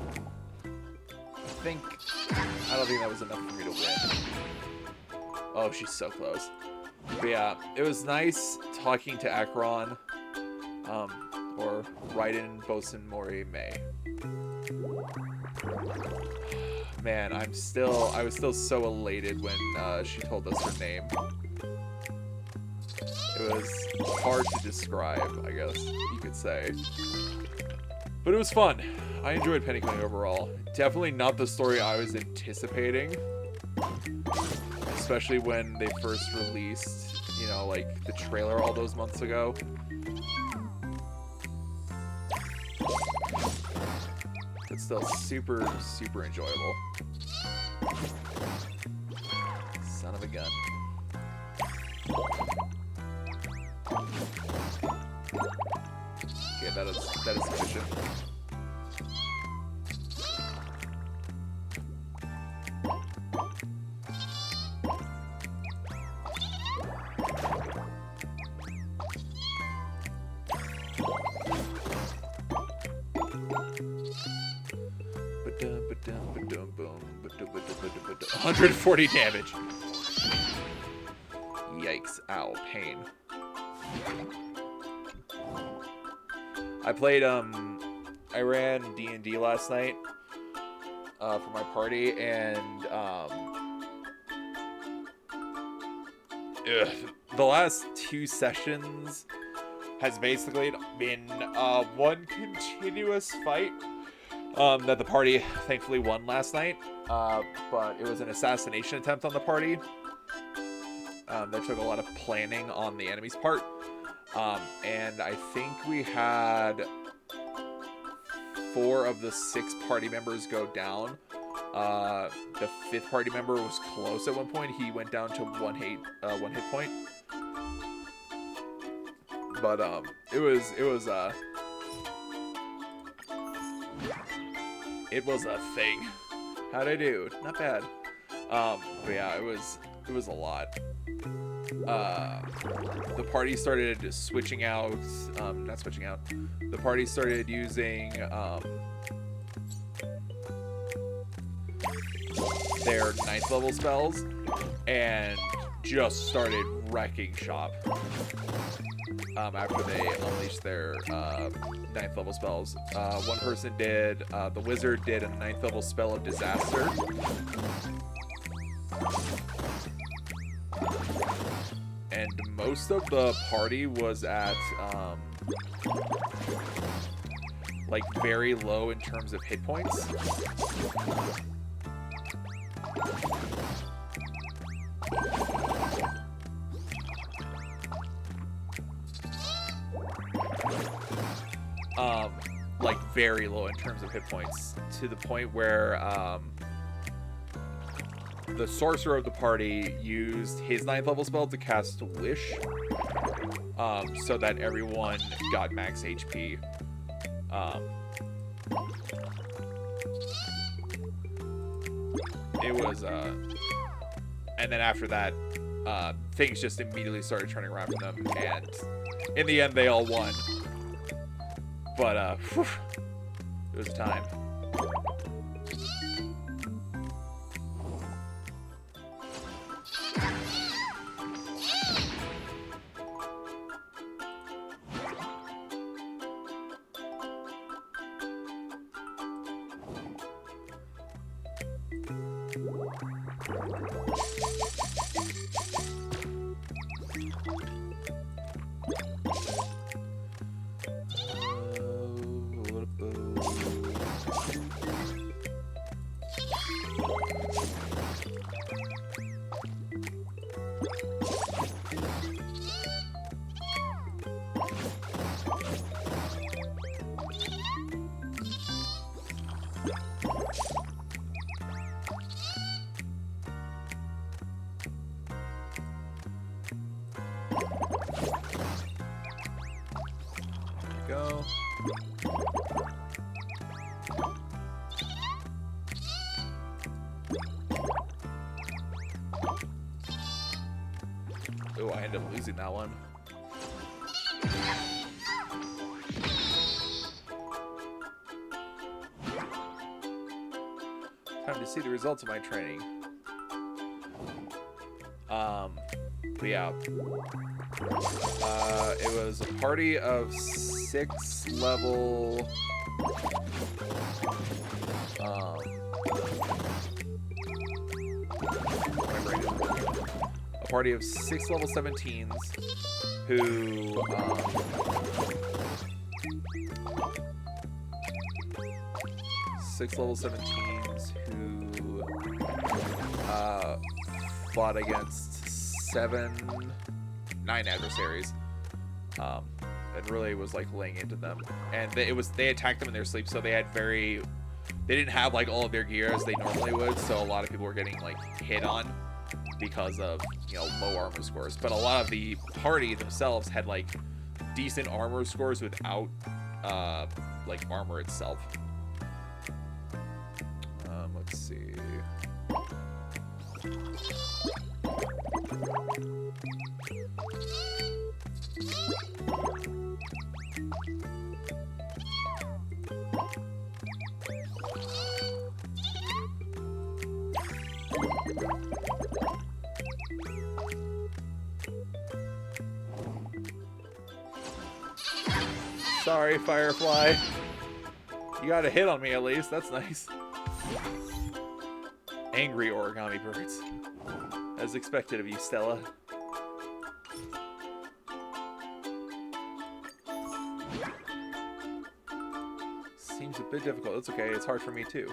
I don't think that was enough for me to win. Oh, she's so close. But yeah, it was nice talking to Acheron, or Raiden Bosun Mori May. Man, I was still so elated when she told us her name. It was hard to describe, I guess you could say. But it was fun. I enjoyed Penacony overall. Definitely not the story I was anticipating. Especially when they first released, you know, like, the trailer all those months ago. but still super, super enjoyable. Son of a gun. Okay, that is sufficient. Boom. 140 damage. Yikes. Ow. Pain. I played, I ran D&D last night, for my party, and, the last 2 sessions has basically been, one continuous fight, that the party thankfully won last night, but it was an assassination attempt on the party, that took a lot of planning on the enemy's part. And I think we had 4 of the 6 party members go down. The 5th party member was close at one point. He went down to one hit point. But it was a thing. How'd I do? Not bad. But yeah, it was a lot. The party started switching out, not switching out, the party started using, their 9th level spells, and just started wrecking shop, after they unleashed their, 9th level spells. One person did, the wizard did a 9th level spell of disaster. And most of the party was at, like, very low in terms of hit points. Like, very low in terms of hit points, to the point where, the sorcerer of the party used his 9th level spell to cast Wish, so that everyone got max HP. It was, and then after that, things just immediately started turning around for them, and in the end, they all won. But, whew, it was time. Go. Oh, I ended up losing that one. Time to see the results of my training. But yeah. It was a party of 6 level... a party of 6 level 17s who... 6 level 17s who fought against 9 adversaries, and really was like laying into them, and they attacked them in their sleep, so they had very they didn't have like all of their gear as they normally would, so a lot of people were getting like hit on because of, you know, low armor scores. But a lot of the party themselves had like decent armor scores without like armor itself. Let's see. Sorry, Firefly. You got a hit on me at least. That's nice. Angry origami birds. As expected of you, Stella. Seems a bit difficult. It's okay. It's hard for me too.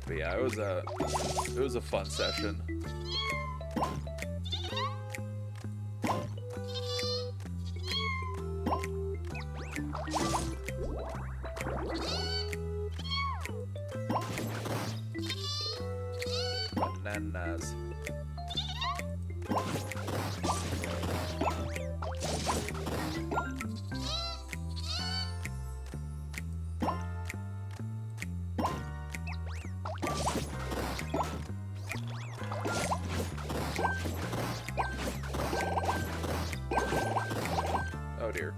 But yeah, it was a fun session. Bananas. Oh dear.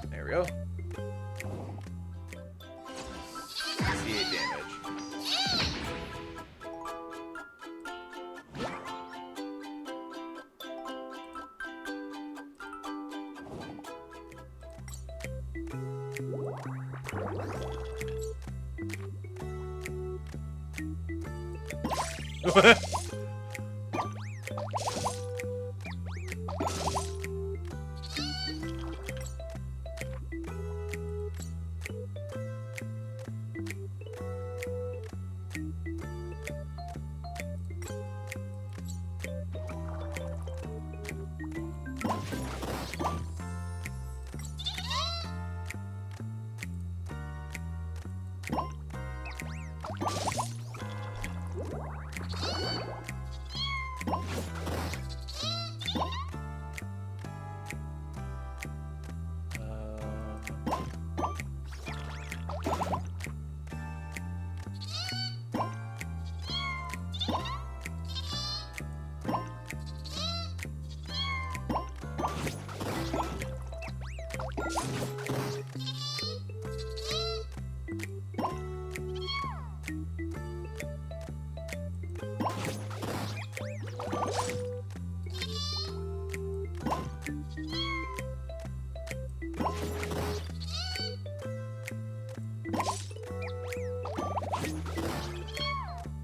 There we go. 68 damage.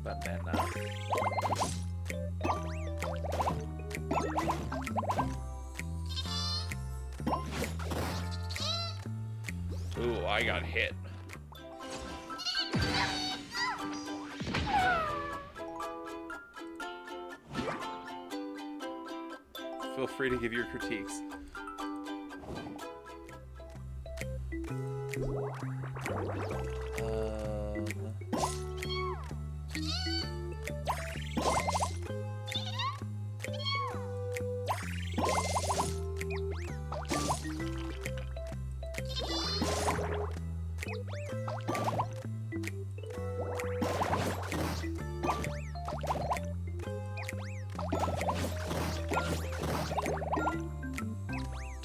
Banana. Ooh, I got hit. Feel free to give your critiques.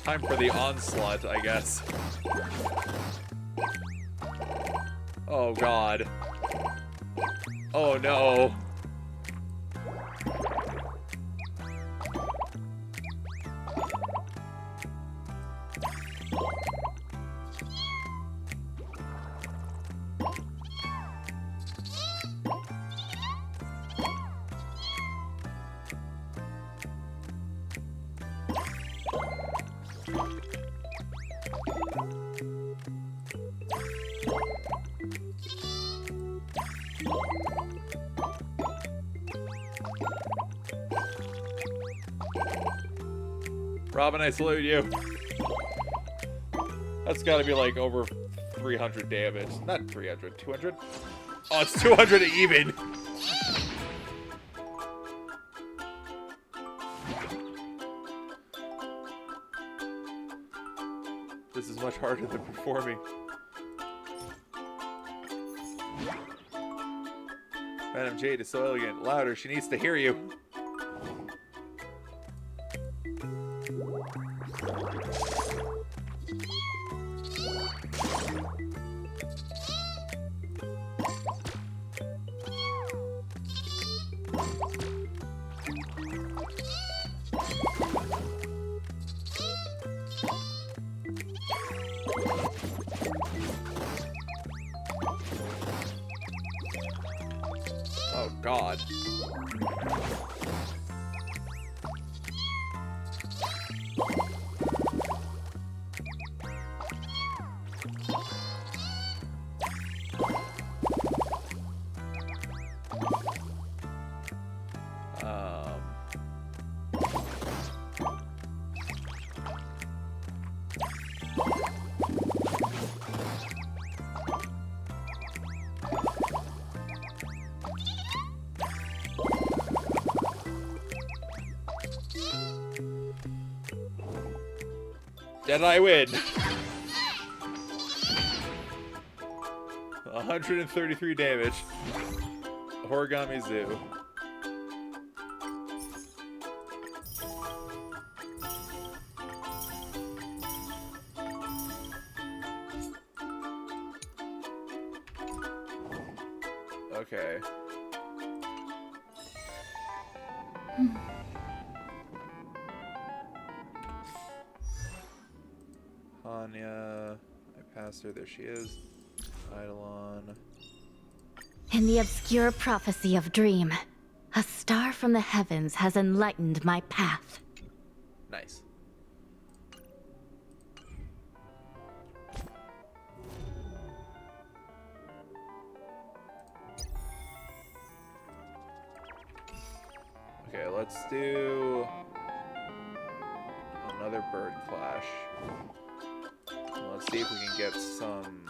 Time for the onslaught, I guess. Oh god. Oh no. Robin, I salute you. That's gotta be like over 300 damage. Not 300, 200? Oh, it's 200 even. This is much harder than performing. Madam Jade is so elegant. Louder, she needs to hear you. Oh, God. Did I win? 133 damage. Origami Zoo. Okay. Anya, I passed her. There she is. Eidolon. In the obscure prophecy of Dream, a star from the heavens has enlightened my path. Nice. Okay, let's do another Bird Clash. Let's see if we can get some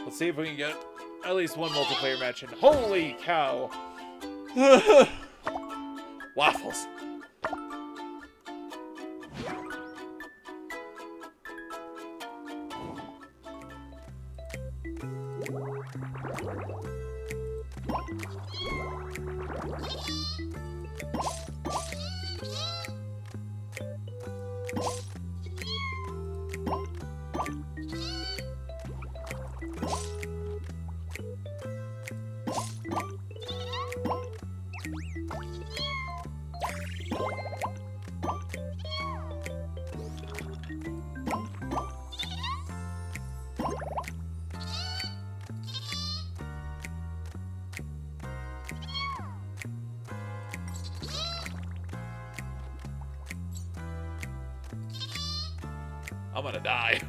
let's see if we can get at least one multiplayer match in. Holy cow! Waffles. I'm gonna die.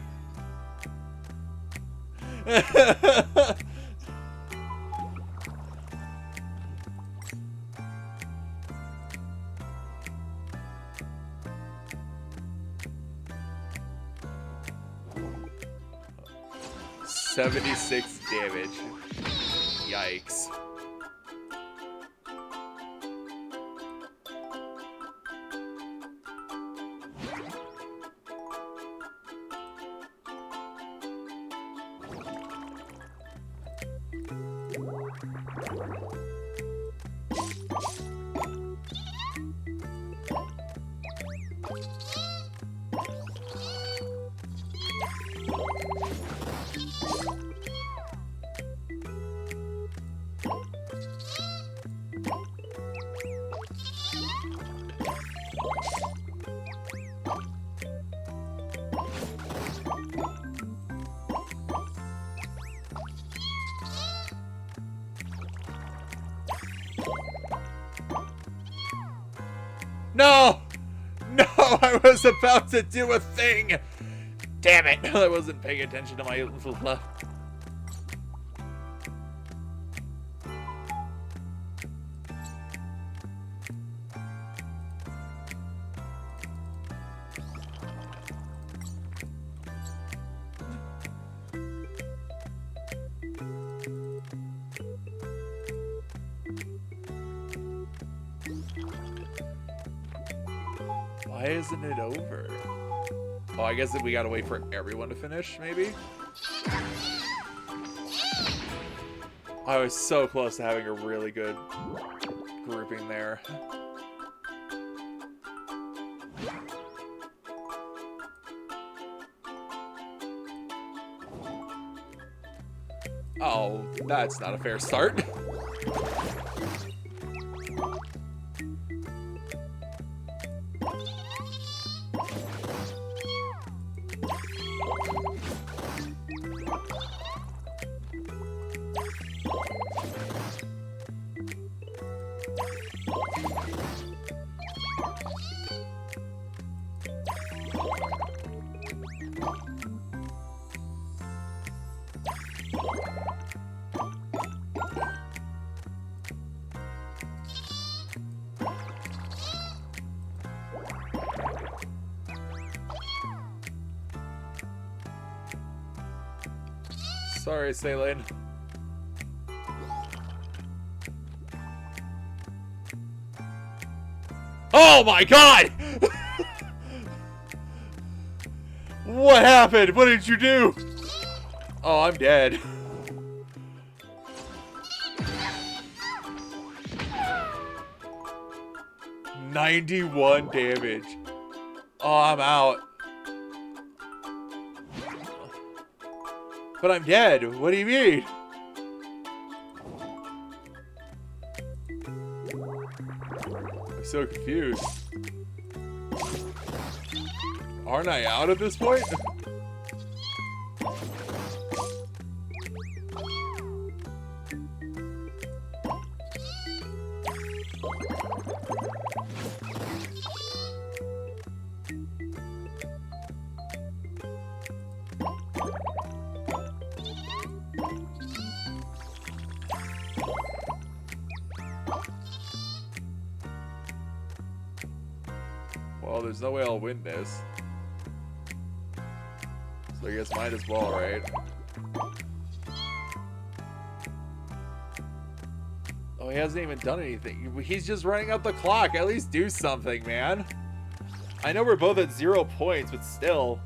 $76 damage. Yikes. No! No, I was about to do a thing! Damn it! I wasn't paying attention to my left. Why isn't it over? Oh, I guess that we gotta wait for everyone to finish, maybe? I was so close to having a really good grouping there. Oh, that's not a fair start. Sorry, Saline. Oh my god! What happened? What did you do? Oh, I'm dead. $91 damage. Oh, I'm out. But I'm dead. What do you mean? I'm so confused. Aren't I out at this point? Well, there's no way I'll win this. So I guess might as well, right? Oh, he hasn't even done anything. He's just running out the clock. At least do something, man. I know we're both at 0 points, but still.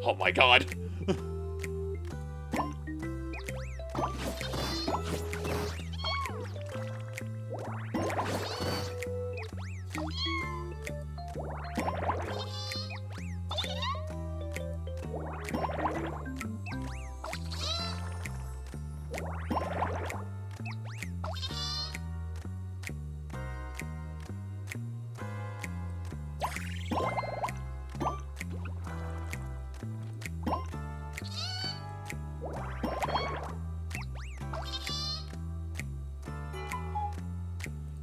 Oh my god.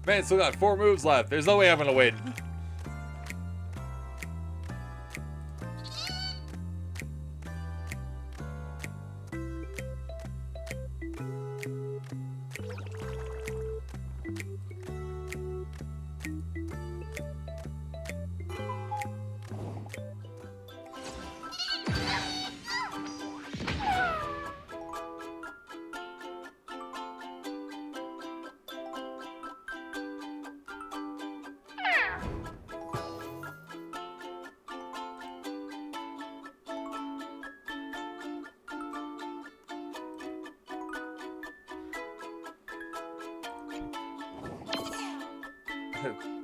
Man, still got 4 moves left. There's no way I'm gonna win.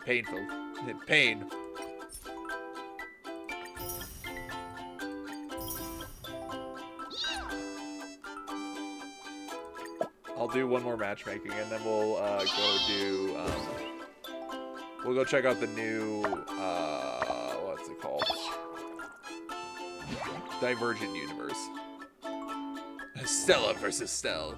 Painful. Pain. I'll do one more matchmaking, and then we'll go do. We'll go check out the new. What's it called? Divergent Universe. Stella versus Stell.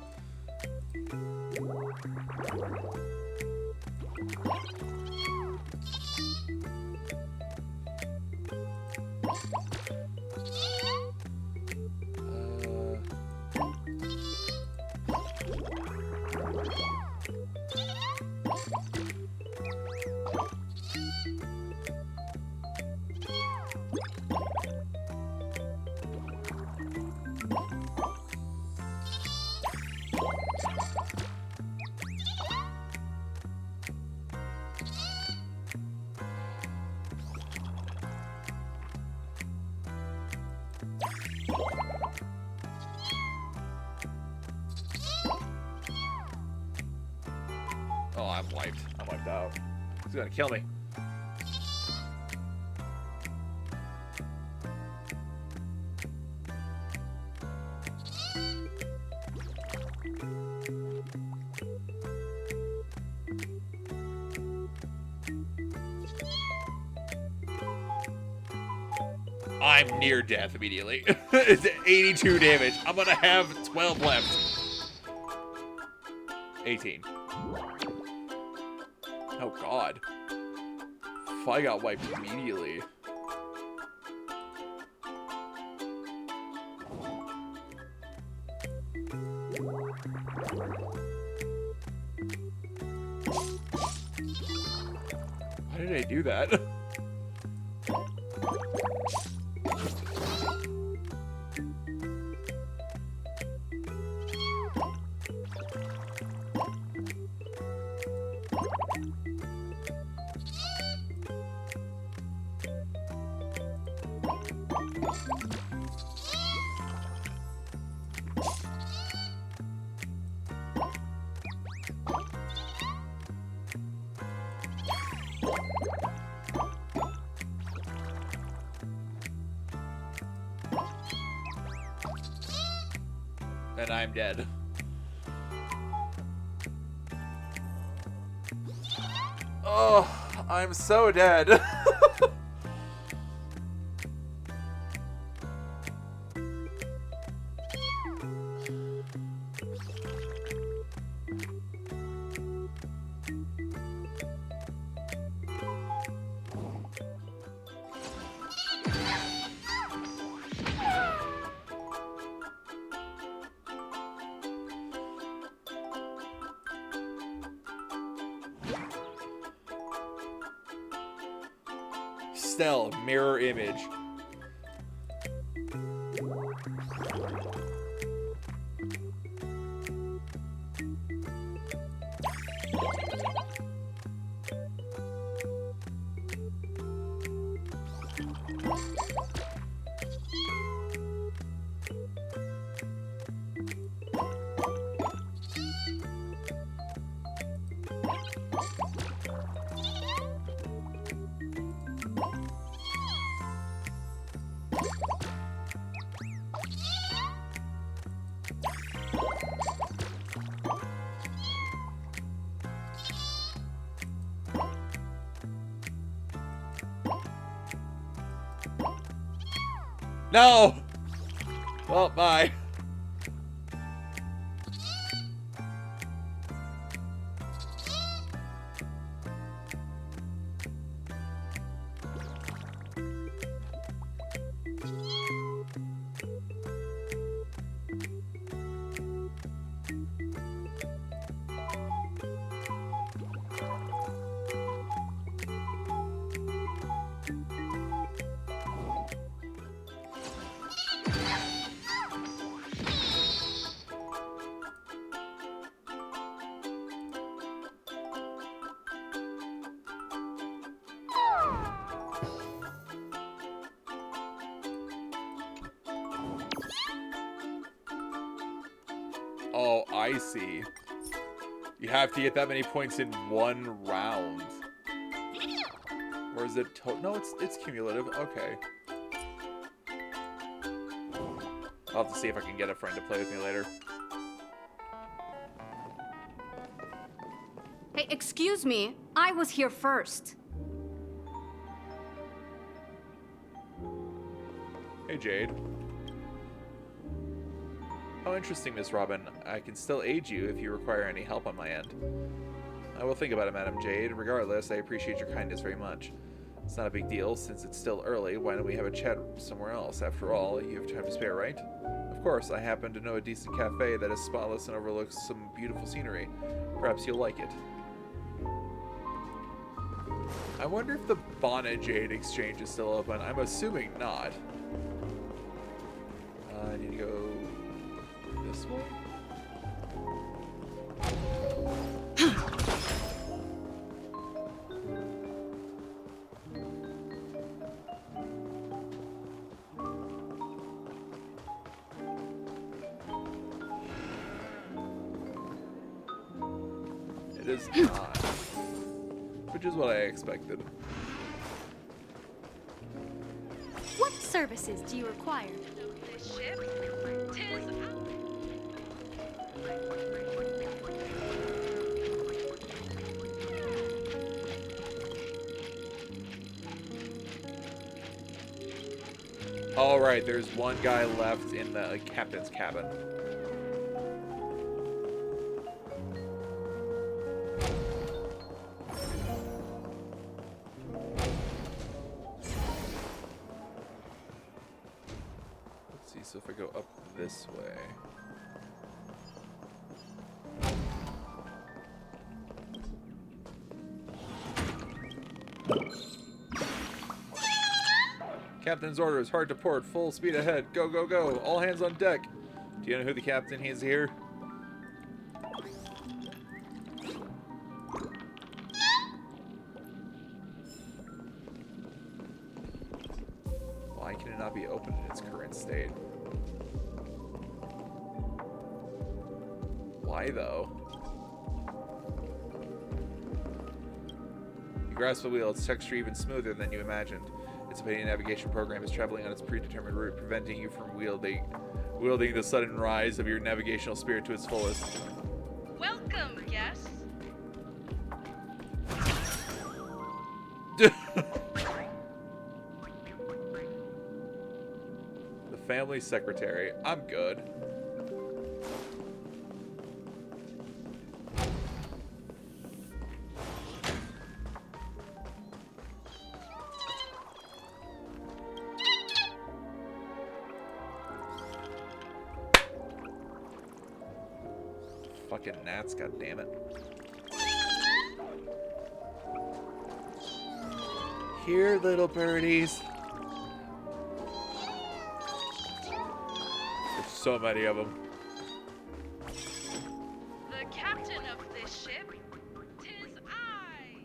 Oh, I'm wiped. I'm wiped out. He's gonna kill me. I'm near death immediately. It's 82 damage. I'm gonna have 12 left. 18. Oh god. I got wiped immediately. Why did I do that? And I'm dead. Oh, I'm so dead. Stell, mirror image. No! Well, bye. Oh, I see. You have to get that many points in one round. Or is it no, it's cumulative. Okay. I'll have to see if I can get a friend to play with me later. Hey, excuse me. I was here first. Hey, Jade. How interesting, Miss Robin. I can still aid you if you require any help on my end. I will think about it, Madam Jade. Regardless, I appreciate your kindness very much. It's not a big deal, since it's still early. Why don't we have a chat somewhere else? After all, you have time to spare, right? Of course, I happen to know a decent cafe that is spotless and overlooks some beautiful scenery. Perhaps you'll like it. I wonder if the Bonnet Jade exchange is still open. I'm assuming not. I need to go this way? It is not. Which is what I expected. What services do you require? This ship, 'tis Alright, there's one guy left in the captain's cabin. Let's see, so if I go up this way. Captain's orders, hard to port, full speed ahead. Go, go, go. All hands on deck. Do you know who the captain is here? Why can it not be opened in its current state? Why, though? You grasp the wheel. Its texture even smoother than you imagined. Its opinion navigation program is traveling on its predetermined route, preventing you from wielding the sudden rise of your navigational spirit to its fullest. welcome, guests. The family secretary. I'm good. Fucking gnats, goddammit. Here, little birdies. There's so many of them. The captain of this ship, 'tis I.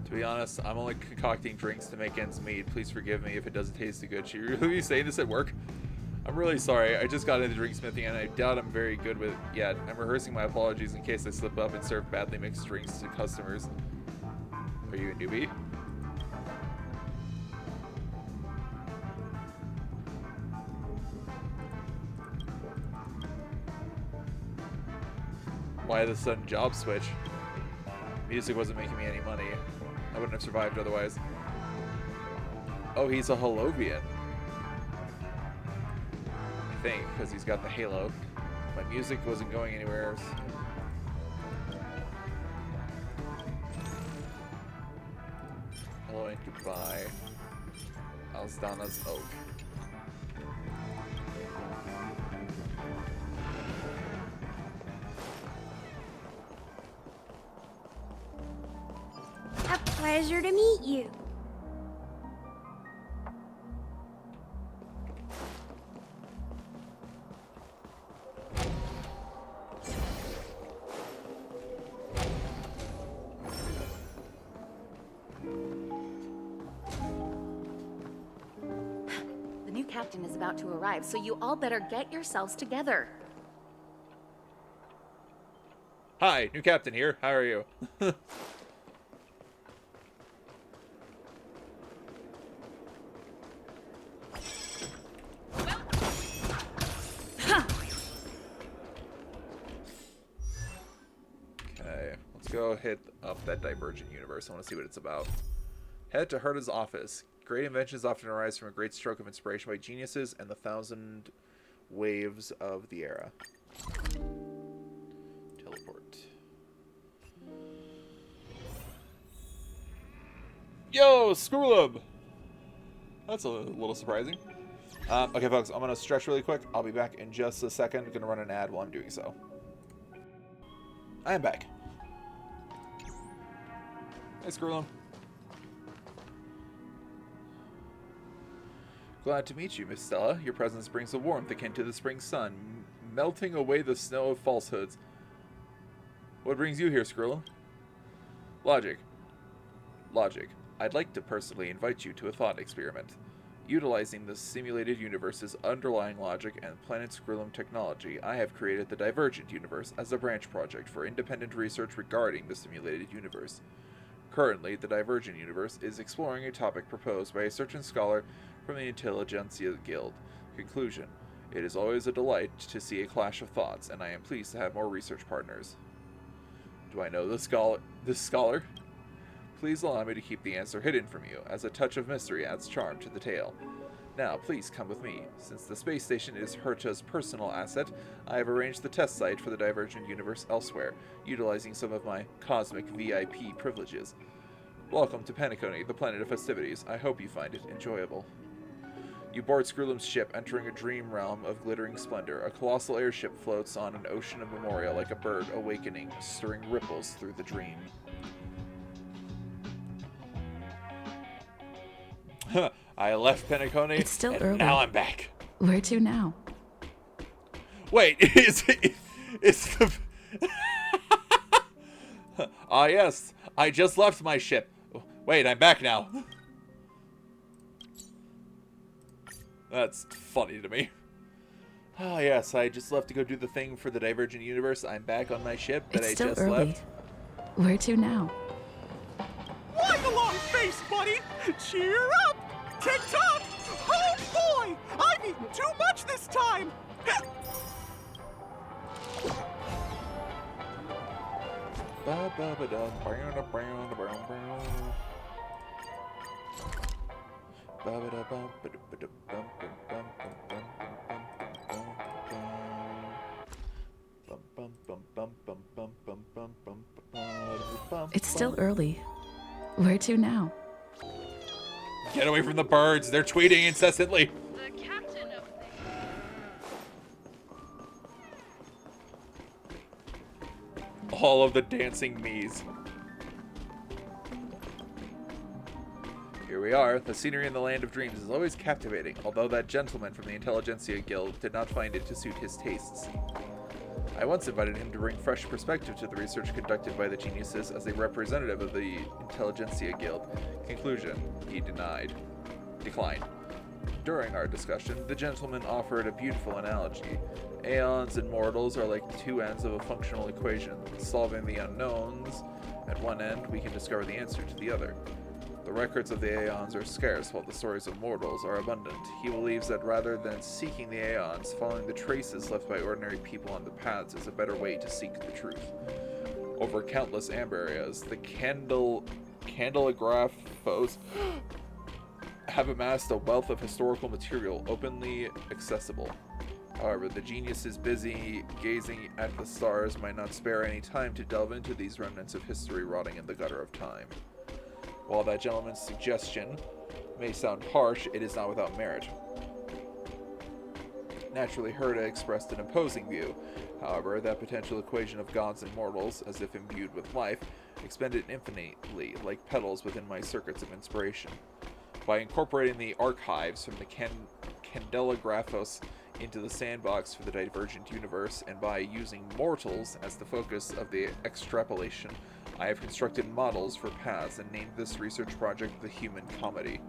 To be honest, I'm only concocting drinks to make ends meet. Please forgive me if it doesn't taste too good. Should you really be saying this at work? I'm really sorry. I just got into drink smithing and I doubt I'm very good with it yet. I'm rehearsing my apologies in case I slip up and serve badly mixed drinks to customers. Are you a newbie? Why the sudden job switch? Music wasn't making me any money. I wouldn't have survived otherwise. Oh, he's a Holovian. I think, because he's got the halo. My music wasn't going anywhere. Hello and goodbye. Alsdana's Oak. A pleasure to meet you. captain is about to arrive, so you all better get yourselves together. Hi, new captain here. How are you? Okay, let's go hit up that Divergent Universe. I want to see what it's about. Head to Herta's office. Great inventions often arise from a great stroke of inspiration by geniuses and the 1,000 waves of the era. Teleport. Yo, Screwlub! That's a little surprising. Okay, folks, I'm going to stretch really quick. I'll be back in just a second. I'm going to run an ad while I'm doing so. I am back. Hey, Screwlub. Glad to meet you, Miss Stella. Your presence brings a warmth akin to the spring sun, melting away the snow of falsehoods. What brings you here, Skrullo? Logic. Logic. I'd like to personally invite you to a thought experiment. Utilizing the simulated universe's underlying logic and Planet Skrulum technology, I have created the Divergent Universe as a branch project for independent research regarding the simulated universe. Currently, the Divergent Universe is exploring a topic proposed by a certain scholar from the Intelligentsia Guild. Conclusion. It is always a delight to see a clash of thoughts, and I am pleased to have more research partners. Do I know this scholar? Please allow me to keep the answer hidden from you, as a touch of mystery adds charm to the tale. Now, please come with me. Since the space station is Herta's personal asset, I have arranged the test site for the Divergent Universe elsewhere, utilizing some of my cosmic VIP privileges. Welcome to Penacony, the planet of festivities. I hope you find it enjoyable. You board Skrulum's ship, entering a dream realm of glittering splendor. A colossal airship floats on an ocean of memoria like a bird awakening, stirring ripples through the dream. I left Penacony, It's still and early. now I'm back. Where to now? Wait, is the... Ah, yes, I just left my ship. Wait, I'm back now. That's funny to me. Ah, yes, I just left to go do the thing for the Divergent Universe. I'm back on my ship that It's I still just early. left. Where to now? Why the long face, buddy? Cheer up! Tick-tock! Oh boy! I've eaten too much this time! It's still early. Where to now? Get away from the birds. They're tweeting incessantly. The captain of All of the dancing me's. Here we are. The scenery in the Land of Dreams is always captivating, although that gentleman from the Intelligentsia Guild did not find it to suit his tastes. I once invited him to bring fresh perspective to the research conducted by the geniuses as a representative of the Intelligentsia Guild. Conclusion, he declined. During our discussion, the gentleman offered a beautiful analogy. Aeons and mortals are like two ends of a functional equation. Solving the unknowns at one end, we can discover the answer to the other. The records of the Aeons are scarce, while the stories of mortals are abundant. He believes that rather than seeking the Aeons, following the traces left by ordinary people on the paths is a better way to seek the truth. Over countless amber areas, the candelagraphos have amassed a wealth of historical material openly accessible. However, the geniuses busy gazing at the stars might not spare any time to delve into these remnants of history rotting in the gutter of time. While that gentleman's suggestion may sound harsh, it is not without merit. Naturally, Herta expressed an opposing view. However, that potential equation of gods and mortals, as if imbued with life, expended infinitely, like petals within my circuits of inspiration. By incorporating the archives from the Candelagraphos into the sandbox for the Divergent Universe, and by using mortals as the focus of the extrapolation, I have constructed models for paths and named this research project the Human Comedy.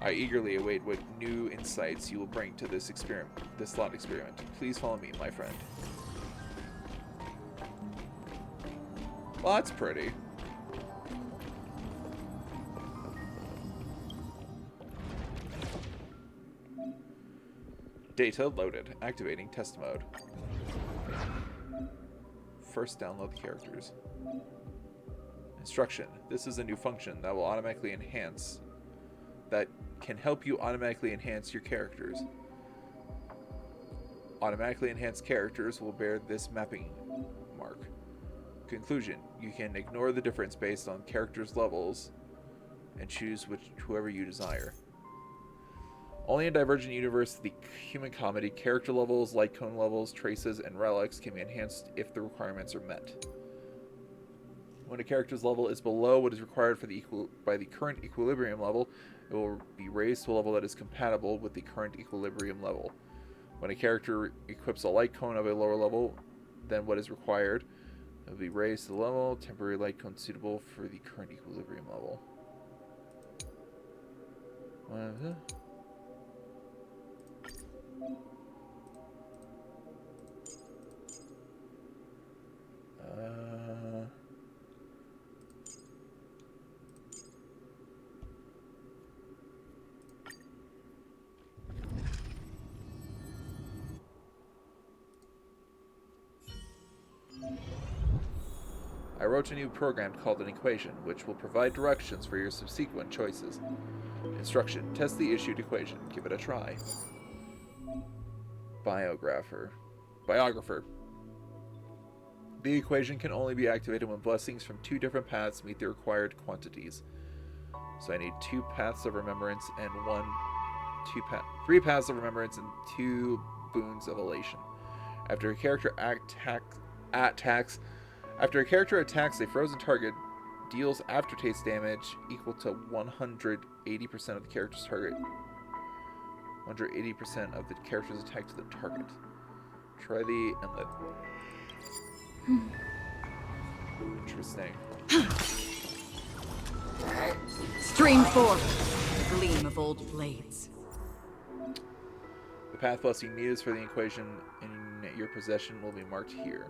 I eagerly await what new insights you will bring to this thought experiment. Please follow me, my friend. Well, that's pretty. Data loaded. Activating test mode. First, download the characters. Instruction. This is a new function that will automatically enhance... that can help you automatically enhance your characters. Automatically enhanced characters will bear this mapping mark. Conclusion. You can ignore the difference based on characters' levels and choose whoever you desire. Only in Divergent Universe, the human comedy, character levels, light cone levels, traces, and relics can be enhanced if the requirements are met. When a character's level is below what is required for by the current equilibrium level, it will be raised to a level that is compatible with the current equilibrium level. When a character equips a light cone of a lower level than what is required, it will be raised to the level, temporary light cone suitable for the current equilibrium level. I wrote a new program called an equation, which will provide directions for your subsequent choices. Instruction. Test the issued equation. Give it a try. Biographer. The equation can only be activated when blessings from 2 different paths meet the required quantities. So I need 2 paths of remembrance and 3 paths of remembrance and 2 boons of elation. After a character attacks a frozen target, deals aftertaste damage equal to 180% of the character's target. 180% of the character's attack to the target. Try the inlet. Interesting. Stream forward, the gleam of old blades. The path blessing needed for the equation in your possession will be marked here.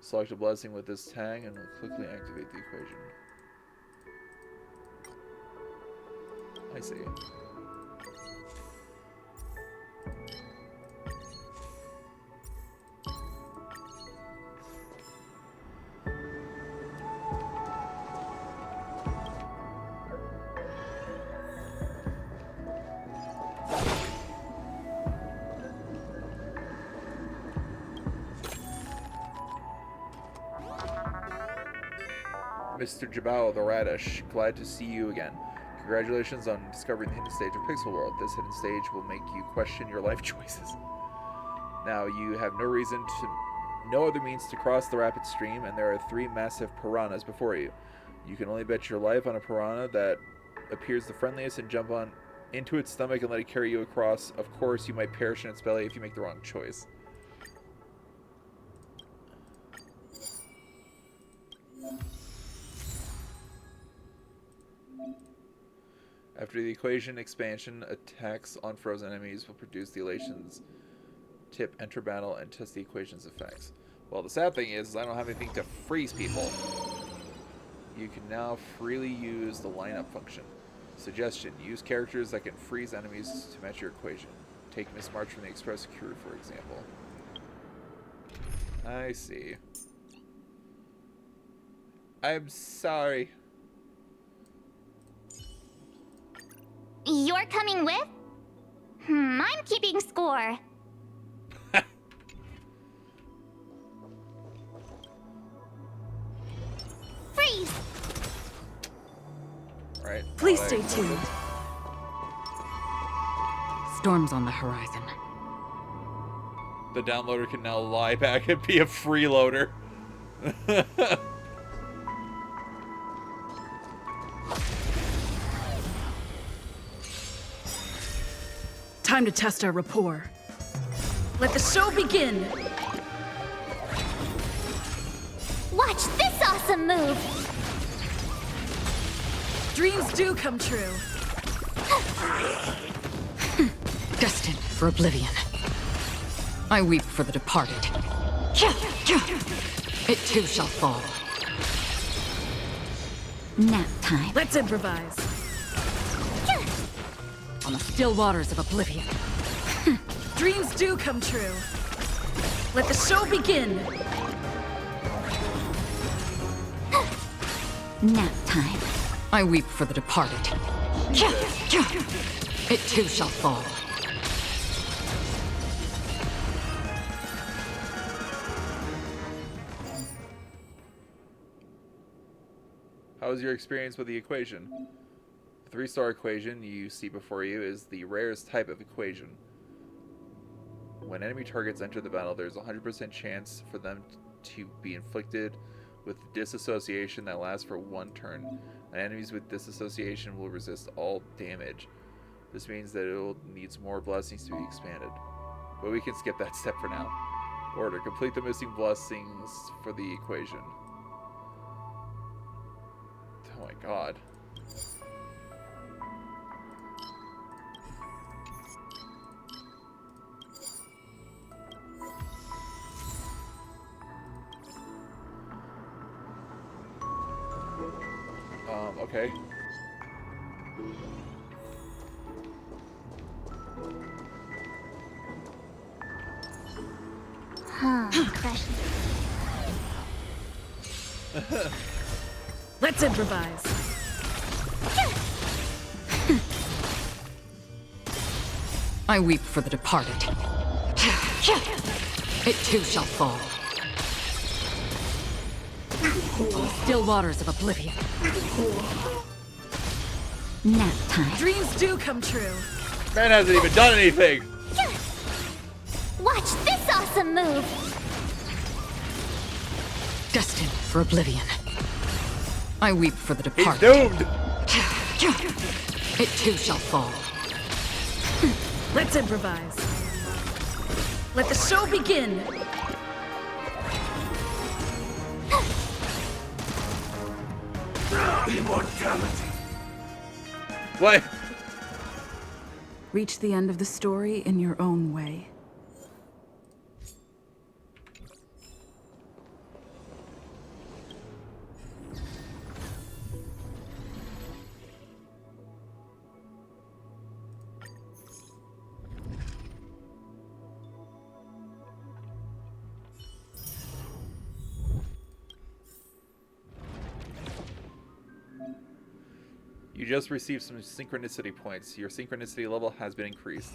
Select a blessing with this tag and we'll quickly activate the equation. I see. Mr. Jabal the Radish, glad to see you again. Congratulations on discovering the hidden stage of Pixel World. This hidden stage will make you question your life choices. Now, you have no other means to cross the rapid stream, and there are 3 massive piranhas before you. You can only bet your life on a piranha that appears the friendliest and jump into its stomach and let it carry you across. Of course, you might perish in its belly if you make the wrong choice. After the equation expansion, attacks on frozen enemies will produce the elations. Tip, enter battle, and test the equation's effects. Well, the sad thing is I don't have anything to freeze people. You can now freely use the lineup function. Suggestion, use characters that can freeze enemies to match your equation. Take Miss March from the Express crew, for example. I see. I'm sorry. You're coming with? I'm keeping score. Freeze! Right. Please stay tuned. Storm's on the horizon. The downloader can now lie back and be a freeloader. Time to test our rapport. Let the show begin! Watch this awesome move! Dreams do come true. Destined for oblivion. I weep for the departed. It too shall fall. Nap time. Let's improvise. On the still waters of oblivion. Dreams do come true. Let the show begin. Nap time. I weep for the departed. It too shall fall. How was your experience with the equation? The 3-star equation you see before you is the rarest type of equation. When enemy targets enter the battle, there's a 100% chance for them to be inflicted with disassociation that lasts for 1 turn. And enemies with disassociation will resist all damage. This means that it will need more blessings to be expanded. But we can skip that step for now. Order. Complete the missing blessings for the equation. Oh my god. Okay. Crush. Let's improvise. I weep for the departed. It too shall fall. On the still waters of oblivion. Nap time. Dreams do come true. Man hasn't even done anything. Watch this awesome move. Destined for oblivion. I weep for the He's departed. doomed. It too shall fall. Let's improvise. Let the show begin. Immortality. What? Reach the end of the story in your own way. You just received some synchronicity points. Your synchronicity level has been increased.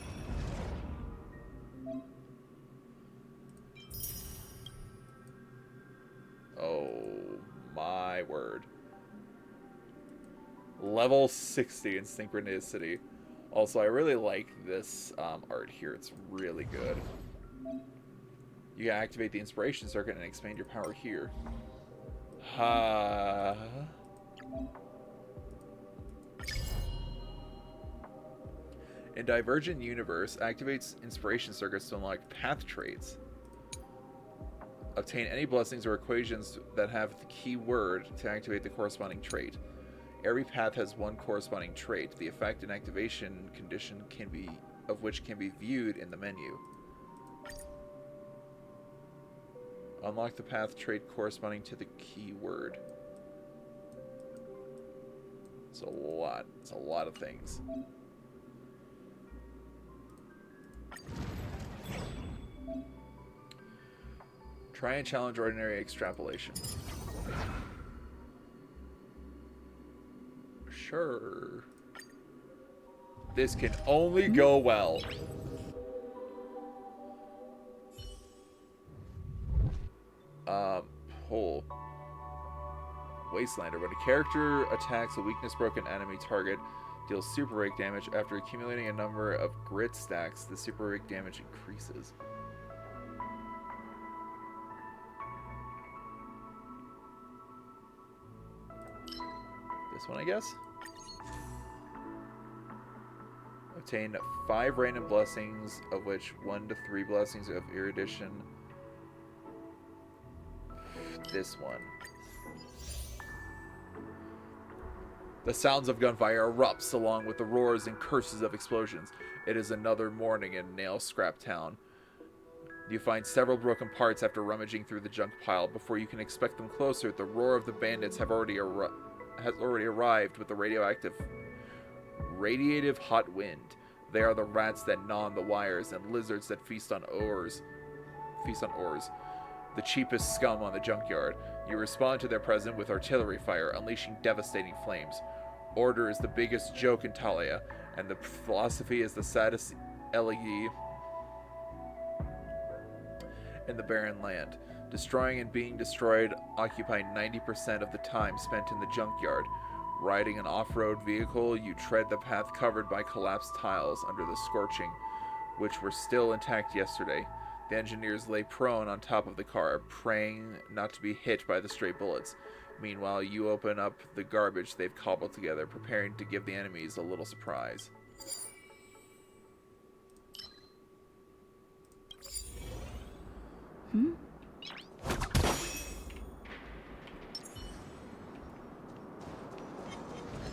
Oh my word. Level 60 in synchronicity. Also, I really like this art here. It's really good. You can activate the inspiration circuit and expand your power here. In Divergent Universe, activates inspiration circuits to unlock path traits. Obtain any blessings or equations that have the key word to activate the corresponding trait. Every path has one corresponding trait. The effect and activation condition of which can be viewed in the menu. Unlock the path trait corresponding to the key word. It's a lot. It's a lot of things. Try and challenge ordinary extrapolation. Sure. This can only go well. Wastelander. When a character attacks a weakness-broken enemy target, deals super rake damage. After accumulating a number of grit stacks, the super rake damage increases. This one, I guess? Obtain 5 random blessings, of which 1 to 3 blessings of erudition. This one. The sounds of gunfire erupts along with the roars and curses of explosions. It is another morning in Nail Scrap Town. You find several broken parts after rummaging through the junk pile. Before you can expect them closer, the roar of the bandits has already arrived with the radiative hot wind. They are the rats that gnaw on the wires and lizards that feast on ores. The cheapest scum on the junkyard. You respond to their presence with artillery fire, unleashing devastating flames. Order is the biggest joke in Talia, and the philosophy is the saddest elegy in the barren land. Destroying and being destroyed occupy 90% of the time spent in the junkyard. Riding an off-road vehicle, you tread the path covered by collapsed tiles under the scorching, which were still intact yesterday. The engineers lay prone on top of the car, praying not to be hit by the stray bullets. Meanwhile, you open up the garbage they've cobbled together, preparing to give the enemies a little surprise.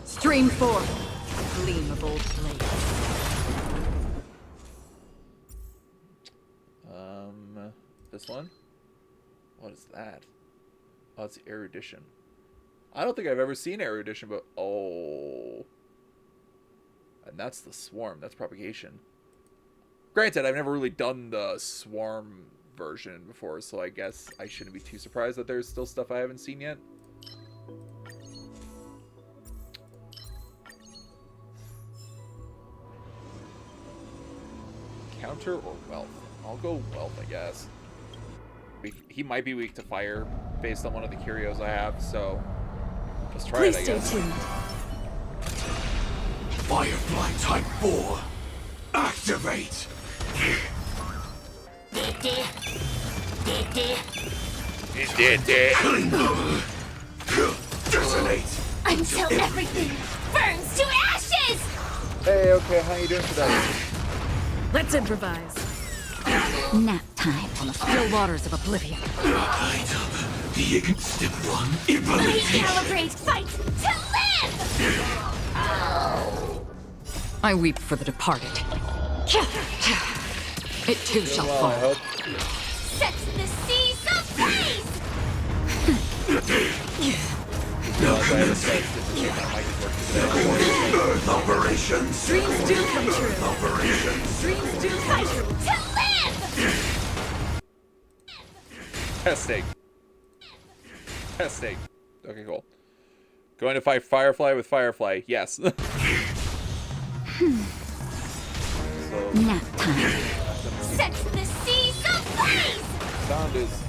Stream forth, gleam of old blades. This one? What is that? Oh, it's erudition. I don't think I've ever seen erudition, but oh. And that's the swarm. That's propagation. Granted, I've never really done the swarm version before, so I guess I shouldn't be too surprised that there's still stuff I haven't seen yet. Counter or wealth? I'll go wealth, I guess. He might be weak to fire based on one of the curios I have, so let's try it, I guess. Tuned. Firefly Type 4, activate! Detonate! Until everything burns to ashes! Hey, okay, how you doing today? Let's improvise. Nap time on the still waters of oblivion. Step 1, implementation. Recalibrate, fight to live! I weep for the departed. It too shall fall. Set the seas ablaze! Earth operations. Dreams do come true. Earth operations. Dreams do come true. To live! Testing. Okay, cool. Going to fight Firefly with Firefly. Yes. Nap time. Set the seas ablaze! Sound is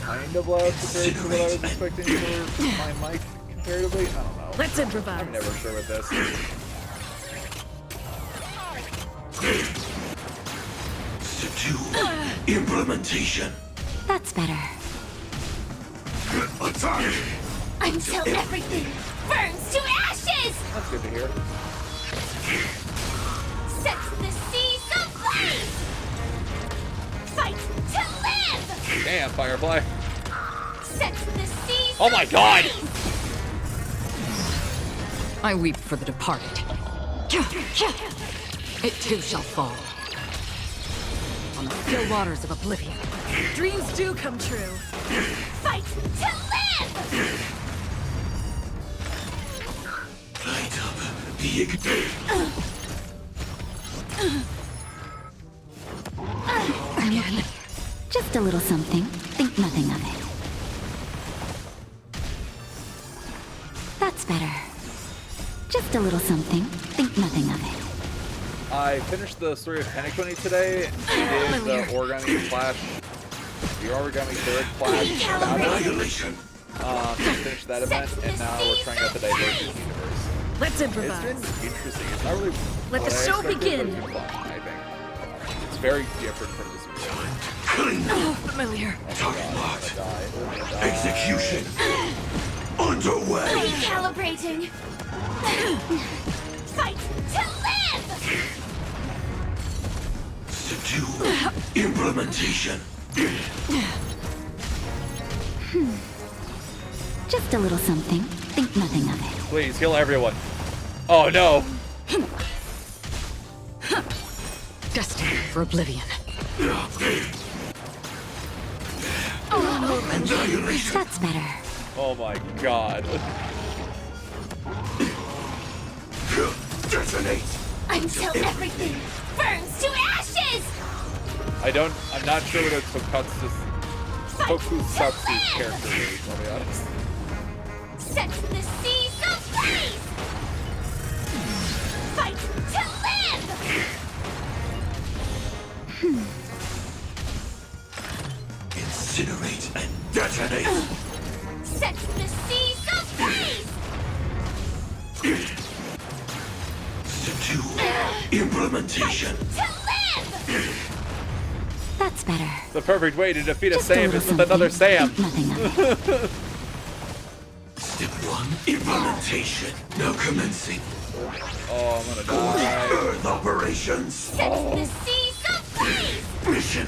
kind of loud compared to what I was expecting for my mic comparatively. I don't know. Let's improvise. I'm never sure with this. Step 2, implementation. That's better. Attack! Until everything burns to ashes! That's good to hear. Set the seas ablaze! Fight to live! Damn, Firefly. Set the seas Oh my god! ablaze! I weep for the departed. It too shall fall. On the still waters of oblivion. Dreams do come true. Fight to live! Light up the ignite. Again. Just a little something. Think nothing of it. That's better. Just a little something. Think nothing of it. I finished the story of Penacony today. I did the Origami Clash. The Origami Bird Clash battle. Finished that event, and now we're trying out the Divergent Universe. Let's improvise. It's been interesting. It's not really Let what the I show expected, begin. but it's been fun, I think. It's very different from this movie. Oh, familiar. Execution underway. Recalibrating! Fight to live! Step 2, implementation. Just a little something. Think Nothing of it. Please, heal everyone. Oh, no. Destined for oblivion. That's better. Oh my god. Detonate! Until everything burns to ashes! I'm not sure what a Tokusatsu's character is, I'll be honest. Set to the seas of blaze! Fight to live! Incinerate and detonate! Set to the seas of blaze! Secure implementation. To live! That's better. The perfect way to defeat a Sam is with another Sam. Step 1, implementation. Now commencing. Oh, I'm gonna die. Earth operations. Set to the seas of blaze! Mission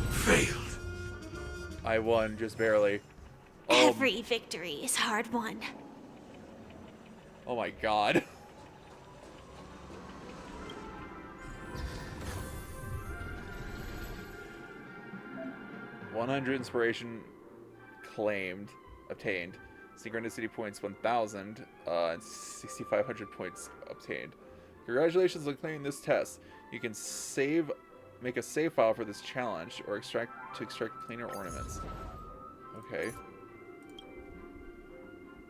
failed. I won, just barely. Every victory is hard won. Oh my god. 100 inspiration obtained. Synchronicity points 1,000 and 6,500 points obtained. Congratulations on clearing this test. You can make a save file for this challenge, or extract cleaner ornaments. Okay.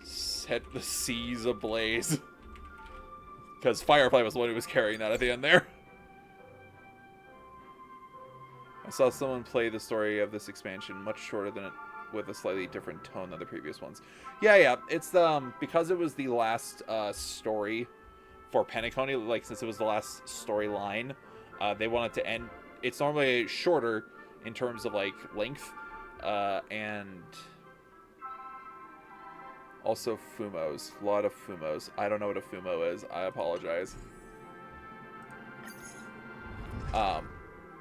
Set the seas ablaze. Because Firefly was the one who was carrying that at the end there. I saw someone play the story of this expansion, much shorter than it, with a slightly different tone than the previous ones. Yeah, it's because it was the last story for Penacony, like since it was the last storyline, they wanted to end. It's normally shorter in terms of like length, and also Fumos. A lot of Fumos. I don't know what a Fumo is. I apologize.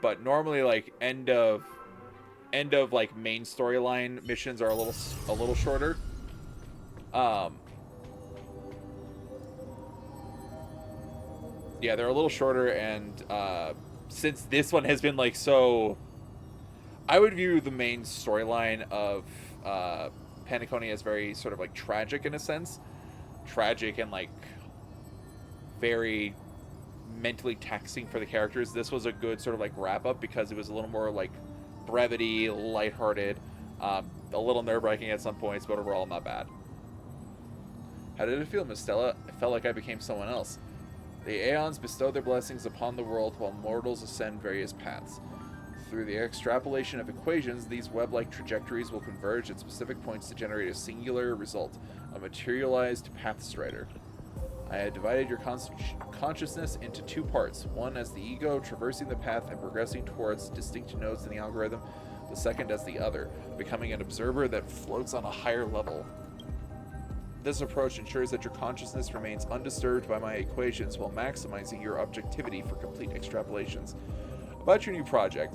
But normally, like end of like main storyline missions are a little shorter. Yeah, they're a little shorter, and since this one has been like so, I would view the main storyline of Penacony as very sort of like tragic in a sense, tragic and like very mentally taxing for the characters. This was a good sort of like wrap up because it was a little more like brevity, lighthearted, a little nerve-wracking at some points, but overall not bad. How did it feel, Miss Stella? I felt like I became someone else. The Aeons bestow their blessings upon the world while mortals ascend various paths. Through the extrapolation of equations, these web-like trajectories will converge at specific points to generate a singular result, a materialized pathstrider. I had divided your consciousness into two parts, one as the ego traversing the path and progressing towards distinct nodes in the algorithm, the second as the other, becoming an observer that floats on a higher level. This approach ensures that your consciousness remains undisturbed by my equations while maximizing your objectivity for complete extrapolations. About your new project,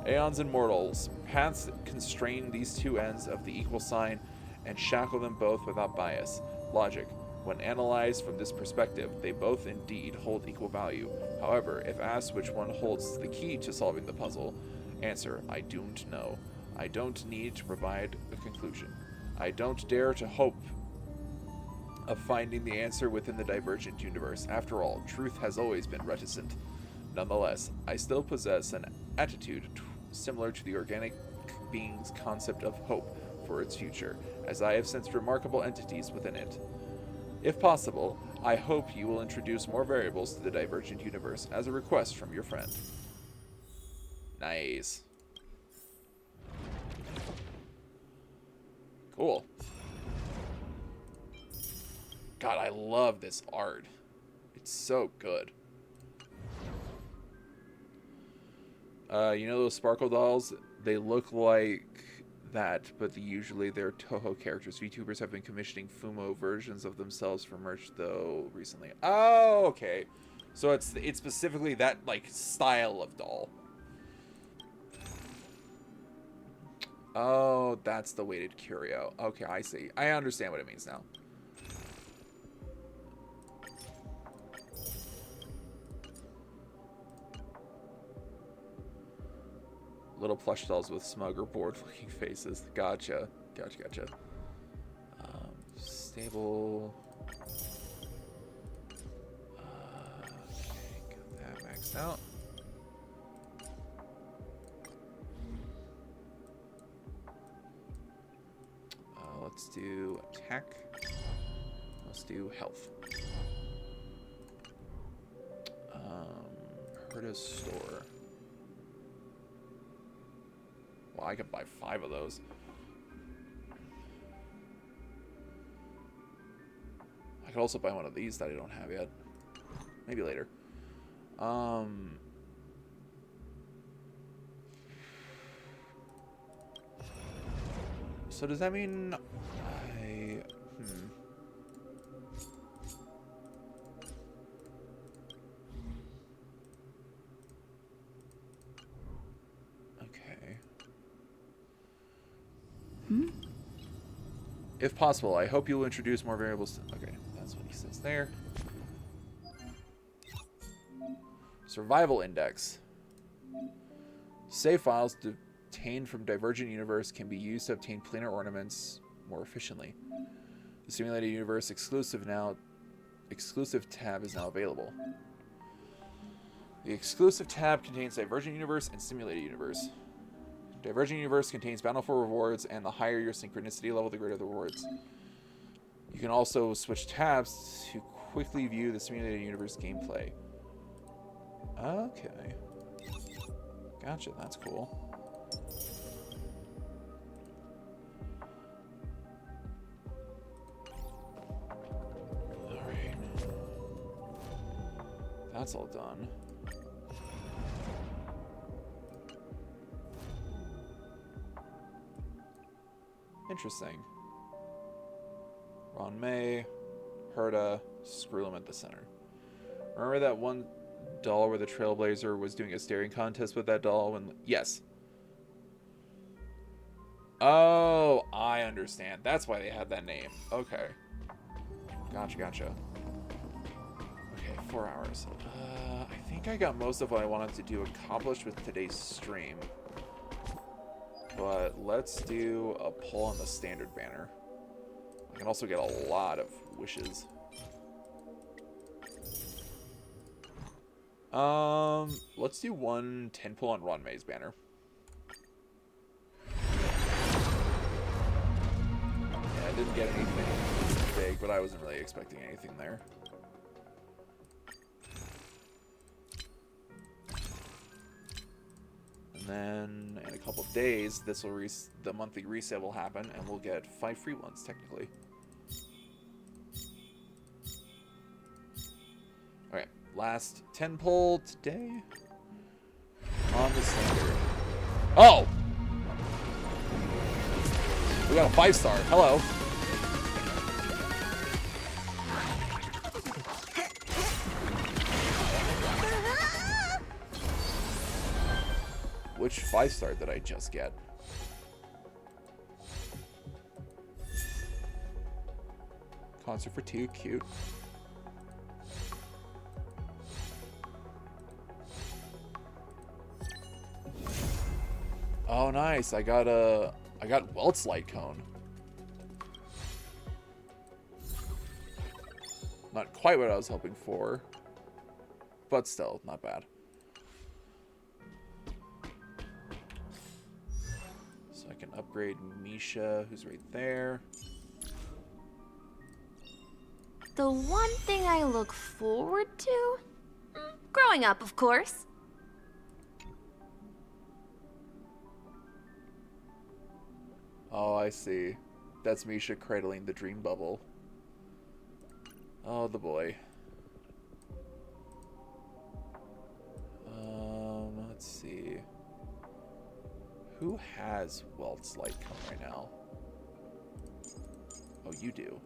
Aeons and Mortals, paths constrain these two ends of the equal sign and shackle them both without bias. Logic. When analyzed from this perspective, they both indeed hold equal value. However, if asked which one holds the key to solving the puzzle, answer, I don't know. I don't need to provide a conclusion. I don't dare to hope of finding the answer within the Divergent Universe. After all, truth has always been reticent. Nonetheless, I still possess an attitude similar to the organic being's concept of hope for its future, as I have sensed remarkable entities within it. If possible, I hope you will introduce more variables to the Divergent Universe as a request from your friend. Nice. Cool. God, I love this art. It's so good. You know those sparkle dolls? They look like that, but usually they're Toho characters. VTubers have been commissioning Fumo versions of themselves for merch, though, recently. Oh, okay. So it's specifically that, like, style of doll. Oh, that's the weighted curio. Okay, I see. I understand what it means now. Little plush dolls with smug or bored-looking faces. Gotcha. Gotcha. Stable. Okay, got that maxed out. Let's do attack. Let's do health. Herta's store. Well, I could buy 5 of those. I could also buy one of these that I don't have yet. Maybe later. So does that mean Okay. If possible, I hope you will introduce more variables. Okay, that's what he says there. Survival index. Save files obtained from Divergent Universe can be used to obtain planar ornaments more efficiently. The Simulated Universe exclusive tab is now available. The exclusive tab contains Divergent Universe and Simulated Universe. Divergent Universe contains bountiful rewards, and the higher your synchronicity level, the greater the rewards. You can also switch tabs to quickly view the Simulated Universe gameplay. Okay. Gotcha, that's cool. Alright. That's all done. Interesting. Ron May, Herta, Screw at the center. Remember that one doll where the Trailblazer was doing a staring contest with that doll? Yes. Oh, I understand. That's why they had that name. Okay. Gotcha. Okay, 4 hours. I think I got most of what I wanted to do accomplished with today's stream. But let's do a pull on the standard banner. I can also get a lot of wishes. Let's do 1 10 pull on Ron May's banner. Yeah, I didn't get anything big, but I wasn't really expecting anything there. And then in a couple of days, this will the monthly resale will happen, and we'll get 5 free ones technically. Okay, last 10 pull today on the standard. Oh, we got a 5-star. Hello. Which 5-star did I just get? Concert for 2, cute. Oh, nice. I got Welt's Light Cone. Not quite what I was hoping for, but still not bad. So I can upgrade Misha, who's right there. The one thing I look forward to? Growing up, of course. Oh, I see. That's Misha cradling the dream bubble. Oh, the boy. Let's see. Who has Welt's Light Cone right now? Oh, you do.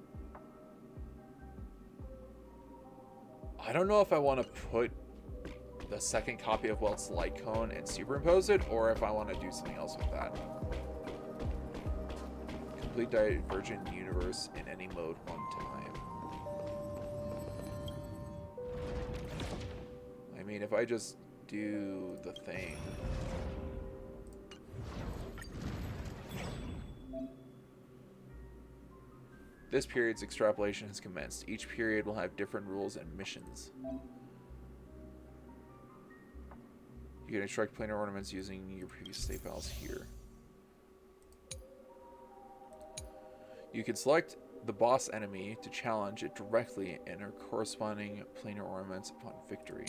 I don't know if I want to put the second copy of Welt's Light Cone and superimpose it, or if I want to do something else with that. Complete Divergent Universe in any mode one time. I mean, if I just do the thing. This period's extrapolation has commenced. Each period will have different rules and missions. You can extract planar ornaments using your previous save files here. You can select the boss enemy to challenge it directly and her corresponding planar ornaments upon victory.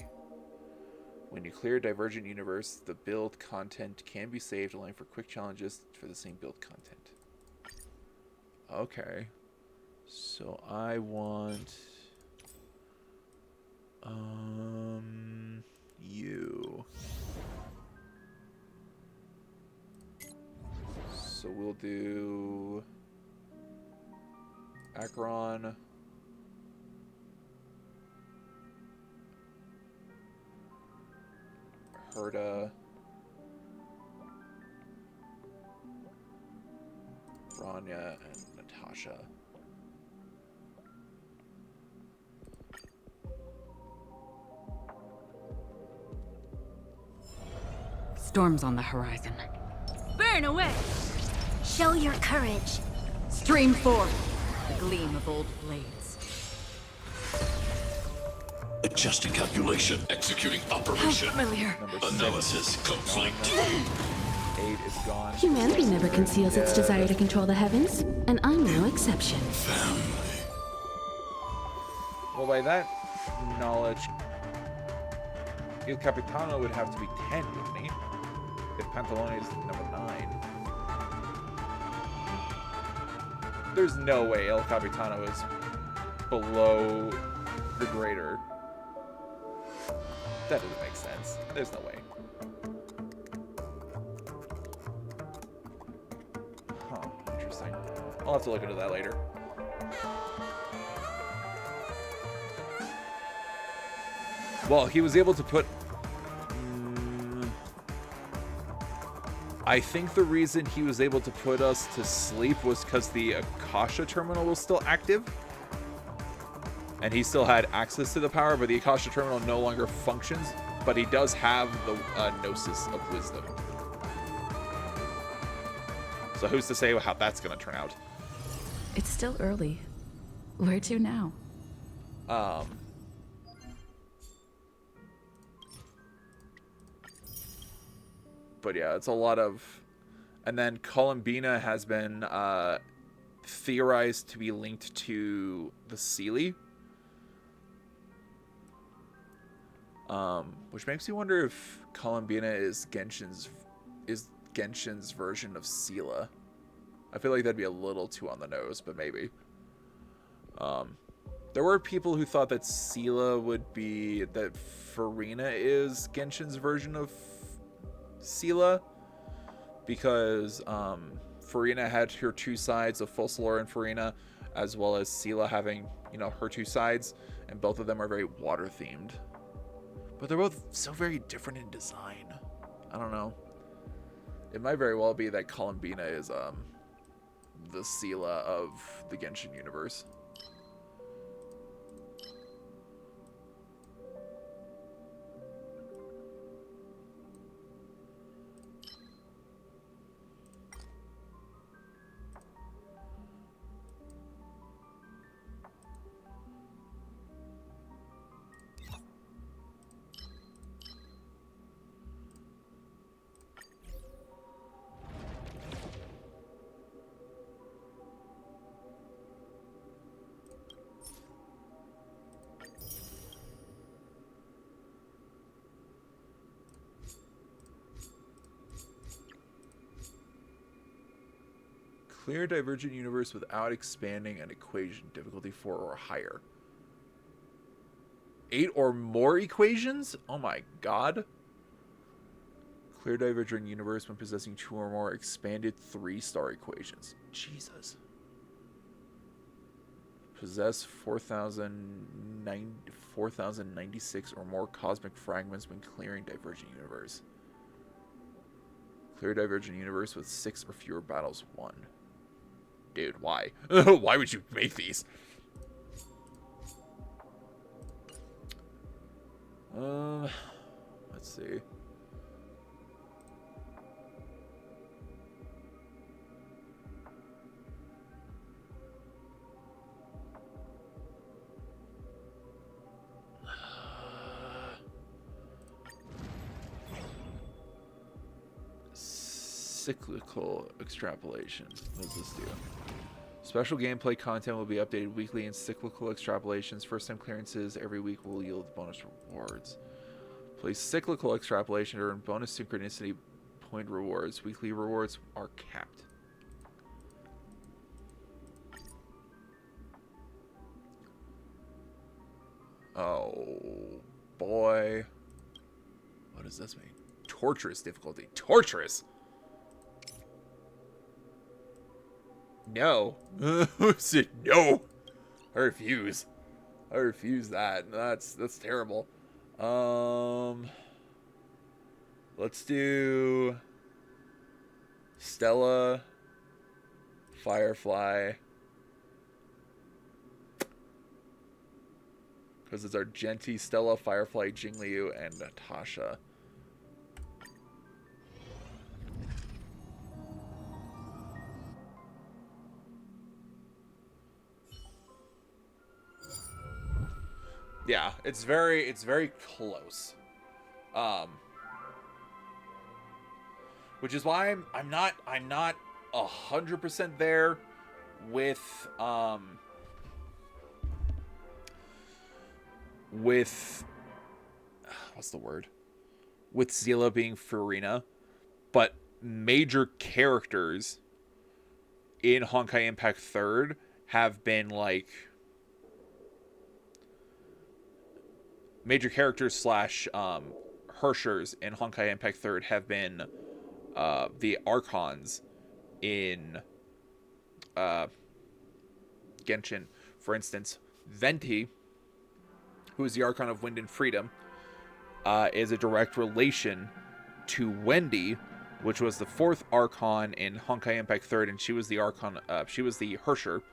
When you clear Divergent Universe, the build content can be saved, allowing for quick challenges for the same build content. Okay. So I want... you. So we'll do... Acheron. Herda. Rania and Natasha. Storm's on the horizon. Burn away! Show your courage. Stream forth, the gleam of old blades. Adjusting calculation, executing operation. Familiar. Analysis complete. 8 is gone. Humanity never conceals its desire to control the heavens, and I'm no exception. Well, by that knowledge, Il Capitano would have to be 10, wouldn't he? If Pantalone is number 9. There's no way El Capitano is below the Greater. That doesn't make sense. There's no way. Huh, interesting. I'll have to look into that later. Well, he was able to put... I think the reason he was able to put us to sleep was because the Akasha terminal was still active. And he still had access to the power, but the Akasha terminal no longer functions. But he does have the Gnosis of Wisdom. So who's to say how that's going to turn out? It's still early. Where to now? But yeah, it's a lot of... And then Columbina has been theorized to be linked to the Seelie. Which makes me wonder if Columbina is Genshin's version of Seela. I feel like that'd be a little too on the nose, but maybe. There were people who thought that Seela would be... that Farina is Genshin's version of Seela, because Farina had her two sides of Fossilor and Farina, as well as Seela having, you know, her two sides, and both of them are very water themed. But they're both so very different in design. I don't know. It might very well be that Columbina is the Seela of the Genshin universe. Clear Divergent Universe without expanding an equation. Difficulty 4 or higher. 8 or more equations? Oh my god. Clear Divergent Universe when possessing 2 or more expanded 3-star equations. Jesus. Possess 4,096 or more cosmic fragments when clearing Divergent Universe. Clear Divergent Universe with 6 or fewer battles won. Dude, why? Why would you make these? Let's see. cyclical extrapolation. What does this do? Special gameplay content will be updated weekly in cyclical extrapolations. First time clearances every week will yield bonus rewards. Play cyclical extrapolation to earn bonus synchronicity point rewards. Weekly rewards are capped. Oh boy. What does this mean? Torturous difficulty. Torturous? No. Said no. I refuse. I refuse that. That's terrible. Let's do Stella, Firefly, because it's Argenti, Stella, Firefly, Jingliu, and Natasha. Yeah, it's very close. Which is why I'm not 100% there with what's the word? With Zila being Furina, but major characters in Honkai Impact 3rd have been like major characters / Hershers in Honkai Impact 3rd have been the Archons in Genshin. For instance, Venti, who is the Archon of Wind and Freedom, is a direct relation to Wendy, which was the 4th Archon in Honkai Impact 3rd, and she was the Archon. She was the Hersher,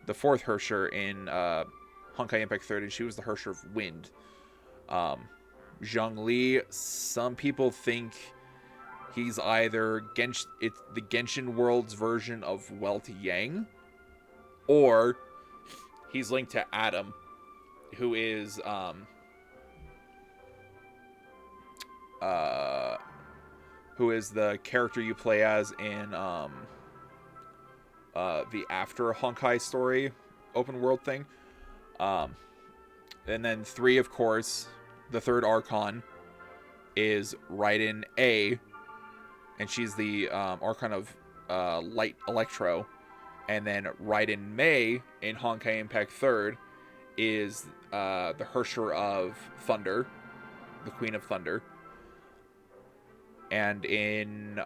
the 4th Hersher in Honkai Impact 3rd, and she was the Hersher of Wind. Zhongli, some people think he's either it's the Genshin World's version of Welta Yang, or he's linked to Adam, who is the character you play as in the After Honkai story open world thing. And then 3, of course, the 3rd Archon is Raiden A, and she's the Archon of Light Electro. And then Raiden Mei in Honkai Impact 3rd is the Hersher of Thunder, the Queen of Thunder. And in,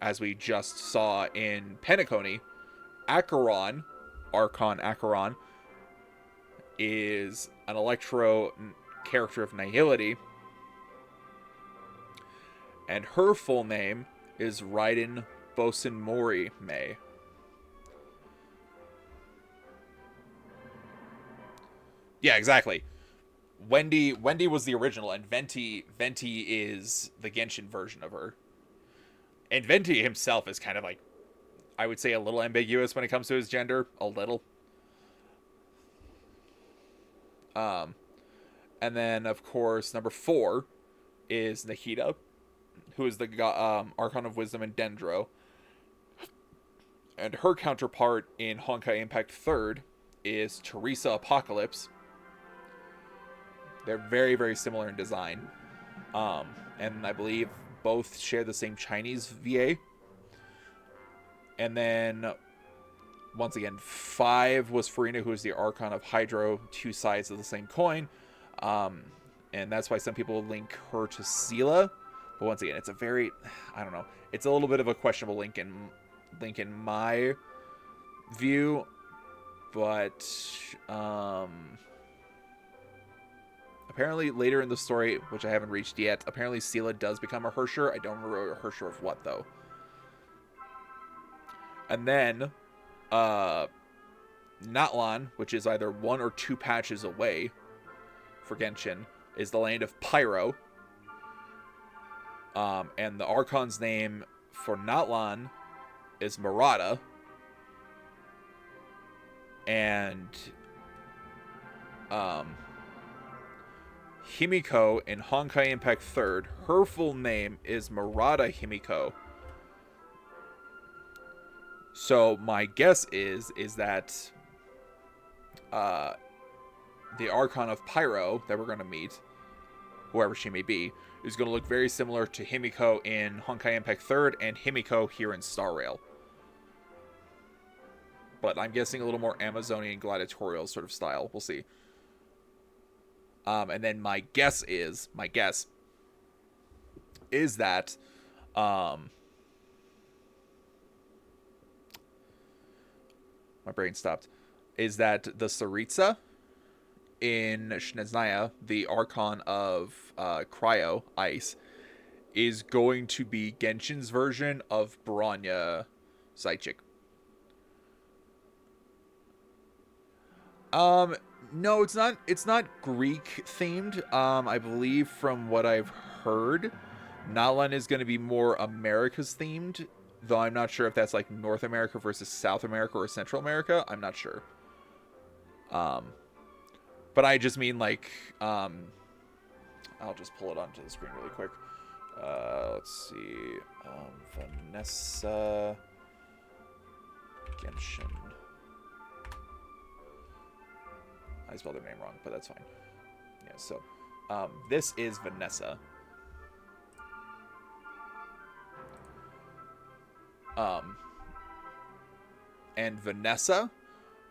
as we just saw in Penacony, Acheron, Archon Acheron, is an Electro character of Nihility. And her full name is Raiden Bosen Mori Mei. Yeah, exactly. Wendy was the original, and Venti is the Genshin version of her. And Venti himself is kind of like, I would say, a little ambiguous when it comes to his gender. A little. And then, of course, number 4 is Nahida, who is the Archon of Wisdom and Dendro. And her counterpart in Honkai Impact 3rd is Teresa Apocalypse. They're very, very similar in design. And I believe both share the same Chinese VA. And then, once again, 5 was Furina, who is the Archon of Hydro, 2 sides of the same coin. And that's why some people link her to Seela. But once again, it's a very, I don't know, it's a little bit of a questionable link in my view. But apparently later in the story, which I haven't reached yet, apparently Seela does become a Hersher. I don't remember a Hersher of what, though. And then Natlan, which is either 1 or 2 patches away for Genshin, is the land of Pyro. And the Archon's name for Natlan is Murata. And Himiko in Honkai Impact 3rd, her full name is Murata Himiko. So my guess is that the Archon of Pyro that we're going to meet, whoever she may be, is going to look very similar to Himiko in Honkai Impact 3rd and Himiko here in Star Rail. But I'm guessing a little more Amazonian gladiatorial sort of style. We'll see. And then my guess is that my brain stopped. Is that the Tsaritsa in Snezhnaya, the Archon of Cryo, Ice, is going to be Genshin's version of Bronya Zaichik. No, it's not. It's not Greek themed. I believe from what I've heard, Nalan is going to be more America's themed. Though I'm not sure if that's like North America versus South America or Central America. I'm not sure. But I just mean like, I'll just pull it onto the screen really quick. Let's see. Vanessa Genshin. I spelled her name wrong, but that's fine. Yeah, so this is Vanessa. And Vanessa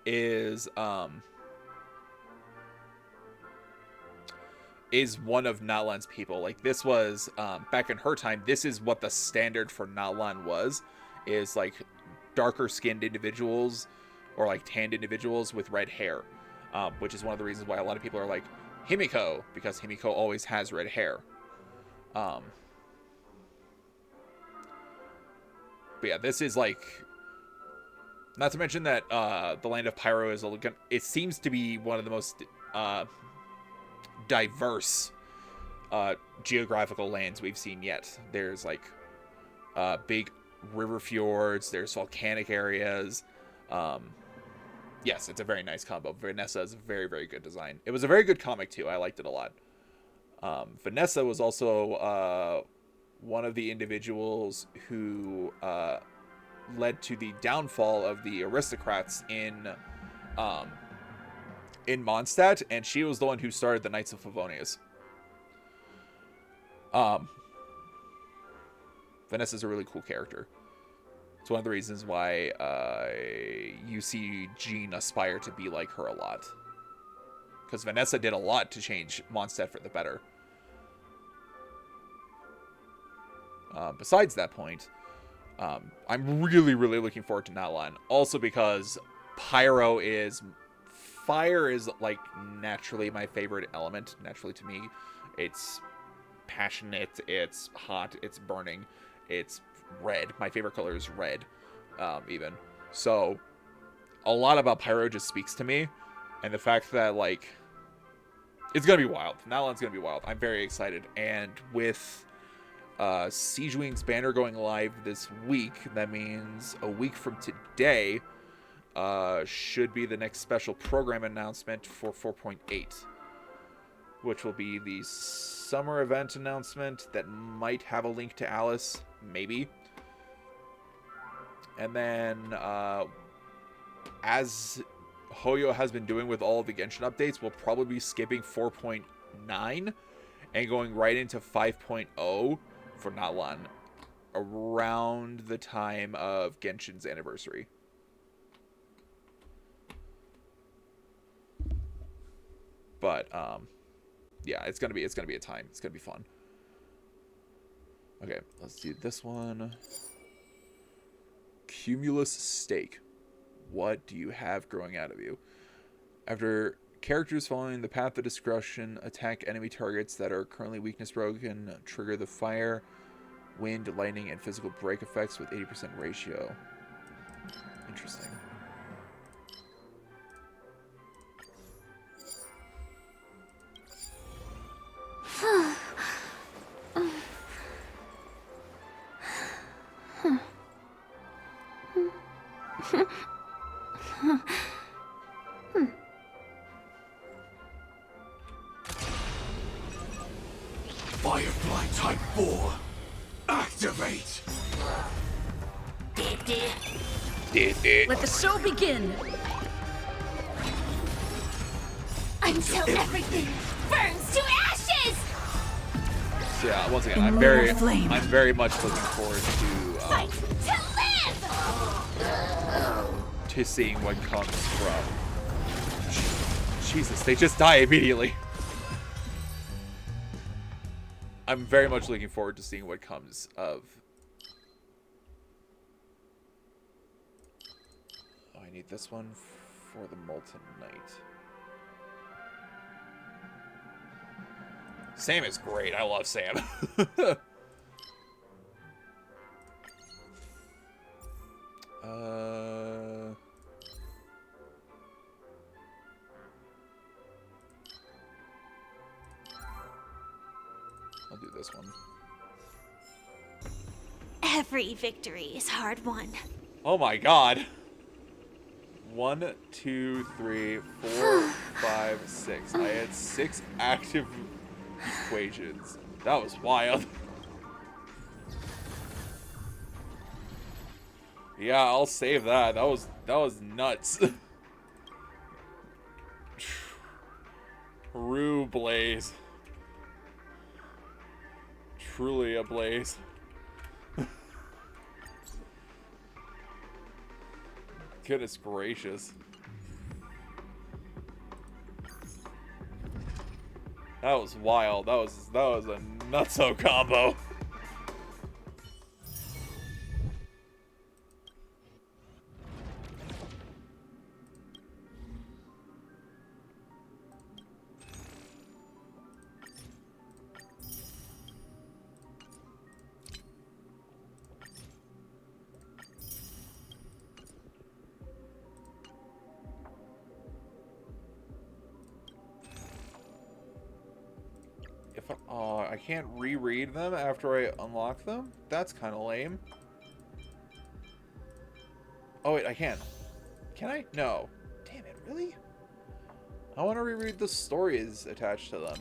is one of Nalan's people. Like, this was back in her time, this is what the standard for Nalan was, is like darker skinned individuals or like tanned individuals with red hair. Which is one of the reasons why a lot of people are like Himiko, because Himiko always has red hair. But yeah, this is like, not to mention that the land of Pyro is it seems to be one of the most diverse geographical lands we've seen yet. There's like big river fjords, there's volcanic areas. Yes, it's a very nice combo. Vanessa is a very, very good design. It was a very good comic, too. I liked it a lot. Vanessa was also one of the individuals who led to the downfall of the aristocrats in Mondstadt, and she was the one who started the Knights of Favonius. Vanessa's a really cool character. It's one of the reasons why you see Jean aspire to be like her a lot. Because Vanessa did a lot to change Mondstadt for the better. Besides that point, I'm really, really looking forward to Nalan. Also because fire is like naturally my favorite element. Naturally to me. It's passionate, it's hot, it's burning, it's red. My favorite color is red, even. So, a lot about Pyro just speaks to me, and the fact that, like, it's gonna be wild. Nalan's gonna be wild. I'm very excited, and with Siege Wing's banner going live this week, that means a week from today should be the next special program announcement for 4.8, which will be the summer event announcement that might have a link to Alice, maybe. And then, as Hoyo has been doing with all of the Genshin updates, we'll probably be skipping 4.9 and going right into 5.0 for Nalan around the time of Genshin's anniversary. But, yeah, it's gonna be a time. It's gonna be fun. Okay, let's do this one. Cumulus Stake. What do you have growing out of you? After characters following the path of discretion attack enemy targets that are currently weakness broken, trigger the fire, wind, lightning, and physical break effects with 80% ratio. Interesting. Firefly Type 4, activate! Let the show begin! Until everything burns to ashes! So yeah, once again, In I'm little flame. very much looking forward Fight to live! to seeing what comes from. Jesus, they just die immediately. I'm very much looking forward to seeing what comes of. Oh, I need this one for the Molten Knight. Sam is great. I love Sam. I'll do this one. Every victory is hard won. Oh my god. 1, 2, 3, 4, 5, 6. I had 6 active equations. That was wild. Yeah, I'll save that. That was nuts. True blaze. Truly a blaze. Goodness gracious. That was wild. That was a nutso combo. I can't reread them after I unlock them? That's kind of lame. Oh, wait, I can. Can I? No. Damn it, really? I want to reread the stories attached to them.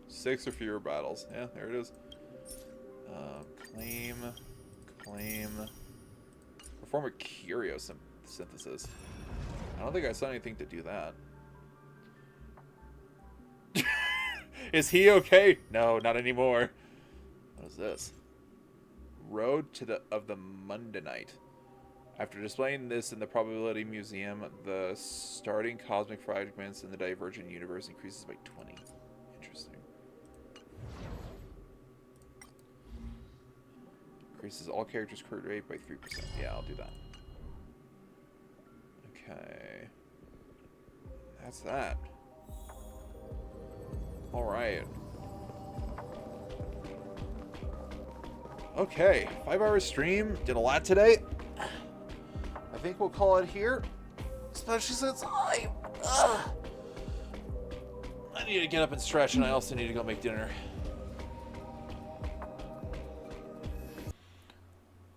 Six or fewer battles. Yeah, there it is. Claim. Perform a curio synthesis. I don't think I saw anything to do that. Is he okay? No, not anymore. What is this? Road to the Mundanite. After displaying this in the Probability Museum, the starting cosmic fragments in the Divergent Universe increases by 20. Interesting. Increases all characters' crit rate by 3%. Yeah, I'll do that. Okay. That's that. Alright. Okay. 5-hour stream. Did a lot today. I think we'll call it here. Especially since I need to get up and stretch, and I also need to go make dinner.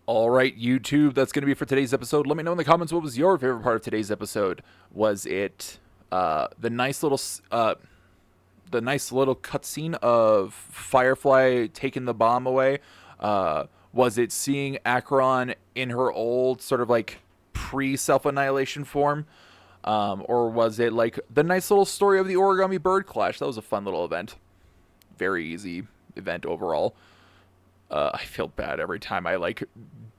All right, YouTube, that's going to be for today's episode. Let me know in the comments what was your favorite part of today's episode. Was it the nice little cutscene of Firefly taking the bomb away? Was it seeing Acheron in her old sort of like pre-self-annihilation form? Or was it like the nice little story of the Origami Bird Clash? That was a fun little event. Very easy event overall. I feel bad every time I like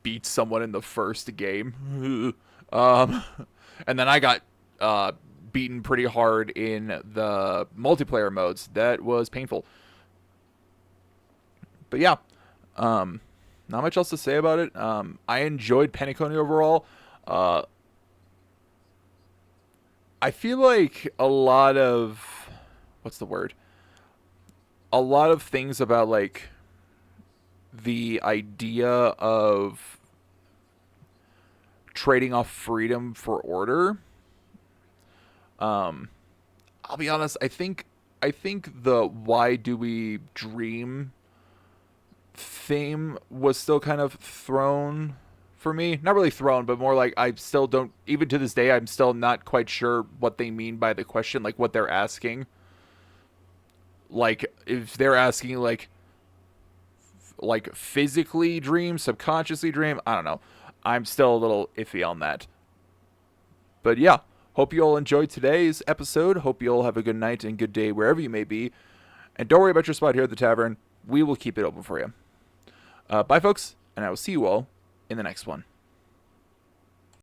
beat someone in the first game. And then I got beaten pretty hard in the multiplayer modes. That was painful. But yeah, not much else to say about it. I enjoyed Penacony overall. I feel like a lot of a lot of things about like the idea of trading off freedom for order. I'll be honest, I think the why do we dream theme was still kind of thrown for me. Not really thrown, but more like I still don't, even to this day, I'm still not quite sure what they mean by the question, like what they're asking. Like, if they're asking, like physically dream, subconsciously dream, I don't know. I'm still a little iffy on that. But yeah, hope you all enjoyed today's episode. Hope you all have a good night and good day wherever you may be. And don't worry about your spot here at the tavern. We will keep it open for you. Bye, folks, and I will see you all in the next one.